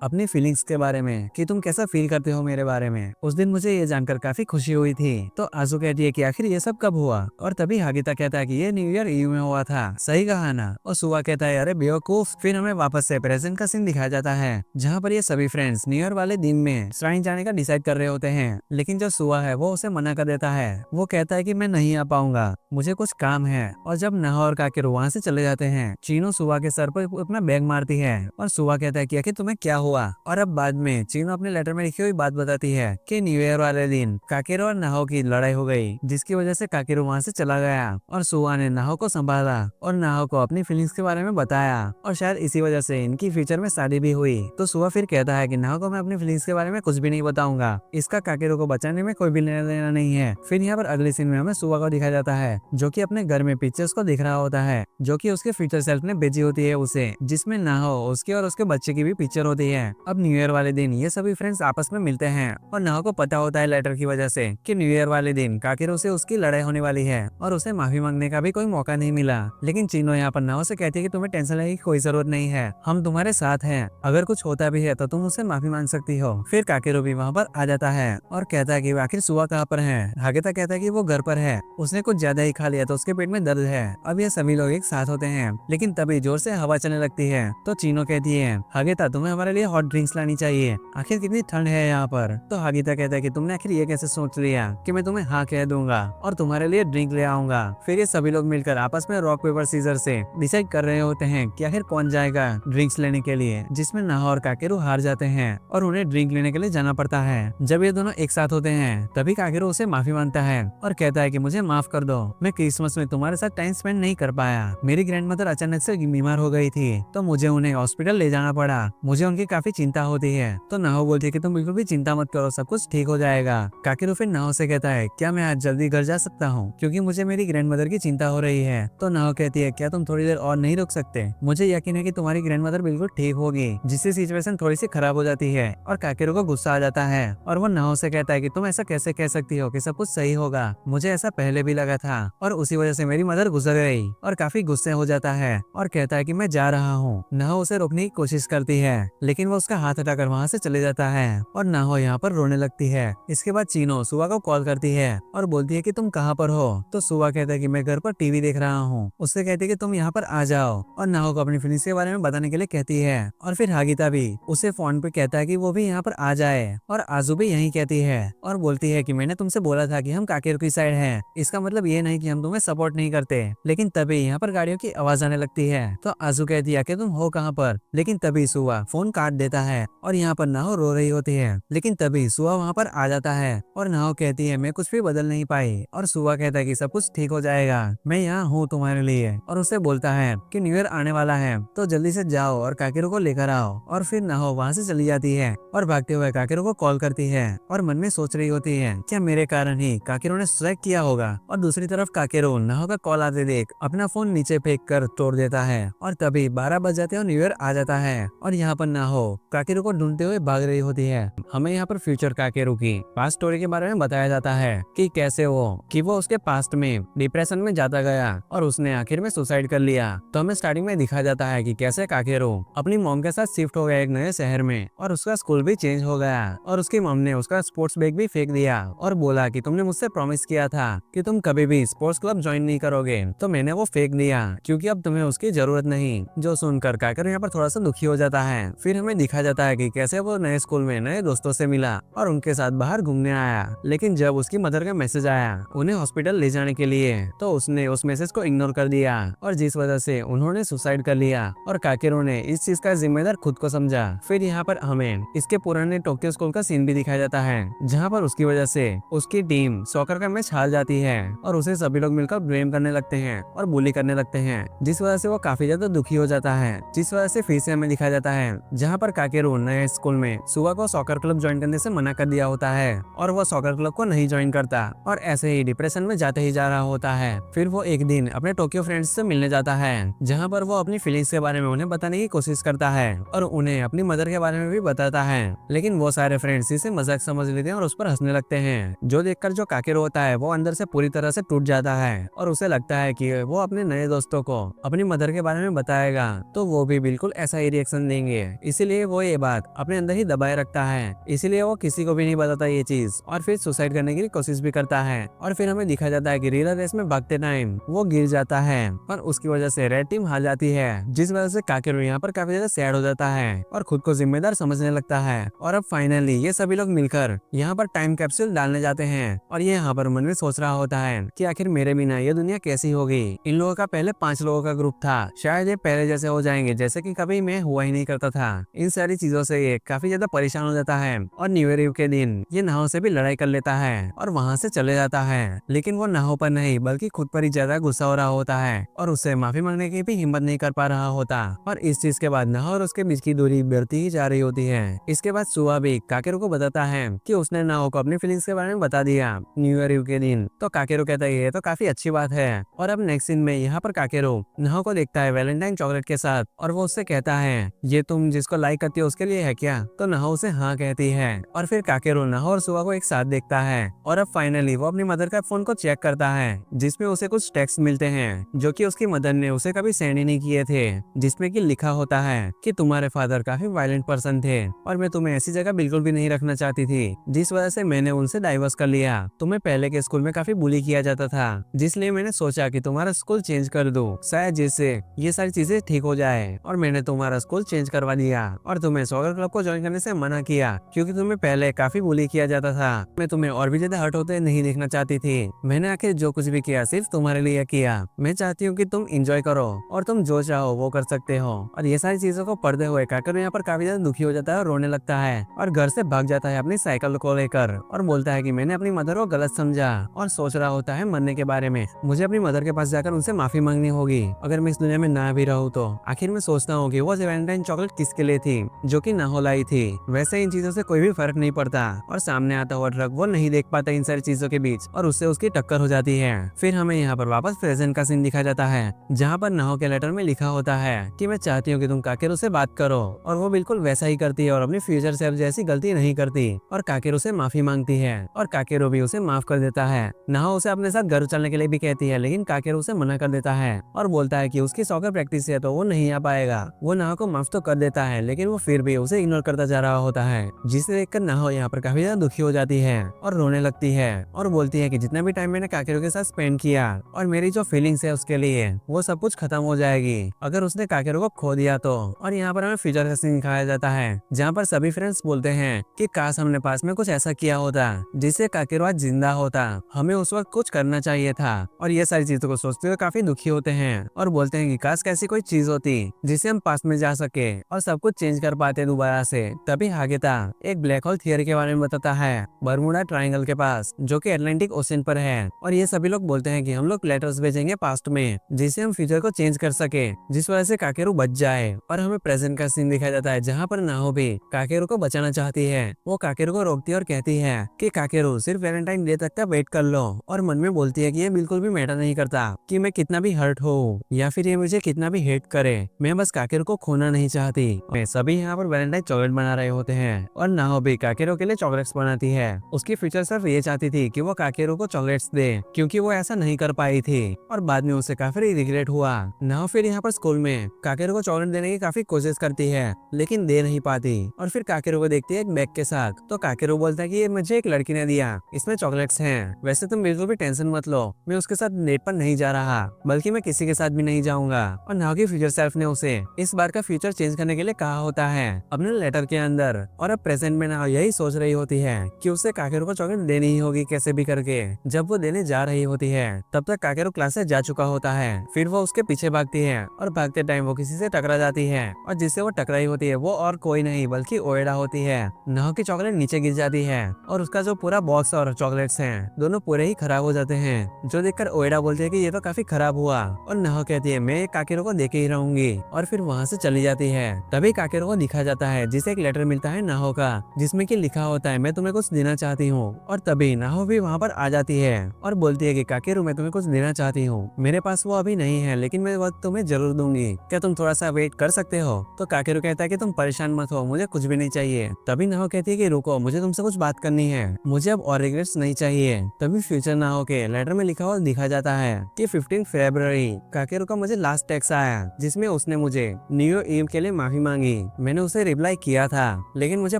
अपनी फीलिंग्स के बारे में कि तुम कैसा फील करते हो मेरे बारे में, उस दिन मुझे ये जानकर काफी खुशी हुई थी। तो आजू कहती है कि आखिर ये सब कब हुआ, और तभी हागिता कहता है कि ये न्यू ईयर ईव में हुआ था, सही कहा ना। और सुआ कहता है अरे बेवकूफ। फिर हमें वापस से प्रेजेंट का सीन दिखाया जाता है जहाँ पर ये सभी फ्रेंड्स न्यू ईयर वाले दिन में श्राइन जाने का डिसाइड कर रहे होते हैं, लेकिन जो सुआ है वो उसे मना कर देता है। वो कहता है कि मैं नहीं आ पाऊंगा, मुझे कुछ काम है। और जब नाहो और काकेरो वहाँ से चले जाते हैं, चीनो सुआ के सर पर अपना बैग मारती है और सुआ कहता है कि आखिर तुम्हें क्या हुआ। और अब बाद में चीनो अपने लेटर में लिखी हुई बात बताती है कि न्यू ईयर वाले दिन काकेरो और नाहो की लड़ाई हो गई, जिसकी वजह से काकेरो वहाँ से चला गया और सुआ ने नाहो को संभाला और नाहो को अपनी फीलिंग्स के बारे में बताया, और शायद इसी वजह से इनकी फ्यूचर में शादी भी हुई। तो सुआ फिर कहता है कि नाहो को मैं अपनी फीलिंग्स के बारे में कुछ भी नहीं बताऊंगा, इसका काकेरो को बचाने में कोई भी लेना देना नहीं है। फिर यहाँ पर अगले सीन में हमें सुआ को दिखाया जाता है जो कि अपने घर में पिक्चर्स को देख रहा होता है जो कि उसके फ्यूचर सेल्फ ने भेजी होती है उसे, जिसमें नाहो, उसके और उसके बच्चे की भी पिक्चर होती है। अब न्यू ईयर वाले दिन ये सभी फ्रेंड्स आपस में मिलते हैं और नाहो को पता होता है लेटर की वजह से कि न्यू ईयर वाले दिन काकेरो से उसकी लड़ाई होने वाली है और उसे माफी मांगने का भी कोई मौका नहीं मिला। लेकिन चीनो यहाँ पर नाहो से कहती है कि तुम्हें टेंशन लेने की कोई जरूरत नहीं है, हम तुम्हारे साथ हैं, अगर कुछ होता भी है तो तुम उससे माफी मांग सकती हो। फिर काकेरो भी वहाँ पर आ जाता है और कहता है कि आखिर सुआ कहाँ पर है। हागेता कहता है कि वो घर पर है, उसने कुछ ज्यादा ही खा लिया तो उसके पेट में दर्द है। अब ये सभी लोग एक साथ होते हैं, लेकिन तभी जोर से हवा चलने लगती है तो चीनो कहती है हागेता तुम्हें हमारे लिए हॉट ड्रिंक्स लानी चाहिए, आखिर कितनी ठंड है यहाँ पर। तो हागेता कहता है कि तुमने आखिर ये कैसे सोच लिया कि मैं तुम्हें हाँ कह दूंगा और तुम्हारे लिए ड्रिंक ले आऊंगा। फिर ये सभी लोग मिलकर आपस में रॉक पेपर सीजर से डिसाइड कर रहे होते हैं कि आखिर कौन जाएगा ड्रिंक्स लेने के लिए, जिसमें नाहो और काकेरो हार जाते हैं और उन्हें ड्रिंक लेने के लिए जाना पड़ता है। जब ये दोनों एक साथ होते हैं तभी काकेरो उसे माफी मांगता है और कहता है कि मुझे माफ कर दो, मैं क्रिसमस में तुम्हारे साथ टाइम स्पेंड नहीं कर पाया, मेरी ग्रैंडमदर अचानक से बीमार हो गई थी तो मुझे उन्हें हॉस्पिटल ले जाना पड़ा, मुझे उनकी काफी चिंता होती है। तो नाहो बोलती है कि तुम बिल्कुल भी चिंता मत करो, सब कुछ ठीक हो जाएगा। काकेरो फिर नाहो से कहता है क्या मैं आज जल्दी घर जा सकता हूँ क्योंकि मुझे मेरी ग्रैंडमदर की चिंता हो रही है। तो नाहो कहती है क्या तुम थोड़ी देर और नहीं रुक सकते, मुझे यकीन है कि तुम्हारी ग्रैंडमदर बिल्कुल ठीक होगी, जिससे सिचुएशन थोड़ी सी खराब हो जाती है। और काकेरो को गुस्सा आ जाता है और वो नाहो से कहता है कि तुम ऐसा कैसे कह सकती हो कि सब कुछ सही होगा, मुझे ऐसा पहले भी लगा था और उसी वजह से मेरी मदर गुजर गई। और काफी गुस्से हो जाता है और कहता है कि मैं जा रहा हूँ। नाहो उसे रोकने की कोशिश करती है लेकिन वो उसका हाथ हटाकर वहाँ से चले जाता है और नाहो यहाँ पर रोने लगती है। इसके बाद चीनो सुआ को कॉल करती है और बोलती है कि तुम कहाँ पर हो। तो सुआ कहता है कि मैं घर पर टीवी देख रहा हूँ। उससे कहती है कि तुम यहाँ पर आ जाओ और नाहो को अपनी फीलिंग्स के बारे में बताने के लिए कहती है। और फिर हागिता भी उसे फोन पे कहता है कि वो भी यहाँ पर आ जाए और आजू भी यही कहती है और बोलती है कि मैंने तुमसे बोला था कि हम काकेरो की साइड हैं, इसका मतलब ये नहीं कि हम तुम्हें सपोर्ट नहीं करते। लेकिन तभी यहाँ पर गाड़ियों की आवाज आने लगती है तो आजू कहती है कि तुम हो कहाँ पर। लेकिन तभी सुआ फोन काट देता है और यहाँ पर नाहो रो रही होती है। लेकिन तभी सुआ वहाँ पर आ जाता है और नाहो कहती है मैं कुछ भी बदल नहीं पाई। और सुआ कहता है कि सब कुछ ठीक हो जाएगा, मैं यहाँ हूँ तुम्हारे लिए। और उससे बोलता है कि न्यू ईयर आने वाला है तो जल्दी से जाओ और काकेरो को लेकर आओ। और फिर नाहो वहाँ से चली जाती है और भागते हुए काकेरो को कॉल करती है और मन में सोच रही होती है क्या मेरे कारण ही काकेरो ने सुसाइड किया होगा। और दूसरी तरफ काकेरो नाहो का कॉल आते देख अपना फोन नीचे फेंक कर तोड़ देता है और तभी 12 बज जाते हैं और न्यू ईयर आ जाता है। और यहाँ पर नाहो काकेरो को ढूंढते हुए भाग रही होती है। हमें यहाँ पर फ्यूचर काकेरो की पास्ट स्टोरी के बारे में बताया जाता है कि कैसे वो उसके पास्ट में डिप्रेशन में जाता गया और उसने आखिर में सुसाइड कर लिया। तो हमें स्टार्टिंग में दिखाया जाता है कि कैसे काकेरो अपनी मॉम के साथ शिफ्ट हो गया एक नए शहर में और उसका स्कूल भी चेंज हो गया और उसकी मॉम ने उसका स्पोर्ट्स बैग भी फेंक दिया और बोला कि तुमने मुझसे प्रॉमिस किया था कि तुम कभी भी स्पोर्ट्स क्लब ज्वाइन नहीं करोगे, तो मैंने वो फेंक दिया क्योंकि अब तुम्हें उसकी जरूरत नहीं। जो सुनकर काकेरो यहाँ पर थोड़ा सा दुखी हो जाता है। फिर हमें दिखाया जाता है कि कैसे वो नए स्कूल में नए दोस्तों से मिला और उनके साथ बाहर घूमने आया। लेकिन जब उसकी मदर का मैसेज आया उन्हें हॉस्पिटल ले जाने के लिए तो उसने उस मैसेज को इग्नोर कर दिया और जिस वजह से उन्होंने सुसाइड कर लिया और काकेरो ने इस चीज का जिम्मेदार खुद को समझा। फिर यहाँ पर हमें इसके पुराने टोक्यो स्कूल का सीन भी दिखाया जाता है जहाँ पर उसकी वजह से उसकी टीम सॉकर का मैच हार जाती है और उसे सभी लोग मिलकर ब्लेम करने लगते हैं और बुली करने लगते हैं, जिस वजह से वो काफी ज्यादा दुखी हो जाता है। जिस वजह से फिर से हमें दिखाया जाता है जहाँ पर काकेरू नए स्कूल में सुबह को सॉकर क्लब ज्वाइन करने से मना कर दिया होता है और वो सॉकर क्लब को नहीं ज्वाइन करता और ऐसे ही डिप्रेशन में जाते ही जा रहा होता है। फिर वो एक दिन अपने टोक्यो फ्रेंड्स से मिलने जाता है, जहाँ पर वो अपनी फीलिंग्स के बारे में उन्हें बताने की कोशिश करता है और उन्हें अपनी मदर के बारे में भी बताता है, लेकिन वो सारे फ्रेंड्स इसे मजाक समझ लेते हैं और उस पर हंसने लगते हैं, जो देखकर जो काकेरू होता है वो अंदर से पूरी तरह से टूट जाता है और उसे लगता है कि वो अपने नए दोस्तों को अपनी मदर के बारे में बताएगा तो वो भी बिल्कुल ऐसा ही रिएक्शन देंगे, इसीलिए वो ये बात अपने अंदर ही दबाए रखता है। इसीलिए वो किसी को भी नहीं बताता ये चीज और फिर सुसाइड करने की कोशिश भी करता है। और फिर हमें दिखा जाता है कि रिले रेस में भागते टाइम वो गिर जाता है और उसकी वजह से रेड टीम हार जाती है, जिस वजह से काकेरू यहाँ पर काफी ज्यादा सैड हो जाता है और खुद को जिम्मेदार समझने लगता है। और अब फाइनली ये सभी लोग मिलकर यहाँ पर टाइम कैप्सूल डालने जाते हैं और ये यहाँ पर मन में सोच रहा होता है कि आखिर मेरे बिना ये दुनिया कैसी होगी। इन लोगों का पहले 5 लोगों का ग्रुप था, शायद ये पहले जैसे हो जाएंगे जैसे कि कभी मैं हुआ ही नहीं करता था। इन सारी चीजों से ये काफी ज्यादा परेशान हो जाता है और न्यू ईयर के दिन ये नाव से भी लड़ाई कर लेता है और वहाँ से चले जाता है, लेकिन वो नाव पर नहीं बल्कि खुद पर ही ज्यादा गुस्सा हो रहा होता है और उससे माफी मांगने की भी हिम्मत नहीं कर पा रहा होता। और इस चीज के बाद नाव और उसके बीच की दूरी बढ़ती ही जा रही होती है। इसके बाद सुआ भी काकेरू को बताता है कि उसने नाव को अपनी फीलिंग्स के बारे में बता दिया न्यू ईयर के दिन। तो काकेरू कहता है ये तो काफी अच्छी बात है। और अब नेक्स्ट सीन में यहाँ पर काकेरू नाव को देखता है वैलेंटाइन चॉकलेट के साथ और वो उससे कहता है ये तुम जिसको लाइक करती हो उसके लिए है क्या? तो नाहो उसे हाँ कहती है और फिर काकेरू नाहो और सुआ को एक साथ देखता है। और अब फाइनली वो अपनी मदर का फोन को चेक करता है जिसमें उसे कुछ टेक्स्ट मिलते हैं जो कि उसकी मदर ने उसे कभी सेंड ही नहीं किए थे, जिसमें कि लिखा होता है कि तुम्हारे फादर काफी वायलेंट पर्सन थे और मैं तुम्हें ऐसी जगह बिल्कुल भी नहीं रखना चाहती थी, जिस वजह से मैंने उनसे डाइवर्स कर लिया। तुम्हें पहले के स्कूल में काफी बुली किया जाता था, जिसलिए मैंने सोचा कि तुम्हारा स्कूल चेंज कर दूं, शायद जिससे ये सारी चीजें ठीक हो जाए। और मैंने तुम्हारा स्कूल चेंज करवा दिया और तुम्हें सॉकर क्लब को ज्वाइन करने से मना किया क्योंकि तुम्हें पहले काफी बुली किया जाता था। मैं तुम्हें और भी ज्यादा हर्ट होते नहीं देखना चाहती थी। मैंने आखिर जो कुछ भी किया सिर्फ तुम्हारे लिए किया। मैं चाहती हूँ कि तुम एंजॉय करो और तुम जो चाहो वो कर सकते हो। और ये सारी चीजों को पढ़ते हुए काकेरू यहाँ पर काफी ज्यादा दुखी हो जाता है और रोने लगता है और घर से भाग जाता है अपनी साइकिल को लेकर और बोलता है कि मैंने अपनी मदर को गलत समझा और सोच रहा होता है मरने के बारे में। मुझे अपनी मदर के पास जाकर उनसे माफी मांगनी होगी अगर मैं इस दुनिया में ना भी रहूं तो। आखिर मैं सोचता हूँ कि वो वैलेंटाइन चॉकलेट किसके लिए थी जो कि नाहो लाई थी। वैसे इन चीजों से कोई भी फर्क नहीं पड़ता और सामने आता हुआ ट्रक वो नहीं देख पाता इन सारी चीजों के बीच और उससे उसकी टक्कर हो जाती है। फिर हमें यहाँ पर वापस प्रेजेंट का सीन दिखाया जाता है जहाँ पर नाहो के लेटर में लिखा होता है कि मैं चाहती हूँ कि तुम काकेरू से बात करो और वो बिल्कुल वैसा ही करती है और अपनी फ्यूचर सेल्फ जैसी गलती नहीं करती और काकेरू से माफी मांगती है और काकेरू भी उसे माफ कर देता है। नाहो उसे अपने साथ घर चलने के लिए भी कहती है, लेकिन काकेरू उसे मना कर देता है और बोलता है कि उसकी सॉकर प्रैक्टिस है तो वो नहीं आ पाएगा। वो नाहो को माफ तो कर देता है लेकिन वो फिर भी उसे इग्नोर करता जा रहा होता है, जिसे देखकर नाहो यहाँ पर काफी ज्यादा दुखी हो जाती है और रोने लगती है और बोलती है कि जितना भी टाइम मैंने काकेरू के साथ स्पेंड किया और मेरी जो फीलिंग्स है उसके लिए वो सब कुछ खत्म हो जाएगी अगर उसने काकेरू को खो दिया तो। और यहाँ पर हमें फ्यूचर का सीन दिखाया जाता है जहाँ पर सभी फ्रेंड्स बोलते हैं कि काश हमने पास में कुछ ऐसा किया होता जिससे काकेरू आज जिंदा होता, हमें उस वक्त कुछ करना चाहिए था। और ये सारी चीजों को सोचते हुए काफी दुखी होते हैं और बोलते हैं कि काश कैसी कोई चीज होती जिससे हम पास में जा सके और सब कुछ चेंज कर पाते दोबारा से। तभी हागेता एक ब्लैक होल थियरी के बारे में बताता है बरमुडा ट्रायंगल के पास जो कि अटलांटिक ओशन पर है और ये सभी लोग बोलते हैं कि हम लोग लेटर्स भेजेंगे पास्ट में जिससे हम फ्यूचर को चेंज कर सके, जिस वजह से काकेरू बच जाए। और हमें प्रेजेंट का सीन दिखाया जाता है जहाँ पर नाहो भी काकेरू को बचाना चाहती है। वो काकेरू को रोकती है और कहती है कि काकेरू सिर्फ वैलेंटाइन डे तक का वेट कर लो और मन में बोलती है कि ये बिल्कुल भी मैटर नहीं करता कि मैं कितना भी हर्ट हो या फिर ये मुझे कितना भी हेट करे, मैं बस काकेरू को खोना नहीं चाहती। मैं सभी यहाँ पर वैलेंटाइन चॉकलेट बना रहे होते हैं और नाहो भी काकेरू के लिए चॉकलेट्स बनाती है। उसकी फ्यूचर सिर्फ ये चाहती थी कि वो काकेरू को चॉकलेट्स दे क्योंकि वो ऐसा नहीं कर पाई थी और बाद में उसे काफी रिग्रेट हुआ। नाहो फिर यहाँ पर स्कूल में काकेरू को चॉकलेट देने की काफी कोशिश करती है लेकिन दे नहीं पाती और फिर काकेरू को देखती है एक बैग के साथ। तो काकेरू बोलता है कि ये मुझे एक लड़की ने दिया, इसमें चॉकलेट्स हैं। वैसे तुम बिल्कुल भी टेंशन मत लो, मैं उसके साथ डेट पर नहीं जा रहा बल्कि मैं किसी के साथ भी नहीं जाऊंगा। और नाहो की फ्यूचर सेल्फ ने उसे इस बार का फ्यूचर चेंज करने के लिए कहा होता है अपने लेटर के अंदर। और अब प्रेजेंट में नाहो यही सोच रही होती है कि उसे काकेरू को चॉकलेट देनी ही होगी कैसे भी करके। जब वो देने जा रही होती है तब तक काकेरू क्लास से जा चुका होता है। फिर वो उसके पीछे भागती है और भागते टाइम वो किसी से टकरा जाती है और जिससे वो टकराई होती है वो और कोई नहीं बल्कि ओएडा होती है। नाहो की चॉकलेट नीचे गिर जाती है और उसका जो पूरा बॉक्स और चॉकलेट्स हैं दोनों पूरे ही खराब हो जाते हैं, जो देखकर ओएडा बोलते हैं कि ये तो काफी खराब हुआ। और नाहो कहती है मैं काकेरो को देखे ही रहूंगी और फिर वहाँ से चली जाती है। तभी काकेरो को दिखा जाता है जिसे एक लेटर मिलता है नाहो का, जिसमें कि लिखा होता है मैं तुम्हें कुछ देना चाहती हूँ। और तभी नाहो भी वहाँ पर आ जाती है और बोलती है कि काकेरो मैं तुम्हें कुछ देना चाहती हूँ, मेरे पास वो अभी नहीं है लेकिन मैं वक्त तुम्हें जरूर दूंगी, क्या तुम थोड़ा सा वेट कर सकते हो। तो काकेरो कहता है कि तुम परेशान मत हो, मुझे कुछ भी नहीं चाहिए। तभी नाहो कहती है कि रुको, मुझे तुमसे कुछ बात करनी है, मुझे अब और रिग्रेट्स नहीं चाहिए। तभी फ्यूचर नाहो के लेटर में लिखा हुआ दिखा जाता है कि 15 फरवरी काकेरो का मुझे लास्ट टेक्स्ट आया जिसमें उसने मुझे न्यू ईव के लिए माफी मांगी। मैंने उसे रिप्लाई किया था लेकिन मुझे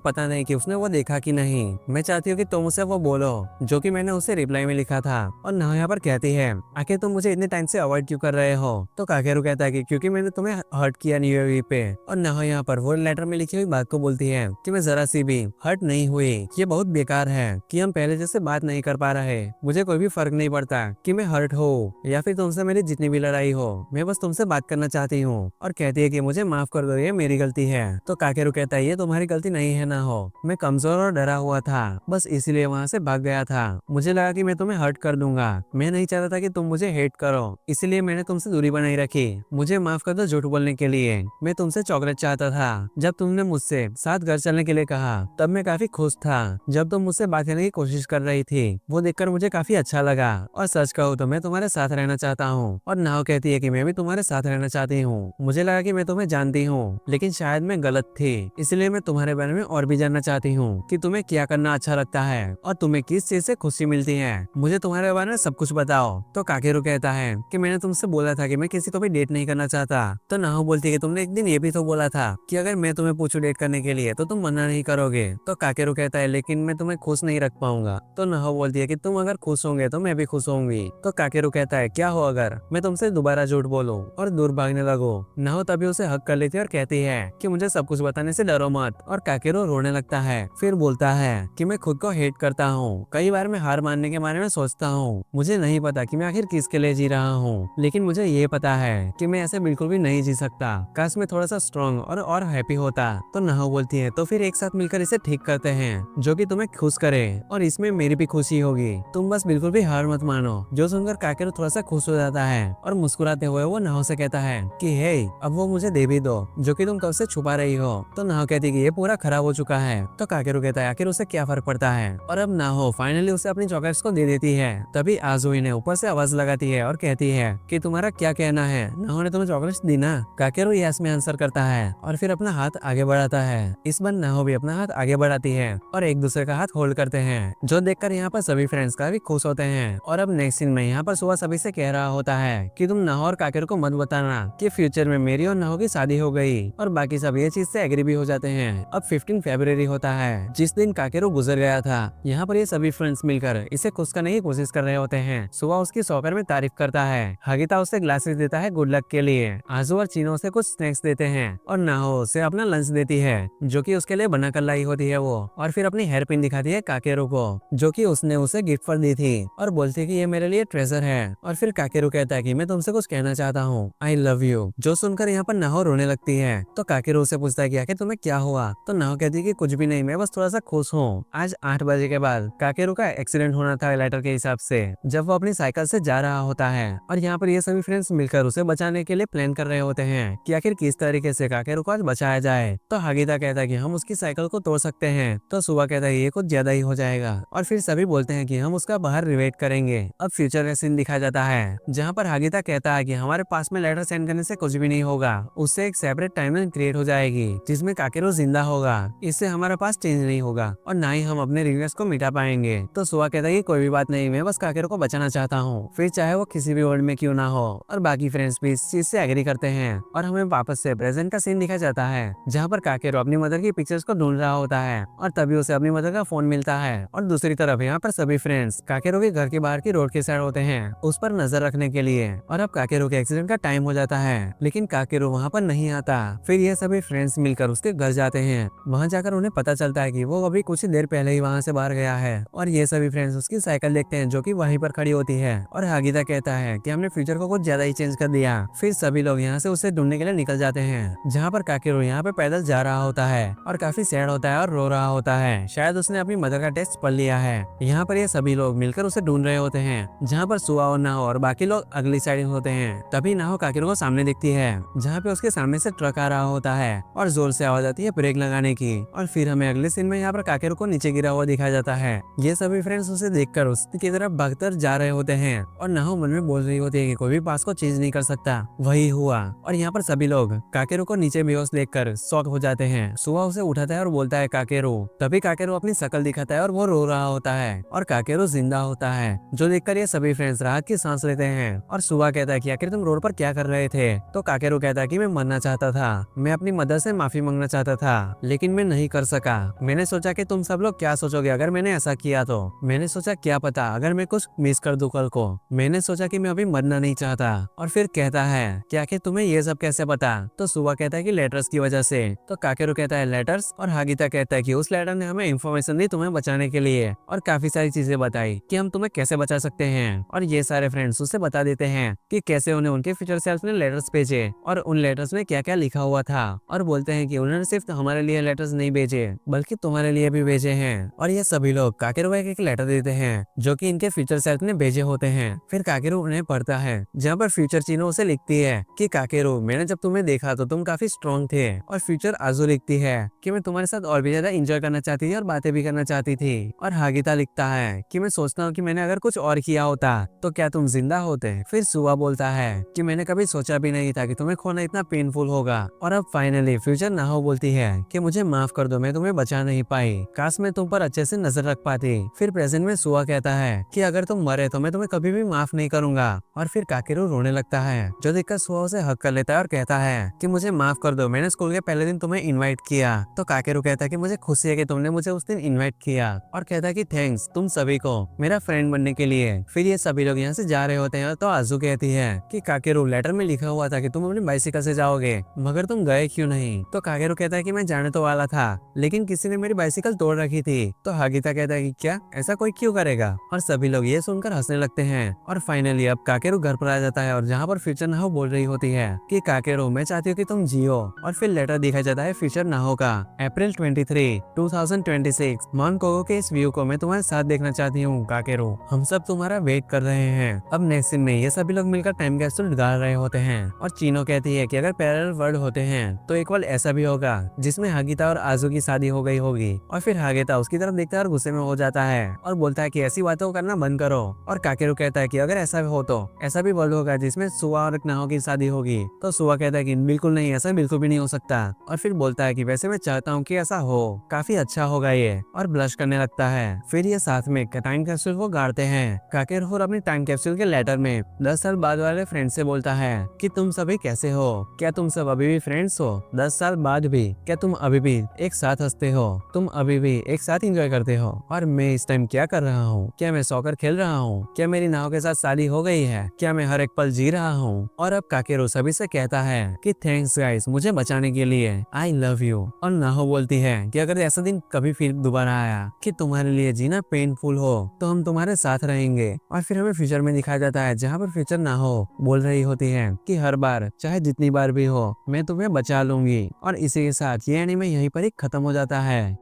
पता नहीं कि उसने वो देखा कि नहीं। मैं चाहती हूँ कि तुम उसे वो बोलो जो कि मैंने उसे रिप्लाई में लिखा था। और नाहो यहाँ पर कहती है आखिर तुम मुझे इतने टाइम से अवॉइड क्यों कर रहे हो। तो काकेरो कहता है कि क्योंकि मैंने तुम्हें हर्ट किया न्यू ईव पे। और नाहो यहाँ पर वो लेटर में लिखी हुई बात को बोलती है कि मैं जरा सी भी हर्ट नहीं हुई, ये बहुत बेकार है कि हम पहले जैसे बात नहीं कर पा रहे। मुझे कोई भी फर्क नहीं पड़ता कि मैं हर्ट हो या फिर तुमसे मेरी जितनी भी लड़ाई हो, मैं बस तुमसे बात करना चाहती हूँ। और कहती है कि मुझे माफ कर दो, ये मेरी गलती है। तो काकेरो कहता है ये तुम्हारी गलती नहीं है ना हो, मैं कमजोर और डरा हुआ था, बस इसीलिए वहाँ से भाग गया था। मुझे लगा कि मैं तुम्हें हर्ट कर दूंगा, मैं नहीं चाहता था कि तुम मुझे हेट करो, इसलिए मैंने तुमसे दूरी बनाई रखी। मुझे माफ कर दो झूठ बोलने के लिए। मैं तुमसे चॉकलेट चाहता था। जब तुमने मुझसे साथ घर चलने के लिए कहा तब मैं काफी खुश था। जब तुम मुझसे बात करने की कोशिश कर रही थी वो देखकर मुझे काफी अच्छा लगा। और सच कहूँ तो मैं तुम्हारे साथ रहना चाहता हूँ। और नाहो कहती है कि मैं भी तुम्हारे साथ रहना चाहती हूँ। मुझे लगा कि मैं तुम्हें जानती हूँ लेकिन शायद मैं गलत थी, इसलिए मैं तुम्हारे बारे में और भी जानना चाहती हूँ कि तुम्हें क्या करना अच्छा लगता है और तुम्हें किस चीज से खुशी मिलती है। मुझे तुम्हारे बारे में सब कुछ बताओ। तो काकेरो कहता है कि मैंने तुमसे बोला था कि मैं किसी को भी डेट नहीं करना चाहता। तो नाहो बोलती है कि तुमने एक दिन ये भी तो बोला था कि अगर मैं तुम्हें पूछूं डेट करने के लिए तो तुम मना नहीं करोगे। तो काकेरो कहता है लेकिन मैं तुम्हें खुश नहीं रख पाऊंगा। तो नाहो बोलती है कि तुम अगर खुश होंगे तो मैं भी खुश होंगी। तो काकेरो कहता है क्या हो अगर मैं तुमसे दोबारा झूठ बोलूं और दूर भागने लगो। नाहो तभी उसे हक कर लेती है और कहती है कि मुझे सब कुछ बताने से डरो मत। और काकेरो रोने लगता है, फिर बोलता है कि मैं खुद को हेट करता हूँ, कई बार मैं हार मानने के बारे में सोचता हूँ, मुझे नहीं पता कि मैं आखिर किसके लिए जी रहा हूँ, लेकिन मुझे ये पता है कि मैं ऐसे बिल्कुल भी नहीं जी सकता। काश मैं थोड़ा सा स्ट्रॉन्ग और हैप्पी होता। तो नाहो बोलती है तो फिर एक साथ मिलकर इसे ठीक करते हैं जो कि तुम्हें खुश करे और इसमें मेरी भी खुशी होगी। तुम बस बिल्कुल भी हार मत मानो। जो सुनकर काकेरो थोड़ा सा खुश हो जाता है और मुस्कुराते हुए वो नाहो से कहता है कि हे अब वो मुझे दे भी दो जो कि तुम कब से छुपा रही हो। तो नाहो कहती है कि ये पूरा खराब हो चुका है। तो काकेरो कहता है आखिर उसे क्या फर्क पड़ता है। और अब नाहो फाइनली उसे अपनी चॉकलेट्स को दे देती है। तभी आजुई ने ऊपर से आवाज लगाती है और कहती है कि तुम्हारा क्या कहना है, नाहो ने तुम्हें चॉकलेट्स दी ना। काकेरो यस में आंसर करता है और फिर अपना हाथ आगे बढ़ाता है। इस बार नाहो भी अपना हाथ आगे बढ़ाती है और एक दूसरे का हाथ होल्ड करते हैं, जो देखकर यहाँ पर सभी फ्रेंड्स काफी खुश होते हैं। और अब नेक्स्ट सीन में यहाँ पर सुबह सभी से कह रहा होता है कि तुम नाहो और काकेरो को मत बताना कि फ्यूचर में मेरी और नाहो की शादी हो गई। और बाकी सब ये चीज से एग्री भी हो जाते हैं। अब 15 फरवरी होता है जिस दिन काकेरो गुजर गया था। यहाँ पर ये सभी फ्रेंड्स मिलकर इसे खुश करने की कोशिश कर रहे होते हैं। सुबह उसकी सॉकर में तारीफ करता है, हागिता उसे ग्लासेस देता है गुड लक के लिए, आजू और चीनो उसे कुछ स्नैक्स देते हैं और नाहो उसे अपना लंच देती है जो कि उसके लिए बना कर लाई होती है वो। और फिर अपनी हेयर पिन दिखाती है काकेरो को जो कि उसने उसे गिफ्ट पर दी थी और बोलती है कि ये मेरे लिए ट्रेजर है। और फिर काकेरो कहता है कि मैं तुमसे कुछ कहना चाहता हूँ, आई लव यू। जो सुनकर यहाँ पर नाहो रोने लगती है। तो काकेरो उसे पूछता है कि आखिर तुम्हें क्या हुआ। तो नाहो कहती है कि कुछ भी नहीं, मैं बस थोड़ा सा खुश हूँ। आज 8 बजे के बाद काकेरो का एक्सीडेंट होना था लेटर के हिसाब से, जब वो अपनी साइकिल से जा रहा होता है। और यहाँ पर ये सभी फ्रेंड्स मिलकर उसे बचाने के लिए प्लान कर रहे होते हैं कि आखिर किस तरीके से काकेरो को आज बचाया जाए। तो हागिता कहता है कि हम उसकी साइकिल को तोड़ सकते हैं। तो सुबह कहता है ये कुछ ज्यादा ही हो जाएगा। और फिर सभी बोलते हैं कि हम उसका बाहर रिवेट करेंगे। अब फ्यूचर का सीन दिखाया जाता है जहाँ पर हागिता कहता है कि हमारे पास में लेटर सेंड करने से कुछ भी नहीं होगा, उससे एक सेपरेट टाइमलाइन क्रिएट हो जाएगी जिसमें काकेरो जिंदा होगा। इससे हमारा पास चेंज नहीं होगा और ना ही हम अपने रिग्रेट्स को मिटा पाएंगे। तो सुबह कहता है कि कोई भी बात नहीं, मैं बस काकेरो को बचाना चाहता हूँ, फिर चाहे वो किसी भी वर्ल्ड में क्यों ना हो। और बाकी फ्रेंड्स भी इस चीज से एग्री करते हैं। और हमें वापस से प्रेजेंट का सीन दिखाया जाता है जहाँ पर काकेरो अपनी मदर की पिक्चर्स को ढूंढ रहा होता है और तभी उसे अपनी मदर का फोन मिलता है। और दूसरी तरफ यहाँ पर सभी फ्रेंड्स काकेरो के घर के बाहर की रोड के साइड होते हैं उस पर नजर रखने के लिए। और अब काकेरो के एक्सीडेंट का टाइम हो जाता है लेकिन काकेरो वहाँ पर नहीं आता। फिर ये सभी फ्रेंड्स मिलकर उसके घर जाते हैं। वहाँ जाकर उन्हें पता चलता है कि वो अभी कुछ देर पहले ही वहाँ से बाहर गया है। और ये सभी फ्रेंड्स उसकी साइकिल देखते हैं जो कि वहीं पर खड़ी होती है। और हागिता कहता है कि हमने फ्यूचर को कुछ ज्यादा ही चेंज कर दिया। फिर सभी लोग यहाँ से उसे ढूंढने के लिए निकल जाते हैं जहाँ पर काकेरो यहाँ पे पैदल जा रहा होता है और काफी सैड होता है और रो रहा होता है। शायद उसने अपनी मदर का टेस्ट पढ़ लिया है। यहाँ पर ये सभी लोग मिलकर उसे ढूंढ रहे होते हैं, जहाँ पर सुआ और नाहो और बाकी लोग अगली साइड होते हैं। तभी नाहो काकेरू को सामने दिखती है, जहाँ पे उसके सामने से ट्रक आ रहा होता है और जोर से आवाज आती है ब्रेक लगाने की। और फिर हमें अगले सीन में यहाँ पर काकेरू को नीचे गिरा हुआ दिखाया जाता है। ये सभी फ्रेंड्स उसे देखकर उसकी तरफ भागकर जा रहे होते हैं और नाहो मन में बोल रही होती है कि कोई भी पास को चेंज नहीं कर सकता। वही हुआ और यहाँ पर सभी लोग काकेरू को नीचे बेहोश देखकर शॉक हो जाते हैं। सुआ उसे उठाता है और बोलता है काकेरू। तभी काकेरू अपनी शकल दिखाता है और वो रो रहा होता है और काकेरू जिंदा होता है, जो देखकर ये सभी फ्रेंड्स राहत की सांस लेते हैं। और सुआ कहता है कि आखिर तुम रोड पर क्या कर रहे थे? तो काकेरू कहता है कि मैं मरना चाहता था, मैं अपनी मदर से माफी मांगना चाहता था, लेकिन मैं नहीं कर सका। मैंने सोचा कि तुम सब लोग क्या सोचोगे अगर मैंने ऐसा किया तो। मैंने सोचा क्या पता अगर मैं कुछ मिस कर दूं कल को। मैंने सोचा कि मैं अभी मरना नहीं चाहता। और फिर कहता है कि आखिर तुम्हें ये सब कैसे पता? तो सुआ कहता है कि लेटर्स की वजह से। तो काकेरू कहता है लेटर्स? और हागिता कहता है कि उस लेटर ने हमें इन्फॉर्मेशन दी तुम्हें बचाने के लिए और काफी सारी चीजें बताई कि हम तुम्हें कैसे बचा सकते हैं। और ये सारे फ्रेंड्स उसे बता देते हैं कि कैसे उन्हें उनके फ्यूचर सेल्फ ने लेटर्स भेजे और उन लेटर्स में क्या क्या लिखा हुआ था। और बोलते हैं कि उन्होंने सिर्फ हमारे लिए लेटर्स नहीं भेजे बल्कि तुम्हारे लिए भी भेजे हैं। और ये सभी लोग काकेरू को एक लेटर देते हैं जो कि इनके फ्यूचर सेल्फ ने भेजे होते हैं। फिर काकेरू उन्हें पढ़ता है, जहाँ पर फ्यूचर चीनो उसे लिखती है कि काकेरू मैंने जब तुम्हें देखा तो तुम काफी स्ट्रॉन्ग थे। और फ्यूचर आजू लिखती है कि मैं तुम्हारे साथ और भी ज्यादा एंजॉय करना चाहती थी और बातें भी करना चाहती थी। और हागिता लिखता है कि मैं सोचता हूँ कि मैंने अगर कुछ और किया होता तो क्या तुम जिंदा होते। फिर सुआ बोलता है कि मैंने कभी सोचा भी नहीं था कि तुम्हें खोना इतना पेनफुल होगा। और अब फाइनली फ्यूचर नाहो बोलती है कि मुझे माफ कर दो, मैं तुम्हें बचा नहीं पाई, काश मैं तुम पर अच्छे से नजर रख पाती। फिर प्रेजेंट में सुआ कहता है कि अगर तुम मरे तो मैं तुम्हें कभी भी माफ नहीं करूंगा। और फिर काकेरू रोने लगता है, जो देखकर सुआ उसे हक कर लेता है और कहता है कि मुझे माफ कर दो, मैंने स्कूल के पहले दिन तुम्हें इनवाइट किया। तो काकेरू कहता है कि मुझे खुशी है कि तुमने मुझे उस दिन इनवाइट किया। और कहता है कि थैंक्स तुम सभी को मेरा फ्रेंड बनने के लिए। फिर ये सभी लोग यहाँ से जा रहे होते हैं तो आजू कहती है कि काकेरू लेटर में लिखा हुआ था कि तुम अपनी बाइसिकल से जाओगे, मगर तुम गए क्यों नहीं? तो काकेरू कहता है कि मैं जाने तो वाला था लेकिन किसी ने मेरी बाइसिकल तोड़ रखी थी। तो हागिता कहता है कि क्या ऐसा कोई क्यों करेगा? और सभी लोग ये सुनकर हंसने लगते हैं। और फाइनली अब काकेरू घर पर आ जाता है और जहाँ पर फ्यूचर नाहो बोल रही होती है कि काकेरू मैं चाहती हूँ कि तुम जियो। और फिर लेटर दिखाया जाता है फ्यूचर नाहो का, अप्रैल 23, 2026 माउंट कोको के इस व्यू को मैं तुम्हारे साथ देखना चाहती हूँ काकेरू, हम सब तुम्हारा वेट कर रहे हैं। अब नेक्स्ट सीन में ये सभी लोग मिलकर टाइम कैप्सूल डाल रहे होते हैं और चीनो कहती है कि अगर पैरेलल वर्ल्ड होते हैं तो एक वर्ल्ड ऐसा भी होगा जिसमें हागिता और आजू की शादी हो गई होगी। और फिर हागिता उसकी तरफ देखता है और गुस्से में हो जाता है और बोलता है कि ऐसी बातों करना बंद करो। और काकेरू कहता है कि अगर ऐसा हो तो ऐसा भी वर्ल्ड होगा जिसमें सुआ और नाहो की शादी होगी। तो सुआ कहता है कि बिल्कुल नहीं, ऐसा बिल्कुल भी नहीं हो सकता। और फिर बोलता है कि वैसे मैं चाहता हूँ कि ऐसा हो, काफी अच्छा होगा ये। और ब्लश करने लगता है। फिर ये साथ में टाइम कैप्सूल को गाड़ते हैं। काकेरू अपनी टाइम कैप्सूल के लेटर में 10 साल बाद वाले फ्रेंड से बोलता है कि तुम सभी कैसे हो, क्या तुम सब अभी भी फ्रेंड्स हो 10 साल बाद भी? क्या तुम अभी भी एक साथ हंसते हो? तुम अभी भी एक साथ एंजॉय करते हो? और मैं इस टाइम क्या कर रहा हूँ? क्या मैं सॉकर खेल रहा हूँ? क्या मेरी नाव के साथ शादी हो गई है? क्या मैं हर एक पल जी रहा हूँ? और अब काकेरू सभी से कहता है कि थैंक्स गाइस मुझे बचाने के लिए, आई लव यू। और नाहो बोलती है कि अगर ऐसा दिन कभी फिर दोबारा आया कि तुम्हारे लिए जीना पेनफुल हो तो हम तुम्हारे साथ रहेंगे। और फिर हमें फ्यूचर में दिखाया जाता है जहाँ पर फ्यूचर नाहो बोल रही होती है कि हर बार चाहे जितनी बार भी हो मैं तुम्हें बचा लूंगी। और इसी के साथ ये एनीमे यहीं पर ही खत्म हो जाता है।